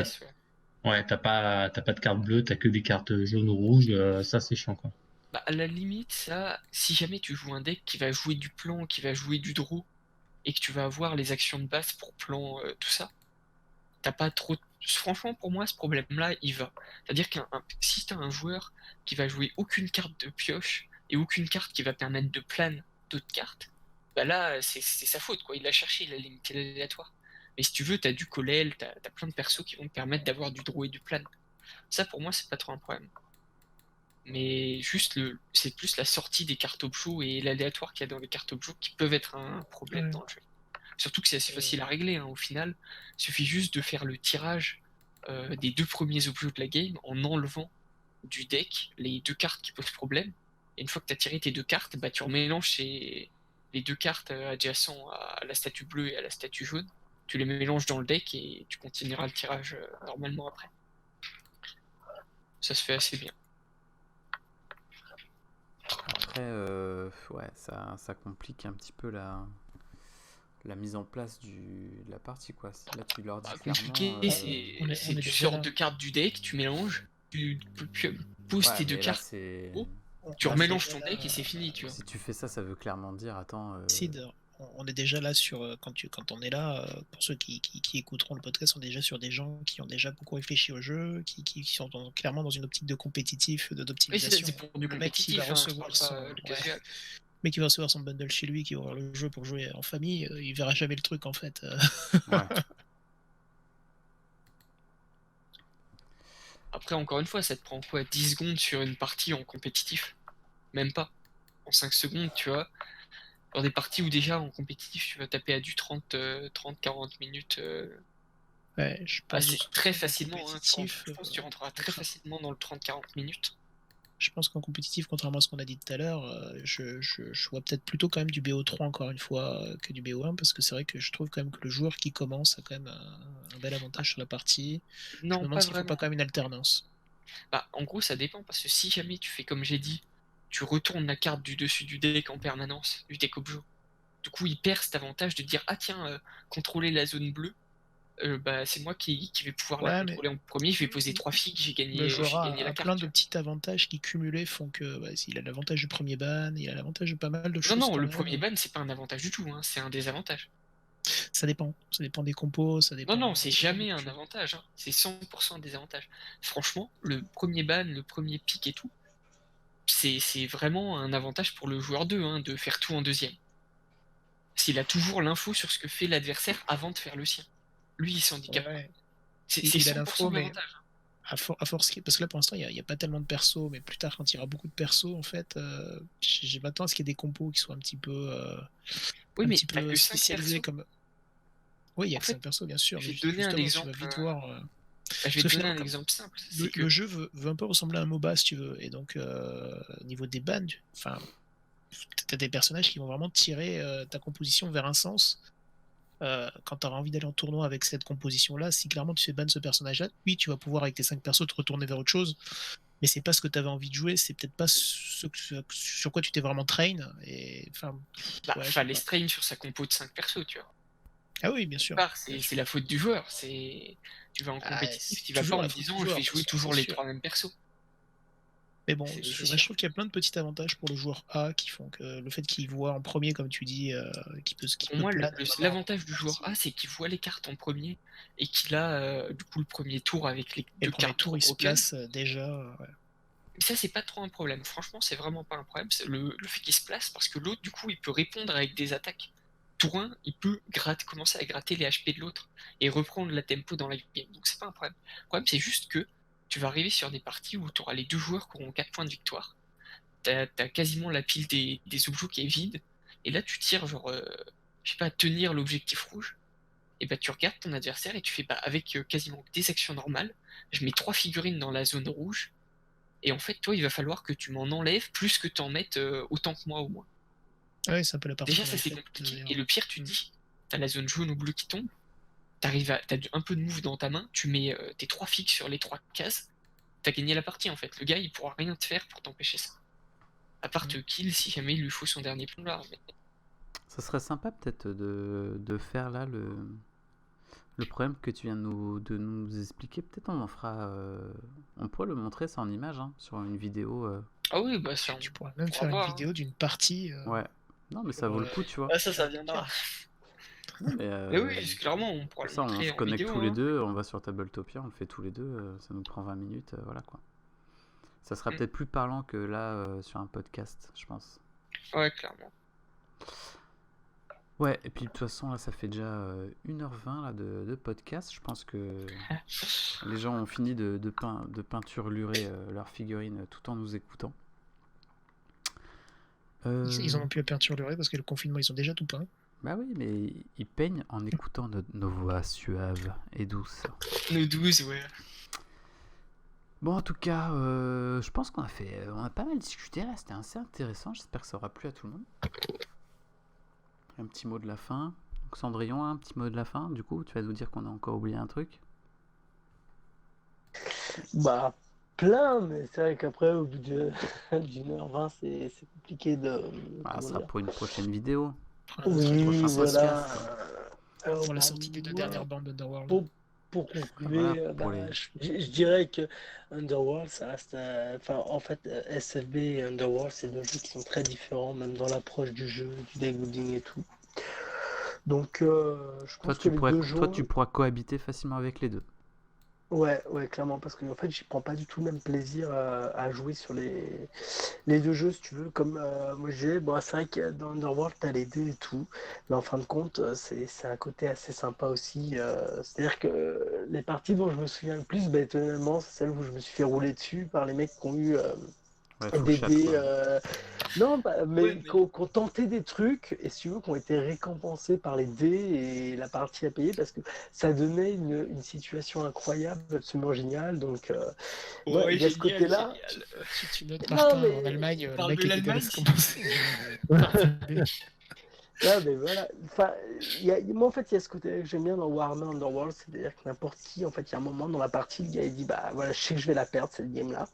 Speaker 6: pas de carte bleue, t'as que des cartes jaunes ou rouges, ça c'est chiant, quoi.
Speaker 4: À la limite, ça, si jamais tu joues un deck qui va jouer du plan, qui va jouer du draw, et que tu vas avoir les actions de base pour plan, tout ça, t'as pas trop. Franchement, pour moi, ce problème-là, il va. C'est-à-dire si t'as un joueur qui va jouer aucune carte de pioche et aucune carte qui va permettre de plan d'autres cartes, bah là, c'est sa faute, quoi. Il l'a cherché, il a limité l'aléatoire. Mais si tu veux, t'as du Colel, t'as plein de persos qui vont te permettre d'avoir du draw et du plan. Ça, pour moi, c'est pas trop un problème. Mais juste, c'est plus la sortie des cartes objets et l'aléatoire qu'il y a dans les cartes objets qui peuvent être un problème
Speaker 7: Ouais.
Speaker 4: dans le jeu. Surtout que c'est assez facile à régler, hein, au final. Il suffit juste de faire le tirage des 2 premiers objets de la game en enlevant du deck les 2 cartes qui posent problème. Et une fois que tu as tiré tes 2 cartes, bah, tu remélanges les 2 cartes adjacentes à la statue bleue et à la statue jaune. Tu les mélanges dans le deck et tu continueras le tirage normalement après. Ça se fait assez bien.
Speaker 2: Après, ouais, ça complique un petit peu la mise en place de la partie, quoi. Là, tu leur dis
Speaker 4: Compliqué,
Speaker 2: clairement...
Speaker 4: c'est tu
Speaker 7: déjà
Speaker 4: sors
Speaker 7: là.
Speaker 4: 2 cartes du deck, tu mélanges, tu poses
Speaker 2: Ouais,
Speaker 4: tes 2
Speaker 2: mais là,
Speaker 4: cartes,
Speaker 2: c'est...
Speaker 4: tu
Speaker 2: là,
Speaker 4: remélanges
Speaker 2: c'est-
Speaker 4: ton deck et c'est fini, tu vois.
Speaker 2: Si tu fais ça, ça veut clairement dire, attends...
Speaker 7: Sid, on est déjà là sur quand on est là, pour ceux qui écouteront le podcast, on est déjà sur des gens qui ont déjà beaucoup réfléchi au jeu, qui sont clairement dans une optique de compétitif,
Speaker 4: Oui,
Speaker 7: d'optimisation.
Speaker 4: c'est pour du
Speaker 7: Le mec qui va
Speaker 4: compétitif, hein,
Speaker 7: recevoir
Speaker 4: je parle
Speaker 7: son,
Speaker 4: pas du
Speaker 7: ouais,
Speaker 4: casual.
Speaker 7: mais qui va recevoir son bundle chez lui, qui va voir le jeu pour jouer en famille, il verra jamais le truc en fait.
Speaker 2: Ouais.
Speaker 4: Après, encore une fois, ça te prend quoi, 10 secondes sur une partie en compétitif? Même pas. En 5 secondes, tu vois. Dans des parties où déjà en compétitif, tu vas taper à du 30-40 minutes.
Speaker 7: Ouais, je pense
Speaker 4: C'est
Speaker 7: de toute
Speaker 4: très
Speaker 7: façon, en
Speaker 4: facilement, hein,
Speaker 7: compétitif,
Speaker 4: je pense que tu rentreras très facilement dans le 30-40 minutes.
Speaker 7: je pense qu'en compétitif, contrairement à ce qu'on a dit tout à l'heure, je vois peut-être plutôt quand même du BO3 encore une fois que du BO1, parce que c'est vrai que je trouve quand même que le joueur qui commence a quand même un bel avantage sur la partie. Je me
Speaker 4: Non,
Speaker 7: demande
Speaker 4: pas
Speaker 7: s'il ne faut pas
Speaker 4: vraiment.
Speaker 7: quand même une alternance.
Speaker 4: Bah, en gros, ça dépend, parce que si jamais tu fais comme j'ai dit, tu retournes la carte du dessus du deck en permanence, du deck objet. Du coup, il perd cet avantage de dire ah tiens, contrôler la zone bleue, bah, c'est moi qui vais pouvoir la
Speaker 7: Ouais, mais
Speaker 4: contrôler en premier, je vais poser 3 figues, j'ai
Speaker 7: le
Speaker 4: gagné
Speaker 7: joueur
Speaker 4: la
Speaker 7: a
Speaker 4: carte.
Speaker 7: plein de
Speaker 4: Tu vois.
Speaker 7: petits avantages qui cumulés font que s'il a l'avantage du premier ban, il a l'avantage de pas mal de
Speaker 4: Non,
Speaker 7: choses
Speaker 4: non,
Speaker 7: quand
Speaker 4: le
Speaker 7: même.
Speaker 4: premier ban, c'est pas un avantage du tout, hein, c'est un désavantage.
Speaker 7: Ça dépend des compos, ça
Speaker 4: Non,
Speaker 7: dépend.
Speaker 4: non, c'est jamais un
Speaker 7: beaucoup de choses.
Speaker 4: avantage, hein, c'est 100% un désavantage. Franchement, le premier ban, le premier pick et tout, c'est vraiment un avantage pour le joueur 2, hein, de faire tout en deuxième. S'il a toujours l'info sur ce que fait l'adversaire avant de faire le sien. Lui, il s'handicape pas.
Speaker 7: Ouais,
Speaker 4: C'est
Speaker 7: il a
Speaker 4: 100%
Speaker 7: l'info, mais
Speaker 4: d'avantage. Hein.
Speaker 7: à force, parce que là pour l'instant il n'y a pas tellement de persos, mais plus tard quand il y aura beaucoup de persos, en fait, j'ai m'attends à ce qu'il y ait des compos qui soient un petit peu,
Speaker 4: Oui, mais
Speaker 7: petit
Speaker 4: t'as
Speaker 7: peu
Speaker 4: que 5
Speaker 7: spécialisés
Speaker 4: persos.
Speaker 7: comme. Oui, il y a
Speaker 4: En
Speaker 7: que
Speaker 4: fait,
Speaker 7: 5 persos, bien sûr,
Speaker 4: je
Speaker 7: mais
Speaker 4: vais te donner un
Speaker 7: justement, tu
Speaker 4: exemple.
Speaker 7: vas vite voir.
Speaker 4: Je vais
Speaker 7: Parce que
Speaker 4: te donner
Speaker 7: finalement,
Speaker 4: un
Speaker 7: comme
Speaker 4: exemple simple.
Speaker 7: le,
Speaker 4: C'est que
Speaker 7: le jeu veut un peu ressembler à un MOBA, si tu veux, et donc au niveau des bans, enfin, t'as des personnages qui vont vraiment tirer ta composition vers un sens. Quand tu auras envie d'aller en tournoi avec cette composition-là, si clairement tu fais ban ce personnage-là, oui, tu vas pouvoir avec tes 5 persos te retourner vers autre chose, mais c'est pas ce que tu avais envie de jouer, c'est peut-être pas ce sur quoi tu t'es vraiment train. Et enfin,
Speaker 4: bah,
Speaker 7: ouais, je sais
Speaker 4: fallait
Speaker 7: pas.
Speaker 4: strain sur sa compo de 5 persos, tu vois.
Speaker 7: Ah oui, bien sûr.
Speaker 4: C'est la faute du joueur. Tu vas en compétitif, tu vas pas
Speaker 7: Toujours
Speaker 4: en
Speaker 7: la
Speaker 4: me
Speaker 7: faute
Speaker 4: disant
Speaker 7: du
Speaker 4: je
Speaker 7: joueur,
Speaker 4: vais jouer
Speaker 7: c'est
Speaker 4: toujours les
Speaker 7: sûr.
Speaker 4: 3 mêmes persos.
Speaker 7: Mais bon,
Speaker 4: C'est
Speaker 7: je
Speaker 4: sûr.
Speaker 7: trouve qu'il y a plein de petits avantages pour le joueur A qui font que le fait qu'il voit en premier, comme tu dis,
Speaker 4: Pour moi,
Speaker 7: planer
Speaker 4: l'avantage du joueur A, c'est qu'il voit les cartes en premier et qu'il a du coup le premier tour avec les
Speaker 7: et
Speaker 4: 2
Speaker 7: le premier
Speaker 4: cartes
Speaker 7: tour, il se
Speaker 4: broken.
Speaker 7: place déjà. Ouais.
Speaker 4: Mais ça, c'est pas trop un problème. Franchement, c'est vraiment pas un problème. C'est le fait qu'il se place parce que l'autre, du coup, il peut répondre avec des attaques. Tour 1, il peut commencer à gratter les HP de l'autre et reprendre la tempo dans la game. Donc c'est pas un problème. Le problème, c'est juste que tu vas arriver sur des parties où tu auras les 2 joueurs qui auront 4 points de victoire. T'as quasiment la pile des objets qui est vide. Et là, tu tires, genre, je sais pas, tenir l'objectif rouge. Et bah, tu regardes ton adversaire et tu fais, bah, avec quasiment des actions normales, je mets 3 figurines dans la zone rouge. Et en fait, toi, il va falloir que tu m'en enlèves plus que t'en mettes autant que moi au moins.
Speaker 7: Ouais, c'est un peu la partie
Speaker 4: Déjà,
Speaker 7: qu'on
Speaker 4: ça
Speaker 7: avait
Speaker 4: c'est
Speaker 7: faite,
Speaker 4: compliqué.
Speaker 7: d'ailleurs.
Speaker 4: Et le pire, tu te dis, t'as la zone jaune ou bleue qui tombe, t'as un peu de move dans ta main, tu mets tes 3 figues sur les 3 cases, t'as gagné la partie en fait. Le gars, il pourra rien te faire pour t'empêcher ça. À part te kill si jamais il lui faut son dernier plongeur. Mais...
Speaker 2: Ça serait sympa peut-être de faire là le problème que tu viens de nous expliquer. Peut-être on en fera... on pourrait le montrer ça en image, hein, sur une vidéo.
Speaker 4: Ah oui, bah ça,
Speaker 7: Tu pourras même faire une vidéo d'une partie.
Speaker 2: Ouais. Non, mais ça vaut le coup, tu vois.
Speaker 4: Ah, ça viendra. Mais oui, clairement, on pourra le
Speaker 2: ça, on
Speaker 4: montrer
Speaker 2: se
Speaker 4: en
Speaker 2: connecte
Speaker 4: vidéo.
Speaker 2: tous les
Speaker 4: hein.
Speaker 2: deux, on va sur Tabletopia, on le fait tous les deux, ça nous prend 20 minutes, voilà quoi. Ça sera peut-être plus parlant que là sur un podcast, je pense.
Speaker 4: Ouais, clairement.
Speaker 2: Ouais, et puis de toute façon, là, ça fait déjà 1h20 là, de podcast. Je pense que les gens ont fini de peinturer leurs figurines tout en nous écoutant.
Speaker 7: Ils en ont plus à peinturer parce que le confinement, ils ont déjà tout peint.
Speaker 2: Bah oui, mais ils peignent en écoutant nos voix suaves et douces.
Speaker 4: Nos 12, ouais.
Speaker 2: Bon, en tout cas, je pense qu'on a pas mal discuté là, c'était assez intéressant. J'espère que ça aura plu à tout le monde. Un petit mot de la fin. Donc, Cendrillon, un petit mot de la fin. Du coup, tu vas nous dire qu'on a encore oublié un truc.
Speaker 5: Bah, plein, mais c'est vrai qu'après, au bout d'une heure 20, c'est compliqué de.
Speaker 2: Ah, ça
Speaker 5: comment
Speaker 2: sera
Speaker 5: dire.
Speaker 2: pour une prochaine vidéo.
Speaker 5: Oui,
Speaker 2: prochain
Speaker 5: voilà.
Speaker 7: Pour la
Speaker 5: bah,
Speaker 7: sortie des 2
Speaker 5: voilà.
Speaker 7: dernières bandes Underworld.
Speaker 5: Pour conclure,
Speaker 2: Voilà, pour les-
Speaker 5: je dirais que Underworld, ça reste. Enfin, en fait, SFB et Underworld, c'est deux jeux qui sont très différents, même dans l'approche du jeu, du deck building et tout. Donc, je
Speaker 2: Toi,
Speaker 5: pense que les deux
Speaker 2: toi, tu
Speaker 5: jeux.
Speaker 2: pourras cohabiter facilement avec les deux.
Speaker 5: Ouais, clairement, parce que en fait, j'y prends pas du tout le même plaisir à jouer sur les deux jeux, si tu veux. Comme moi, je disais, bon, c'est vrai que dans Underworld, t'as les dés et tout, mais en fin de compte, c'est un côté assez sympa aussi. C'est-à-dire que les parties dont je me souviens le plus, bah, étonnamment, c'est celles où je me suis fait rouler dessus par les mecs qui ont eu
Speaker 2: Ouais, full
Speaker 5: des
Speaker 2: chat,
Speaker 5: dés.
Speaker 2: quoi.
Speaker 5: Non, mais
Speaker 4: Ouais, mais-
Speaker 5: qui ont tenté des trucs, et si tu veux, qui ont été récompensés par les dés et la partie à payer, parce que ça donnait une situation incroyable, absolument géniale. Donc, ouais, il y a ce
Speaker 4: génial,
Speaker 5: côté-là.
Speaker 4: génial.
Speaker 7: Si tu notes
Speaker 5: Non,
Speaker 7: Martin
Speaker 5: mais.
Speaker 7: en Allemagne, le
Speaker 4: parle
Speaker 7: mec
Speaker 4: de
Speaker 7: était déjà
Speaker 4: l'Allemagne
Speaker 7: récompensé.
Speaker 5: Non, mais voilà. Enfin, moi, en fait, il y a ce côté que j'aime bien dans Warhammer Underworld, c'est-à-dire que n'importe qui, en fait, il y a un moment dans la partie, le gars, il dit, bah voilà, je sais que je vais la perdre, cette game-là.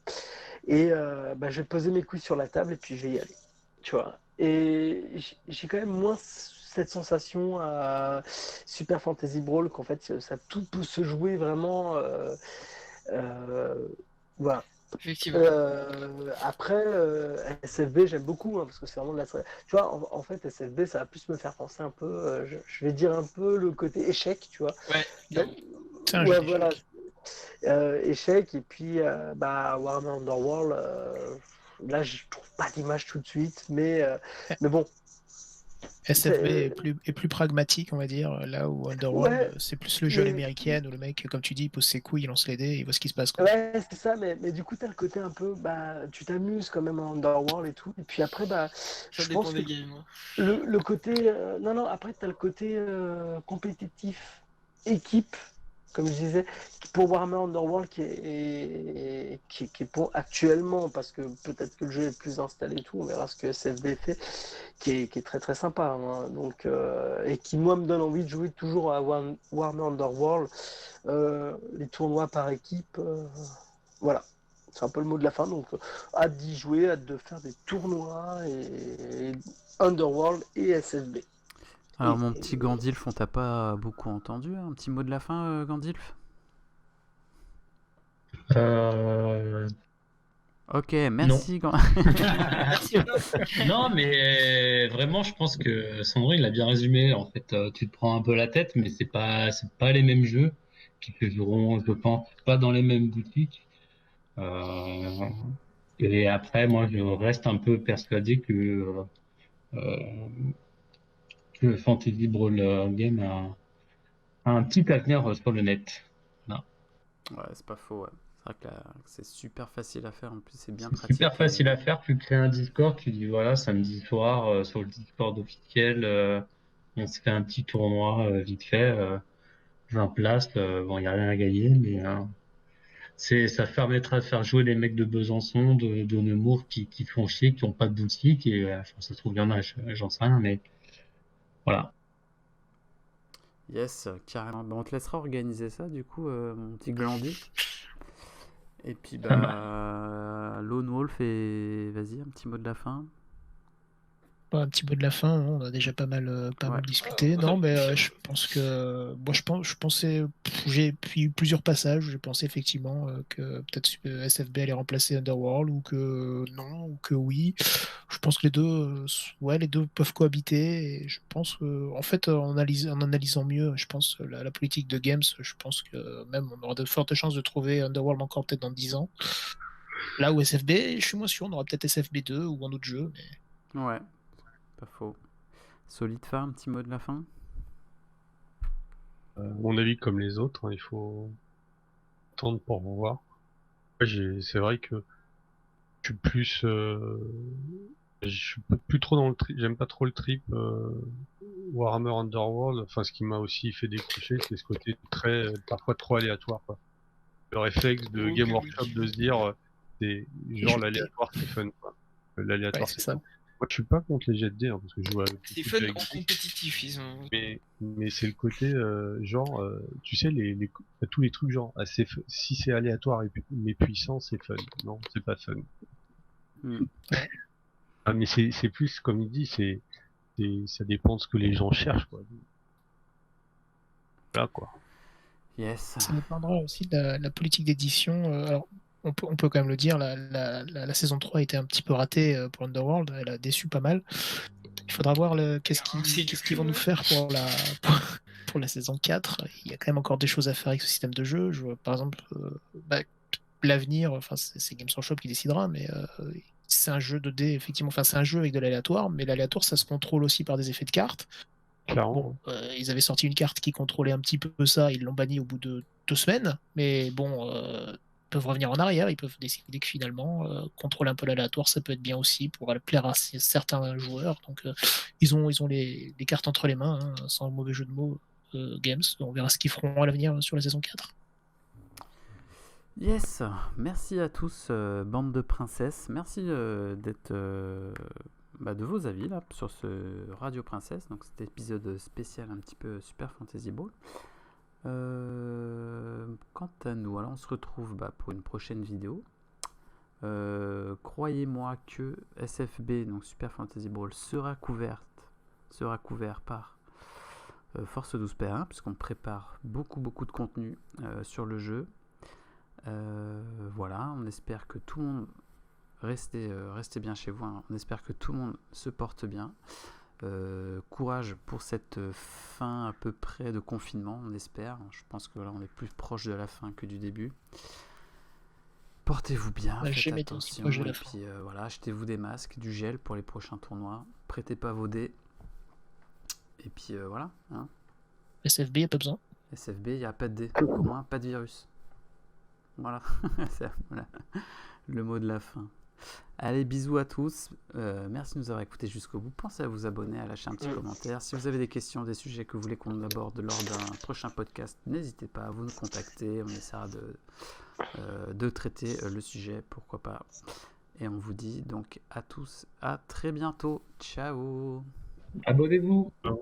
Speaker 5: Et bah, je vais poser mes couilles sur la table et puis je vais y aller. Tu vois. Et j'ai quand même moins cette sensation à Super Fantasy Brawl qu'en fait, ça tout peut se jouer vraiment. Voilà.
Speaker 4: Effectivement.
Speaker 5: Après, SFB, j'aime beaucoup, hein, parce que c'est vraiment de la. Tu vois, en fait, SFB, ça va plus me faire penser un peu, je vais dire un peu le côté échec, tu vois.
Speaker 4: Ouais, clairement.
Speaker 7: C'est un
Speaker 5: Ouais,
Speaker 7: jeu
Speaker 5: voilà.
Speaker 7: d'échecs.
Speaker 5: Échec, et puis bah, Warhammer Underworld, là, je trouve pas d'image tout de suite, mais bon.
Speaker 7: SFB
Speaker 5: c'est-
Speaker 7: est plus pragmatique, on va dire, là où Underworld,
Speaker 5: Ouais,
Speaker 7: c'est plus le jeu à
Speaker 5: mais.
Speaker 7: l'américaine où le mec, comme tu dis, il pose ses couilles, il lance les dés, il voit ce qui se passe, quoi.
Speaker 5: Ouais, c'est ça, mais du coup, t'as le côté un peu, bah, tu t'amuses quand même en Underworld et tout. Et puis après, bah,
Speaker 4: Ça
Speaker 5: je
Speaker 4: dépend
Speaker 5: pense que
Speaker 4: des games. hein.
Speaker 5: le côté. Non, après, t'as le côté compétitif, équipe, comme je disais, pour Warhammer Underworld qui est pour actuellement, parce que peut-être que le jeu est plus installé et tout, on verra ce que SFB fait, qui est très très sympa. Hein. Donc, et qui, moi, me donne envie de jouer toujours à Warhammer Underworld. Les tournois par équipe, voilà. C'est un peu le mot de la fin, donc hâte d'y jouer, hâte de faire des tournois et Underworld et SFB.
Speaker 2: Alors, mon petit Gandilf, on t'a pas beaucoup entendu. Un petit mot de la fin, Gandilf? Ok, merci.
Speaker 4: Merci.
Speaker 6: Non, mais vraiment, je pense que Sandro, il a bien résumé. En fait, tu te prends un peu la tête, mais c'est pas les mêmes jeux qui se joueront, je pense, pas dans les mêmes boutiques. Euh, et après, moi, je reste un peu persuadé euh, que Fantasy Brawl Game a un petit avenir sur le net. Voilà.
Speaker 2: Ouais, c'est pas faux, ouais. C'est vrai que c'est super facile à faire, en plus c'est bien
Speaker 6: C'est
Speaker 2: pratique.
Speaker 6: super facile à faire. Tu crées un Discord, tu dis voilà, samedi soir, sur le Discord officiel, on se fait un petit tournoi vite fait, 20 places. Bon, il n'y a rien à gagner, mais ça permettra de faire jouer les mecs de Besançon, de Nemours qui font chier, qui n'ont pas de boutique. Et enfin, ça se trouve, il y en a, j'en sais rien, mais voilà.
Speaker 2: Yes, carrément. Bah, on te laissera organiser ça, du coup, mon petit glandu. Et puis, bah, Lone Wolf, et vas-y, un petit mot de la fin.
Speaker 7: Un petit mot de la fin, hein, on a déjà pas mal discuté. Non, mais je pense que moi je pensais, j'ai eu plusieurs passages où j'ai pensé effectivement que peut-être SFB allait remplacer Underworld ou que non ou que oui. Je pense que les deux peuvent cohabiter. Et je pense que en fait en analysant mieux, je pense la politique de Games, je pense que même on aura de fortes chances de trouver Underworld encore peut-être dans 10 ans. Là où SFB, je suis moins sûr, on aura peut-être SFB2 ou un autre jeu. Mais...
Speaker 2: Ouais, pas faux. Solidfa, un petit mot de la fin?
Speaker 3: Mon avis, comme les autres, hein, il faut attendre pour voir. C'est vrai que je suis plus, je suis plus trop dans le trip, j'aime pas trop le trip Warhammer Underworld. Enfin, ce qui m'a aussi fait décrocher, c'est ce côté parfois trop aléatoire, quoi. Le réflexe de
Speaker 4: Ok,
Speaker 3: Game
Speaker 4: oui.
Speaker 3: Workshop de se dire, c'est genre l'aléatoire, c'est fun, quoi. L'aléatoire,
Speaker 7: Ouais, c'est
Speaker 3: c'est
Speaker 7: ça.
Speaker 3: fun. Moi, je suis pas contre les jets de dés, hein, parce que je joue avec
Speaker 4: C'est
Speaker 3: beaucoup
Speaker 4: fun
Speaker 3: de
Speaker 4: en compétitif, ils ont.
Speaker 3: mais c'est le côté tu sais tous les trucs genre si c'est aléatoire mais puissant, c'est fun. Non, c'est pas fun.
Speaker 2: Hmm.
Speaker 3: Ah, mais c'est plus comme il dit, ça dépend de ce que les gens cherchent, quoi. Là, quoi.
Speaker 2: Yes.
Speaker 7: Ça dépendra aussi de la politique d'édition. Alors, on peut quand même le dire, la saison 3 a été un petit peu ratée pour Underworld. Elle a déçu pas mal. Il faudra voir qu'est-ce qu'ils vont nous faire pour la saison 4. Il y a quand même encore des choses à faire avec ce système de jeu. Je vois, par exemple, l'avenir, enfin, c'est Games Workshop qui décidera, mais c'est un jeu de dés, effectivement. Enfin, c'est un jeu avec de l'aléatoire, mais l'aléatoire, ça se contrôle aussi par des effets de cartes.
Speaker 3: Clairement.
Speaker 7: Bon, ils avaient sorti une carte qui contrôlait un petit peu ça, ils l'ont banni au bout de 2 semaines, mais bon, ils peuvent revenir en arrière, ils peuvent décider que finalement, contrôler un peu l'aléatoire, ça peut être bien aussi pour plaire à certains joueurs. Donc, ils ont les cartes entre les mains, hein, sans mauvais jeu de mots, Games. On verra ce qu'ils feront à l'avenir sur la saison 4.
Speaker 2: Yes, merci à tous, bande de princesses. Merci d'être de vos avis là sur ce Radio Princesse, donc cet épisode spécial un petit peu Super Fantasy Ball. Quant à nous, alors on se retrouve pour une prochaine vidéo. Croyez-moi que SFB, donc Super Fantasy Ball, sera couvert par Force 12 P1, puisqu'on prépare beaucoup de contenu sur le jeu. Voilà, on espère que tout le monde restez bien chez vous, hein. On espère que tout le monde se porte bien. Courage pour cette fin à peu près de confinement, on espère. Je pense que là on est plus proche de la fin que du début. Portez-vous bien, faites attention, et puis voilà, achetez-vous des masques, du gel pour les prochains tournois, prêtez pas vos dés, et puis voilà, hein.
Speaker 7: SFB, il n'y a pas besoin.
Speaker 2: SFB, il n'y a pas de dés, au moins pas de virus. Voilà, voilà le mot de la fin. Allez, bisous à tous, merci de nous avoir écoutés jusqu'au bout. Pensez à vous abonner, à lâcher un petit commentaire. Si vous avez des questions, des sujets que vous voulez qu'on aborde lors d'un prochain podcast, n'hésitez pas à vous nous contacter, on essaiera de traiter le sujet, pourquoi pas. Et on vous dit donc à tous à très bientôt, ciao.
Speaker 6: Abonnez-vous.
Speaker 3: Ouais.